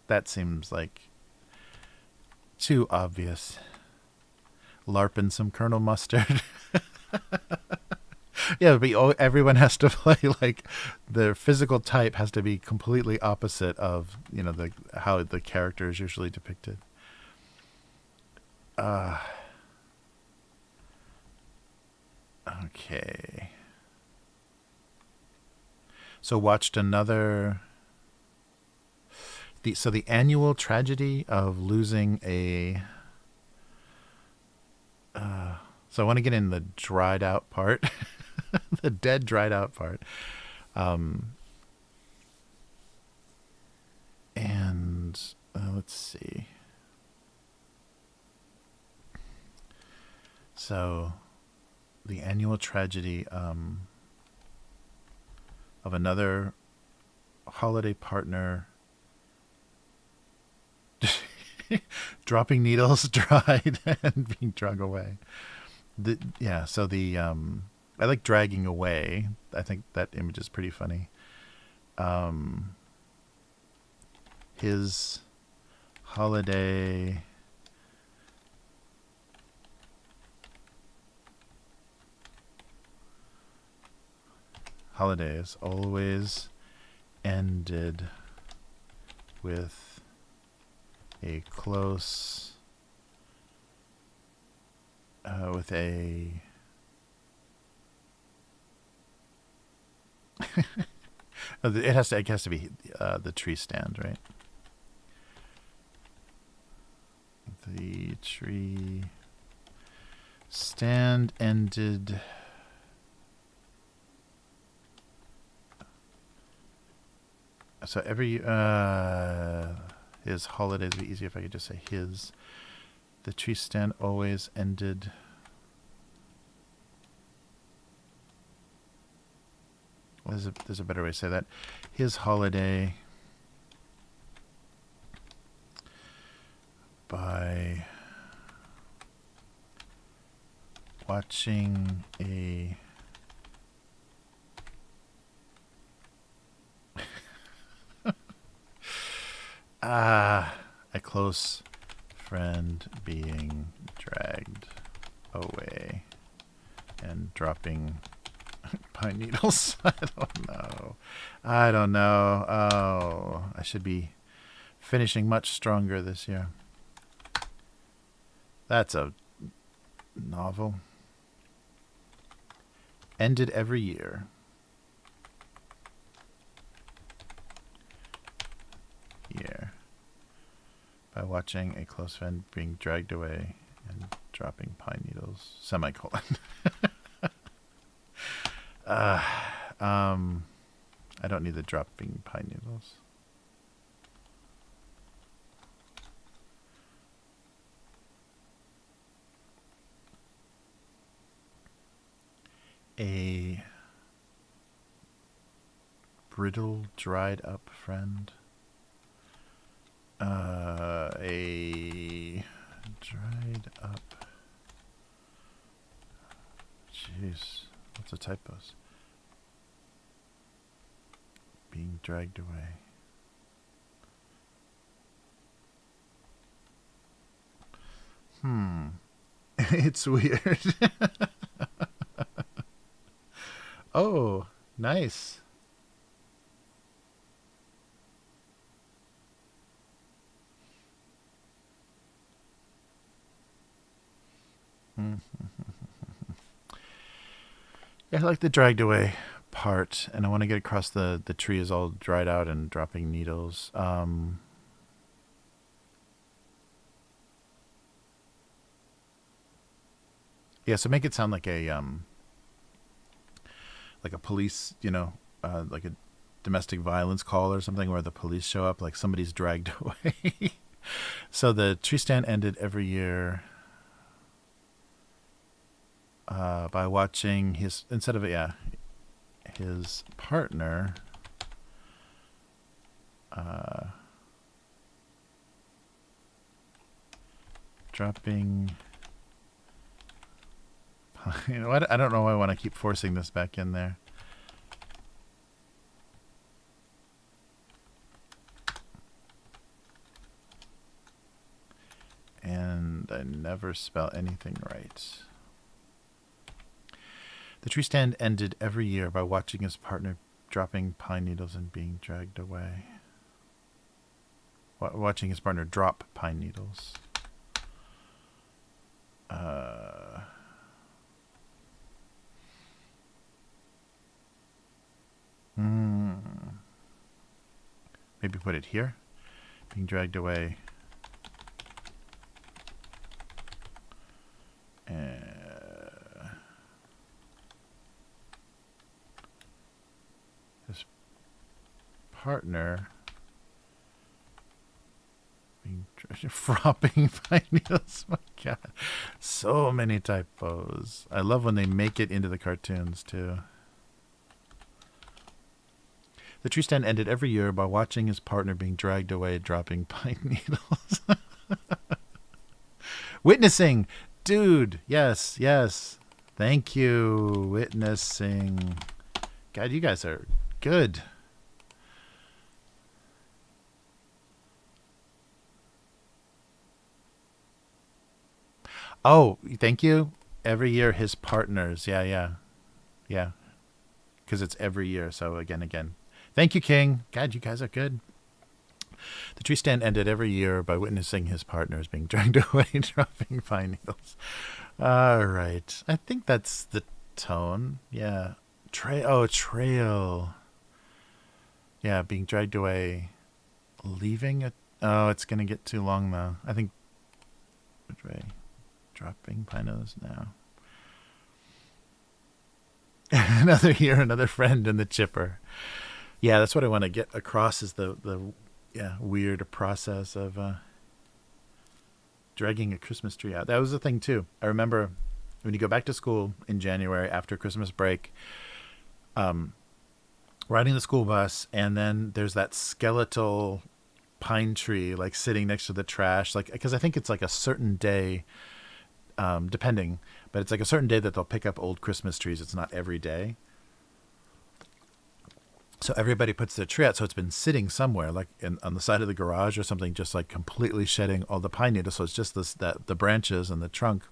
That seems like too obvious. LARPing some Colonel Mustard. Yeah, but everyone has to play, like, their physical type has to be completely opposite of, you know, how the character is usually depicted. Okay. So watched another. The annual tragedy of losing a. So I want to get in the dried out part, the dead dried out part, and let's see. So, the annual tragedy of another holiday partner dropping needles dried and being drug away. I like dragging away. I think that image is pretty funny. His holiday holidays always ended with a close with a it has to be the tree stand, right? The tree stand ended so every his holidays would be easier if I could just say his. The tree stand always ended. There's a better way to say that. His holiday by watching a a close friend being dragged away and dropping pine needles. I don't know. Oh, I should be finishing much stronger this year. That's a novel. ended every year. By watching a close friend being dragged away and dropping pine needles. Semicolon. I don't need the dropping pine needles. A brittle, dried up friend. A dried up. Jeez, lots of typos. Being dragged away. It's weird. Oh, nice. Yeah, I like the dragged away part, and I want to get across the tree is all dried out and dropping needles. Yeah, so make it sound like a police, like a domestic violence call or something where the police show up, like somebody's dragged away. So the tree stand ended every year by watching his partner dropping. I don't know why I want to keep forcing this back in there. And I never spell anything right. The tree stand ended every year by watching his partner dropping pine needles and being dragged away. Watching his partner drop pine needles. Maybe put it here. Being dragged away. His partner being fropping pine needles. My God, so many typos. I love when they make it into the cartoons too. The tree stand ended every year by watching his partner being dragged away, dropping pine needles. Witnessing. Dude, yes. Thank you, witnessing. God, you guys are good. Oh, thank you. Every year, his partners. Yeah. Because it's every year, so again. Thank you, King. God, you guys are good. The tree stand ended every year by witnessing his partners being dragged away, dropping pine needles. All right. I think that's the tone. Yeah. Trail. Yeah, being dragged away. Leaving it. Oh, it's going to get too long, though. I think. Dropping pine needles now. Another year, another friend in the chipper. Yeah, that's what I want to get across is the weird process of dragging a Christmas tree out. That was the thing too. I remember when you go back to school in January after Christmas break, riding the school bus, and then there's that skeletal pine tree like sitting next to the trash, like because I think it's like a certain day, depending, but it's like a certain day that they'll pick up old Christmas trees. It's not every day. So everybody puts their tree out. So it's been sitting somewhere, like on the side of the garage or something, just like completely shedding all the pine needles. So it's just the branches and the trunk.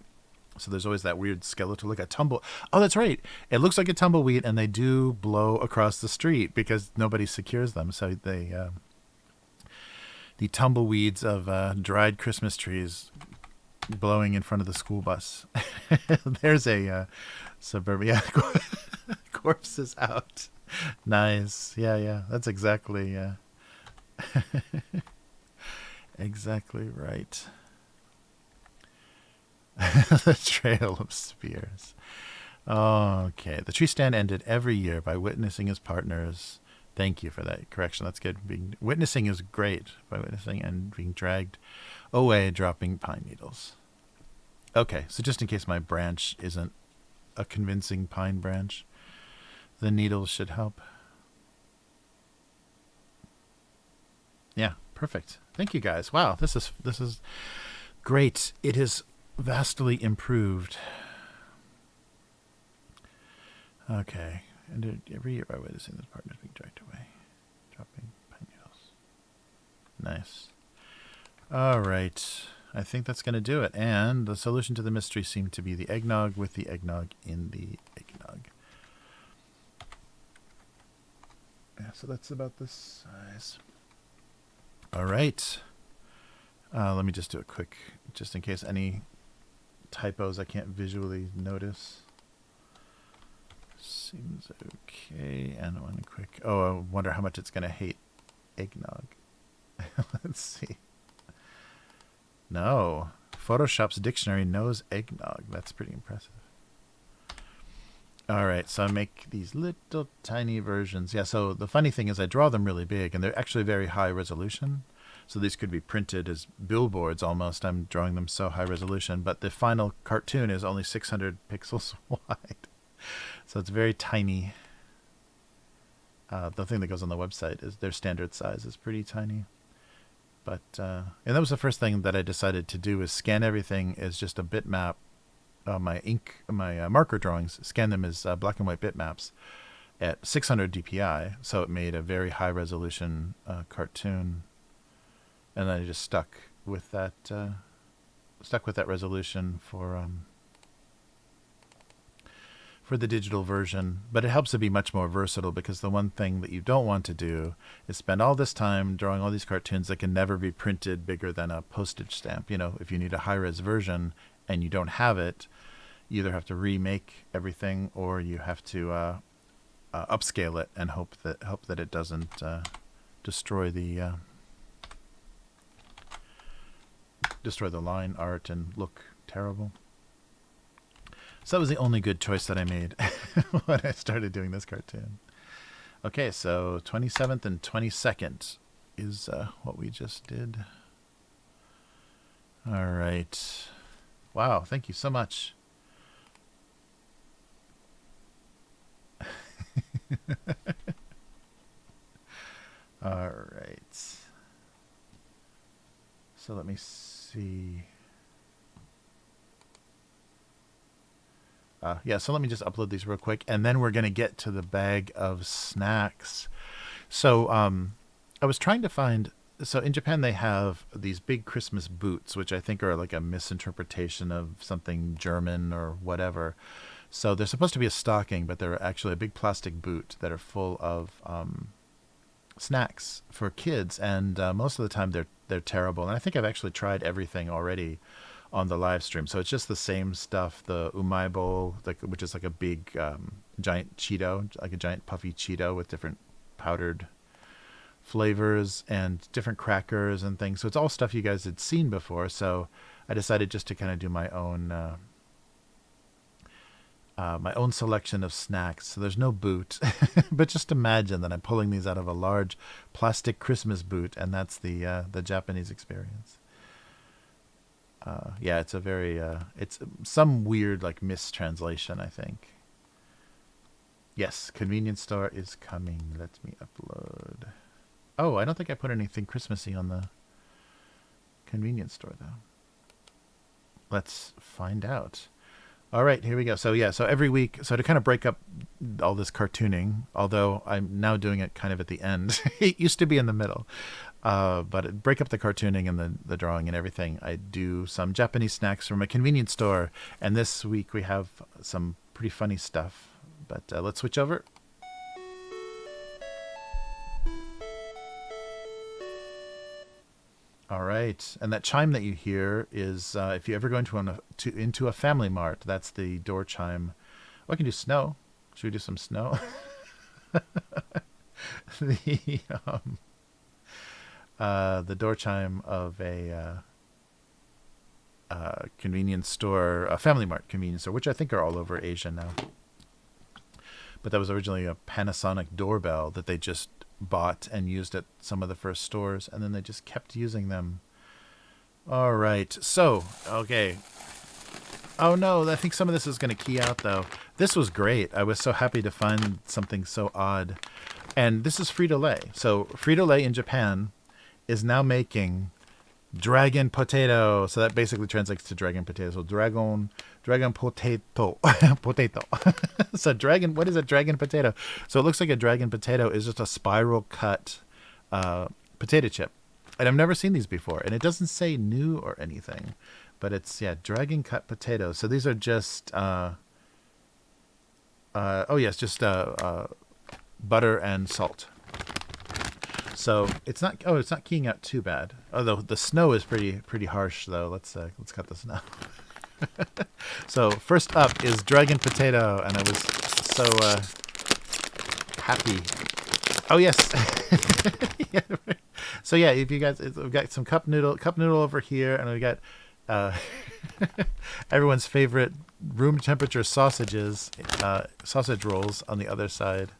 So there's always that weird skeletal, like a tumble. Oh, that's right. It looks like a tumbleweed, and they do blow across the street because nobody secures them. So the tumbleweeds of dried Christmas trees blowing in front of the school bus. There's a suburban. Yeah. corpses out. Nice. Yeah. That's exactly exactly right. The Trail of Spears. Okay. The tree stand ended every year by witnessing his partners. Thank you for that correction. That's good. Witnessing is great. By witnessing and being dragged away, dropping pine needles. Okay, so just in case my branch isn't a convincing pine branch, the needles should help. Yeah, perfect. Thank you guys. Wow, this is great. It is vastly improved. Okay, and every year by witnessing this partners being dragged away, dropping pine needles. Nice. All right. I think that's going to do it. And the solution to the mystery seemed to be the eggnog with the eggnog in the eggnog. Yeah, so that's about this size. All right. Let me just do a quick, just in case any typos I can't visually notice. Seems okay. And one quick. Oh, I wonder how much it's going to hate eggnog. Let's see. No. Photoshop's dictionary knows eggnog. That's pretty impressive. All right, so I make these little tiny versions. Yeah, so the funny thing is I draw them really big, and they're actually very high resolution. So these could be printed as billboards almost. I'm drawing them so high resolution, but the final cartoon is only 600 pixels wide. So it's very tiny. The thing that goes on the website is their standard size is pretty tiny. But and that was the first thing that I decided to do, is scan everything as just a bitmap. My marker drawings, scan them as black and white bitmaps at 600 DPI. So it made a very high resolution cartoon, and then I just stuck with that resolution for the digital version. But it helps to be much more versatile, because the one thing that you don't want to do is spend all this time drawing all these cartoons that can never be printed bigger than a postage stamp. You know, if you need a high-res version and you don't have it, you either have to remake everything, or you have to upscale it and hope that it doesn't destroy the line art and look terrible. So that was the only good choice that I made when I started doing this cartoon. Okay, so 27th and 22nd is what we just did. All right. Wow, thank you so much. All right. So let me see. Yeah, so let me just upload these real quick, and then we're going to get to the bag of snacks. So I was trying to find... So in Japan, they have these big Christmas boots, which I think are like a misinterpretation of something German or whatever. So they're supposed to be a stocking, but they're actually a big plastic boot that are full of snacks for kids. And most of the time, they're terrible. And I think I've actually tried everything already on the live stream. So it's just the same stuff. The umai bowl, which is like a big giant Cheeto, like a giant puffy Cheeto with different powdered flavors and different crackers and things. So it's all stuff you guys had seen before. So I decided just to kind of do my own selection of snacks. So there's no boot, but just imagine that I'm pulling these out of a large plastic Christmas boot, and that's the Japanese experience. Yeah, it's a very it's some weird like mistranslation, I think. Yes, convenience store is coming. Let me upload. Oh, I don't think I put anything Christmassy on the convenience store, though. Let's find out. All right, here we go. So yeah, so every week, so to kind of break up all this cartooning, although I'm now doing it kind of at the end. It used to be in the middle. But break up the cartooning and the drawing and everything. I do some Japanese snacks from a convenience store. And this week we have some pretty funny stuff. But let's switch over. All right, and that chime that you hear is if you ever go into a Family Mart, that's the door chime. Oh, I can do snow. Should we do some snow? the the door chime of a convenience store, a Family Mart convenience store, which I think are all over Asia now. But that was originally a Panasonic doorbell that they just bought and used at some of the first stores, and then they just kept using them. All right, so, okay. Oh no, I think some of this is going to key out though. This was great. I was so happy to find something so odd. And this is Frito-Lay. So Frito-Lay in Japan is now making dragon potato. So that basically translates to dragon potato. So dragon potato. Potato. So dragon, what is a dragon potato? So it looks like a dragon potato is just a spiral cut potato chip. And I've never seen these before. And it doesn't say new or anything. But it's, yeah, dragon cut potatoes. So these are just, just butter and salt. So it's not keying out too bad. Although the snow is pretty harsh though. Let's cut the snow. So first up is dragon potato, and I was so happy. Oh yes. Yeah. So yeah, if you guys, we've got some cup noodle over here, and we got everyone's favorite room temperature sausages, sausage rolls on the other side.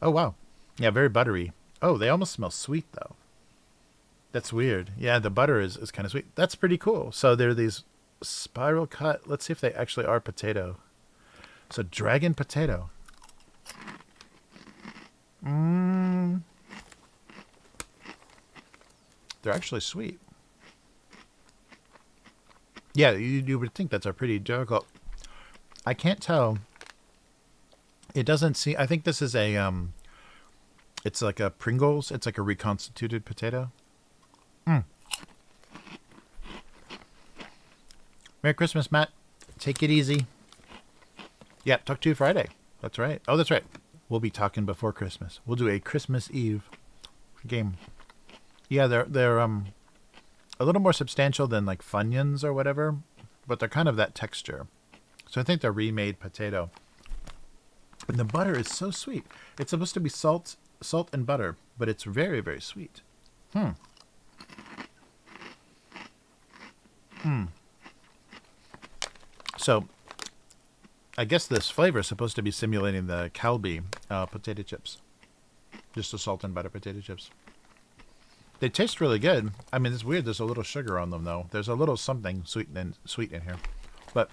Oh wow, yeah, very buttery. Oh, they almost smell sweet though. That's weird. Yeah, the butter is kind of sweet. That's pretty cool. So there are these spiral cut. Let's see if they actually are potato. So dragon potato. They're actually sweet. Yeah, you would think that's a pretty difficult. I can't tell. It doesn't seem. I think this is a it's like a Pringles. It's like a reconstituted potato. Merry Christmas, Matt. Take it easy. Yeah, talk to you Friday. That's right. Oh, that's right. We'll be talking before Christmas. We'll do a Christmas Eve game. Yeah, they're a little more substantial than like Funyuns or whatever, but they're kind of that texture. So I think they're remade potato. And the butter is so sweet. It's supposed to be salt and butter, but it's very, very sweet. So I guess this flavor is supposed to be simulating the Calbee potato chips. Just the salt and butter potato chips. They taste really good. I mean, it's weird. There's a little sugar on them, though. There's a little something sweet in here. But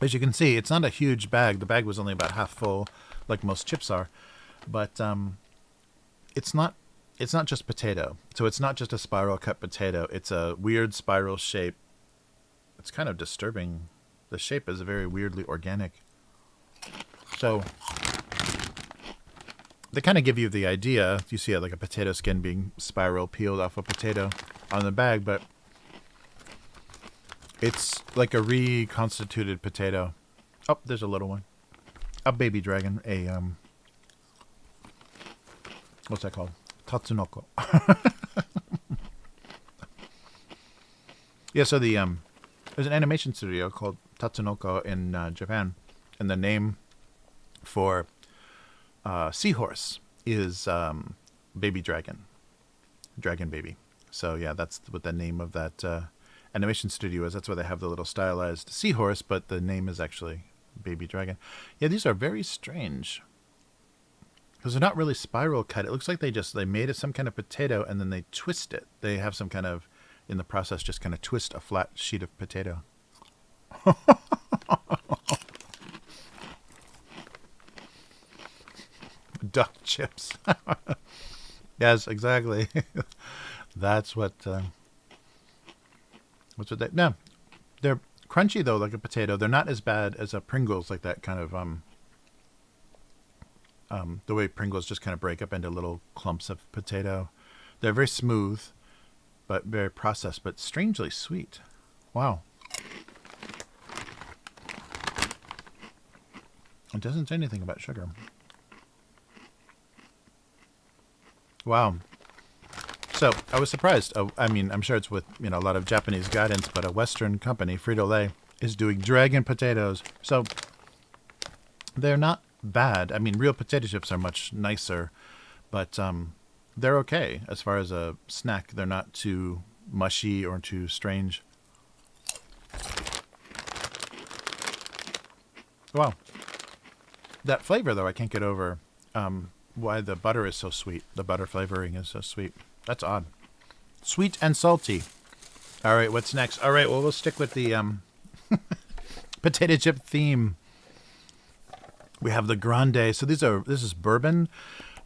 as you can see, it's not a huge bag. The bag was only about half full, like most chips are. But it's not just potato. So it's not just a spiral cut potato. It's a weird spiral shape. It's kind of disturbing. The shape is very weirdly organic. So they kind of give you the idea. You see it like a potato skin being spiral peeled off a potato on the bag, but it's like a reconstituted potato. Oh, there's a little one. A baby dragon. What's that called? Tatsunoko. Yeah, so there's an animation studio called Tatsunoko in Japan, and the name for seahorse is baby dragon baby. So yeah, that's what the name of that animation studio is. That's why they have the little stylized seahorse, but the name is actually baby dragon. Yeah, these are very strange because they're not really spiral cut. It looks like they made it some kind of potato and then they twist it. They have some kind of, in the process, just kind of twist a flat sheet of potato. Duck chips. Yes, exactly. That's what. What's what they? No, they're crunchy though, like a potato. They're not as bad as a Pringles, like that kind of the way Pringles just kind of break up into little clumps of potato. They're very smooth, but very processed, but strangely sweet. Wow. It doesn't say anything about sugar. Wow. So I was surprised. I mean, I'm sure it's with a lot of Japanese guidance, but a Western company, Frito-Lay, is doing dragon potatoes. So They're not bad. I mean, real potato chips are much nicer, but they're okay as far as a snack. They're not too mushy or too strange. Wow. That flavor, though, I can't get over why the butter is so sweet. The butter flavoring is so sweet. That's odd. Sweet and salty. All right, what's next? All right, well, we'll stick with the potato chip theme. We have the Grande. So this is bourbon.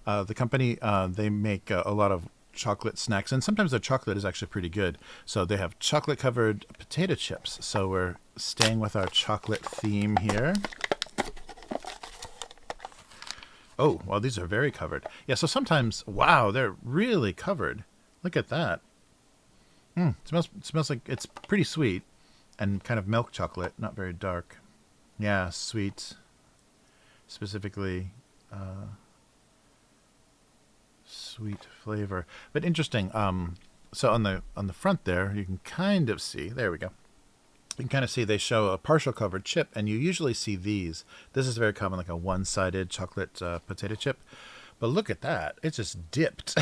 The company, they make a lot of chocolate snacks, and sometimes their chocolate is actually pretty good. So they have chocolate-covered potato chips. So we're staying with our chocolate theme here. Oh, well, these are very covered. Yeah, so sometimes, wow, they're really covered. Look at that. Smells like it's pretty sweet and kind of milk chocolate, not very dark. Yeah, sweet. Specifically, sweet flavor. But interesting. So on the front there, you can kind of see. There we go. You can kind of see they show a partial covered chip, and you usually see these. This is very common, like a one-sided chocolate potato chip. But look at that. It's just dipped.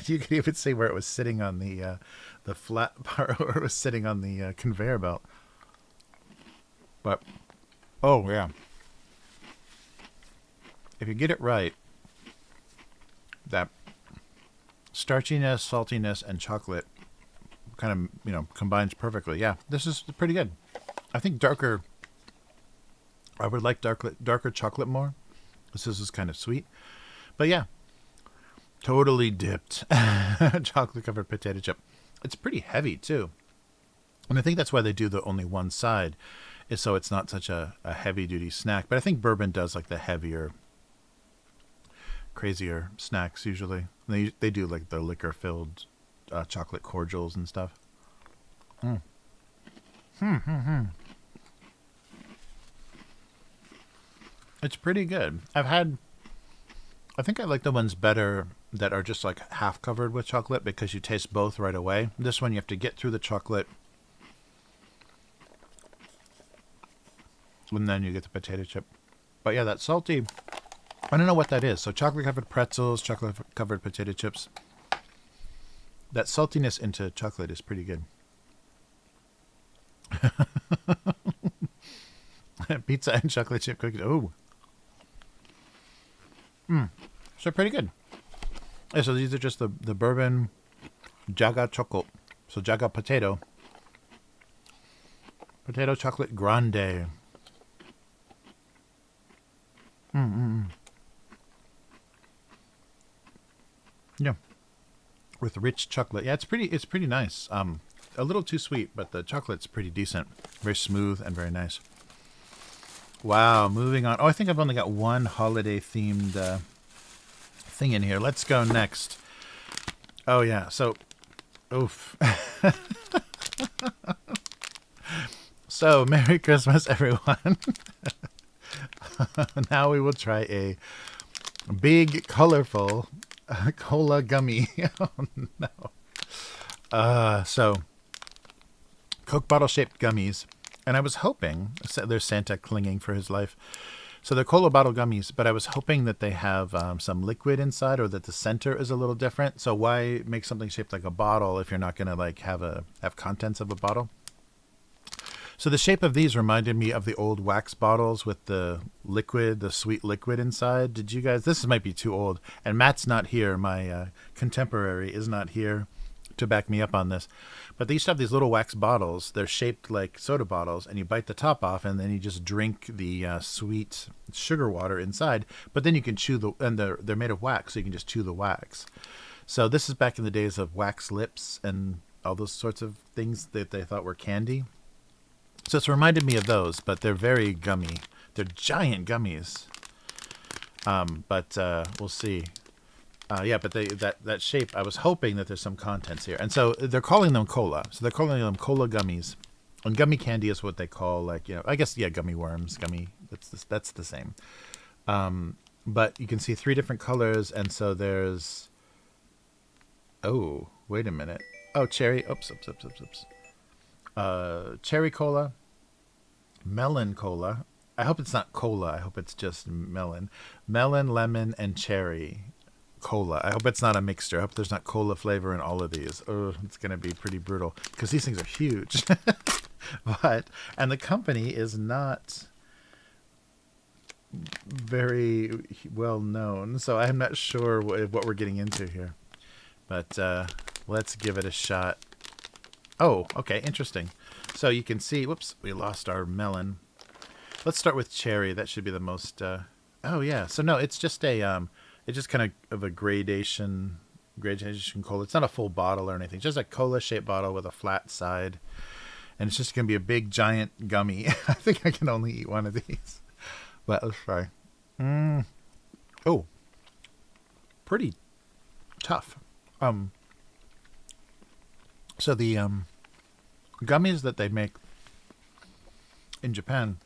You can even see where it was sitting on the flat part, where it was sitting on the conveyor belt. But, oh, yeah. If you get it right, that starchiness, saltiness, and chocolate kind of, combines perfectly. Yeah, this is pretty good. I think I would like darker chocolate more. This is kind of sweet. But yeah, totally dipped chocolate-covered potato chip. It's pretty heavy, too. And I think that's why they do the only one side, is so it's not such a heavy-duty snack. But I think bourbon does like the heavier, crazier snacks usually. They do like the liquor-filled chocolate cordials and stuff. It's pretty good. I think I like the ones better that are just like half covered with chocolate because you taste both right away. This one you have to get through the chocolate and then you get the potato chip. But yeah, that salty, I don't know what that is. So chocolate covered pretzels, chocolate covered potato chips. That saltiness into chocolate is pretty good. Pizza and chocolate chip cookies. Oh. So pretty good. Yeah, so these are just the bourbon Jaga chocolate. So Jaga potato. Potato chocolate grande. Yeah. With rich chocolate. Yeah, it's pretty nice. A little too sweet, but the chocolate's pretty decent. Very smooth and very nice. Wow, moving on. Oh, I think I've only got one holiday-themed thing in here. Let's go next. Oh, yeah. So, oof. So, Merry Christmas, everyone. Now we will try a big, colorful cola gummy. Oh, no. So, Coke bottle-shaped gummies. And I was hoping, there's Santa clinging for his life. So they're cola bottle gummies, but I was hoping that they have some liquid inside or that the center is a little different. So why make something shaped like a bottle if you're not going to like have contents of a bottle? So the shape of these reminded me of the old wax bottles with the sweet liquid inside. Did you guys, this might be too old. And Matt's not here. My contemporary is not here to back me up on this. But they used to have these little wax bottles. They're shaped like soda bottles, and you bite the top off, and then you just drink the sweet sugar water inside. But then you can chew and they're made of wax, so you can just chew the wax. So this is back in the days of wax lips and all those sorts of things that they thought were candy. So it's reminded me of those, but they're very gummy. They're giant gummies. But we'll see. Yeah, but that shape, I was hoping that there's some contents here. And so they're calling them cola. So they're calling them cola gummies. And gummy candy is what they call, like, I guess, yeah, gummy worms, that's the same. But you can see 3 different colors. And so there's, oh, wait a minute. Oh, cherry, oops. Cherry cola, melon cola, I hope it's not cola. I hope it's just melon. Melon, lemon, and cherry cola. I hope it's not a mixture. I hope there's not cola flavor in all of these. Oh, it's going to be pretty brutal because these things are huge. And the company is not very well known, so I'm not sure what we're getting into here. But let's give it a shot. Oh, okay, interesting. So you can see, whoops, we lost our melon. Let's start with cherry. That should be the most. Oh yeah. So no, it's just it's just kind of a gradation cola. It's not a full bottle or anything. It's just a cola-shaped bottle with a flat side, and it's just gonna be a big giant gummy. I think I can only eat one of these, but let's try. Oh, pretty tough. So the gummies that they make in Japan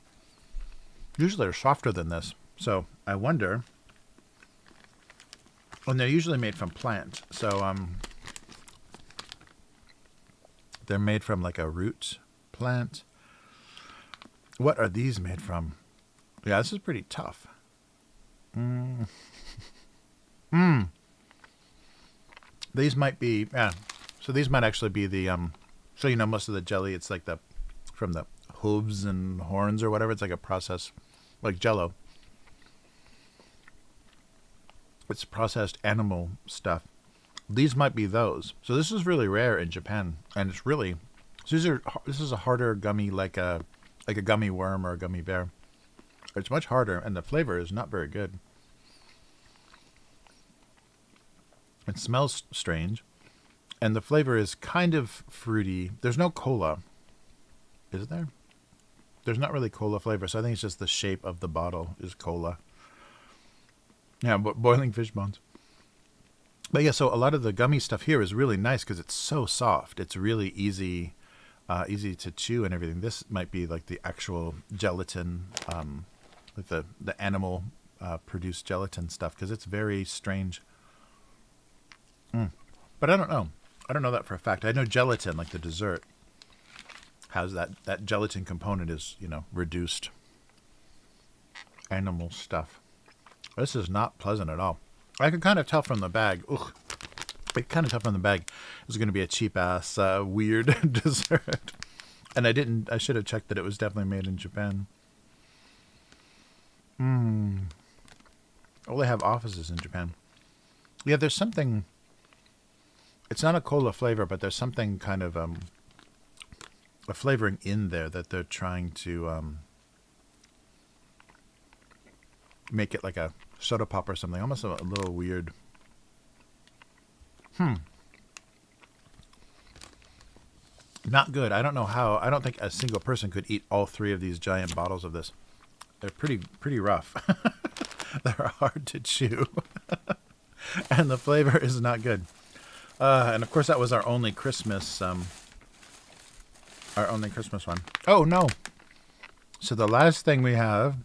usually are softer than this. So I wonder, and they're usually made from plant. So they're made from like a root plant. What are these made from? Yeah, this is pretty tough. These might be, yeah. So these might actually be the, so you know, most of the jelly, it's like from the hooves and horns or whatever. It's like a process, like Jell-O. It's processed animal stuff. These might be those. So this is really rare in Japan, and it's really, so this is a harder gummy, like a gummy worm or a gummy bear. It's much harder, and the flavor is not very good. It smells strange, and the flavor is kind of fruity. There's no cola, is there? There's not really cola flavor, so I think it's just the shape of the bottle is cola. Yeah, boiling fish bones. But yeah, so a lot of the gummy stuff here is really nice because it's so soft. It's really easy to chew and everything. This might be like the actual gelatin, like the animal produced gelatin stuff, because it's very strange. But I don't know. I don't know that for a fact. I know gelatin, like the dessert, has that gelatin component is, you know, reduced animal stuff. This is not pleasant at all. I could kind of tell from the bag. Ugh. I could kind of tell from the bag it was going to be a cheap ass, weird dessert. And I should have checked that it was definitely made in Japan. Oh, they have offices in Japan. Yeah, there's something. It's not a cola flavor, but there's something kind of a flavoring in there that they're trying to make it like a soda pop or something. Almost a little weird. Not good. I don't know how. I don't think a single person could eat all three of these giant bottles of this. They're pretty rough. They're hard to chew. And the flavor is not good. And of course that was our only Christmas one. Oh no. So the last thing we have,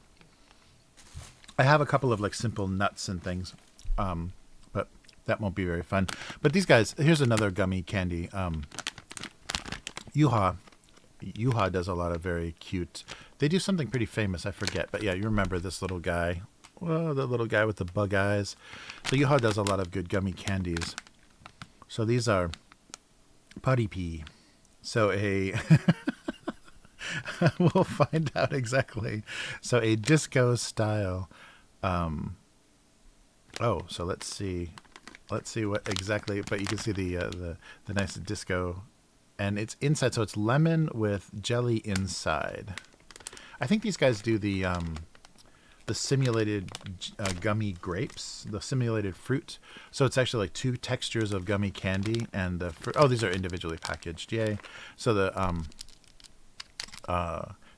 I have a couple of like simple nuts and things. But that won't be very fun. But these guys, here's another gummy candy. Yuha does a lot of very cute. They do something pretty famous, I forget. But yeah, you remember this little guy. Well, the little guy with the bug eyes. So Yuha does a lot of good gummy candies. So these are paripi. So we'll find out exactly. So a disco style. So let's see what exactly. But you can see the nice disco, and it's inside. So it's lemon with jelly inside. I think these guys do the simulated gummy grapes, the simulated fruit. So it's actually like two textures of gummy candy, and the fruit. Oh, these are individually packaged. Yay! So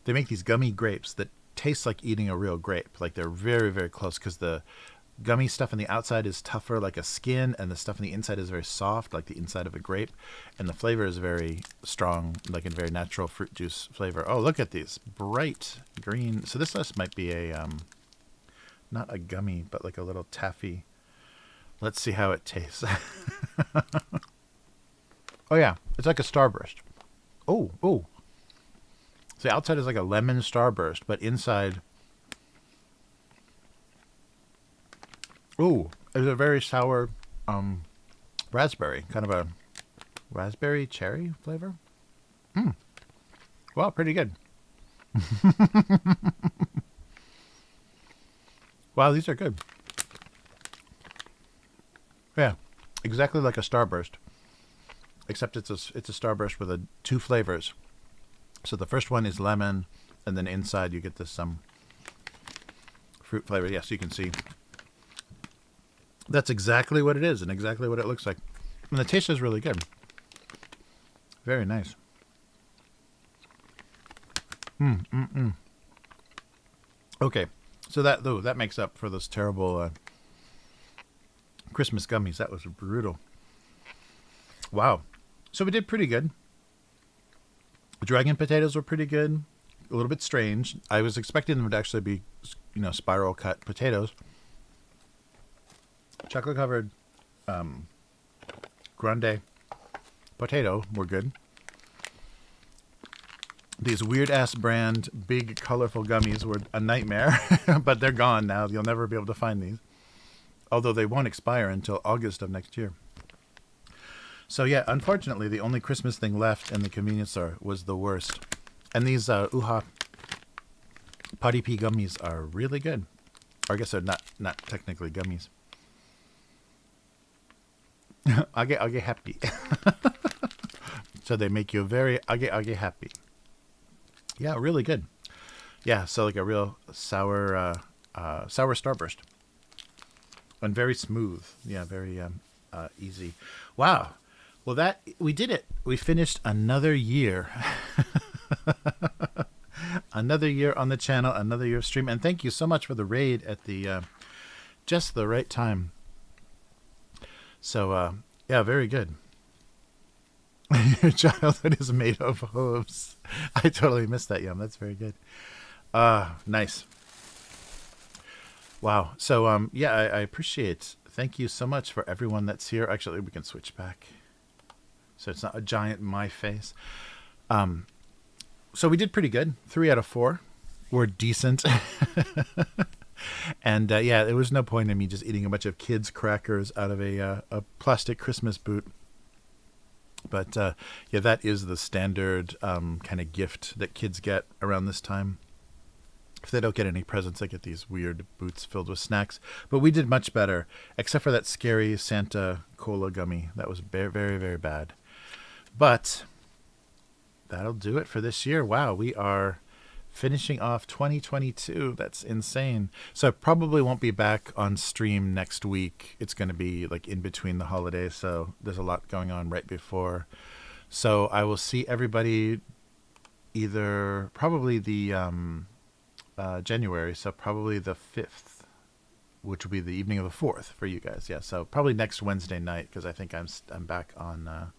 they make these gummy grapes that taste like eating a real grape. Like they're very, very close, because the gummy stuff on the outside is tougher like a skin, and the stuff on the inside is very soft like the inside of a grape, and the flavor is very strong, like a very natural fruit juice flavor. Oh, look at these bright green. So this might be a not a gummy, but like a little taffy. Let's see how it tastes. Oh yeah, it's like a Starburst. Oh. So the outside is like a lemon Starburst, but inside Ooh, it's a very sour raspberry, kind of a raspberry cherry flavor. Well, pretty good. Wow, these are good. Yeah, exactly like a Starburst, except it's a Starburst with two flavors. So the first one is lemon, and then inside you get this fruit flavor. Yes, you can see. That's exactly what it is and exactly what it looks like. And the taste is really good. Very nice. Okay, so that makes up for those terrible Christmas gummies. That was brutal. Wow. So we did pretty good. The dragon potatoes were pretty good. A little bit strange. I was expecting them to actually be, spiral cut potatoes. Chocolate covered grande potato were good. These weird ass brand big colorful gummies were a nightmare, but they're gone now. You'll never be able to find these. Although they won't expire until August of next year. So yeah, unfortunately, the only Christmas thing left in the convenience store was the worst. And these UHA Potty Pea gummies are really good. Or I guess they're not technically gummies. I get happy. So they make you very I get happy. Yeah, really good. Yeah, so like a real sour Starburst. And very smooth. Yeah, very easy. Wow. Well, we did it. We finished another year. Another year on the channel, another year of stream. And thank you so much for the raid at the just the right time. So, yeah, very good. Your childhood is made of hooves. I totally missed that, Yum. That's very good. Nice. Wow. So, yeah, I appreciate. Thank you so much for everyone that's here. Actually, we can switch back, so it's not a giant my face. So we did pretty good. 3 out of 4 were decent. And yeah, there was no point in me just eating a bunch of kids' crackers out of a plastic Christmas boot. But yeah, that is the standard kind of gift that kids get around this time. If they don't get any presents, they get these weird boots filled with snacks. But we did much better, except for that scary Santa Cola gummy. That was very, very, very bad. But that'll do it for this year. Wow, we are finishing off 2022. That's insane. So I probably won't be back on stream next week. It's going to be like in between the holidays, so there's a lot going on right before. So I will see everybody either probably the January, so probably the 5th, which will be the evening of the 4th for you guys. Yeah, so probably next Wednesday night, because I think I'm back on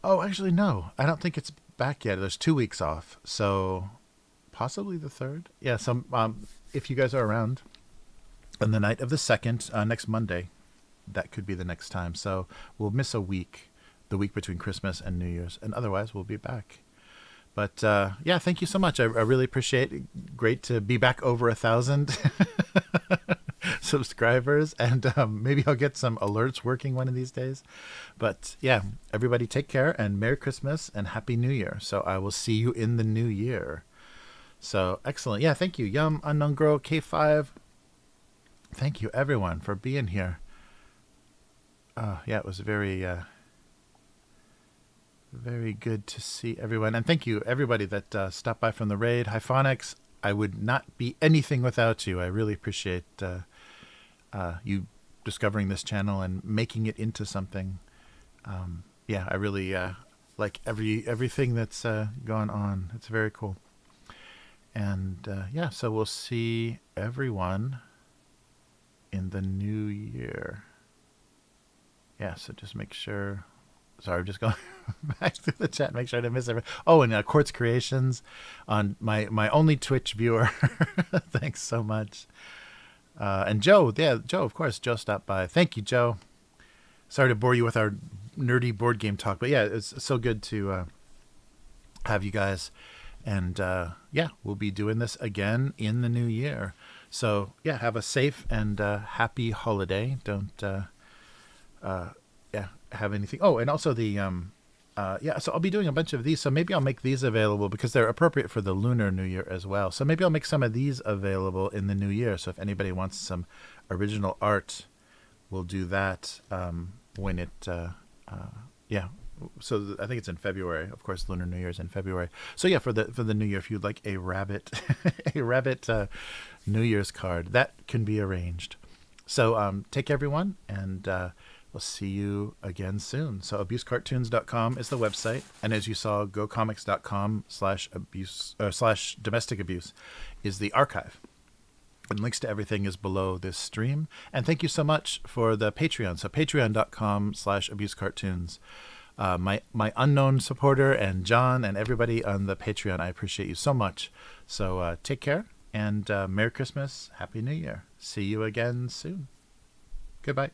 oh, actually, no. I don't think it's back yet. There's 2 weeks off. So possibly the 3rd. Yeah, so if you guys are around on the night of the 2nd, next Monday, that could be the next time. So we'll miss a week, the week between Christmas and New Year's. And otherwise, we'll be back. But yeah, thank you so much. I really appreciate it. Great to be back over 1,000 subscribers, and maybe I'll get some alerts working one of these days. But yeah, everybody take care and Merry Christmas and Happy New Year. So I will see you in the new year. So excellent. Yeah, thank you, Yum, Unknown Girl, K5. Thank you everyone for being here. Yeah, it was very very good to see everyone. And thank you everybody that stopped by from the raid. Hyphonics, I would not be anything without you. I really appreciate you discovering this channel and making it into something. Yeah, I really like everything that's gone on. It's very cool. And yeah, so we'll see everyone in the new year. Yeah, so just make sure. Sorry, I'm just going back to the chat. Make sure I didn't miss everything. Oh, and Quartz Creations on my only Twitch viewer. Thanks so much. And Joe, yeah, Joe, of course, Joe stopped by. Thank you, Joe. Sorry to bore you with our nerdy board game talk, but yeah, it's so good to have you guys. And yeah, we'll be doing this again in the new year. So yeah, have a safe and happy holiday. Don't have anything. Oh, and also the so I'll be doing a bunch of these. So maybe I'll make these available because they're appropriate for the Lunar New Year as well. So maybe I'll make some of these available in the new year. So if anybody wants some original art, we'll do that when it. So I think it's in February. Of course, Lunar New Year is in February. So yeah, for the New Year, if you'd like a rabbit, a rabbit New Year's card, that can be arranged. So take care, everyone, and we'll see you again soon. So abusecartoons.com is the website, and as you saw, gocomics.com/abuse/domestic abuse is the archive. And links to everything is below this stream. And thank you so much for the Patreon. So patreon.com/abusecartoons. My unknown supporter and John and everybody on the Patreon, I appreciate you so much. So take care and Merry Christmas, Happy New Year. See you again soon. Goodbye.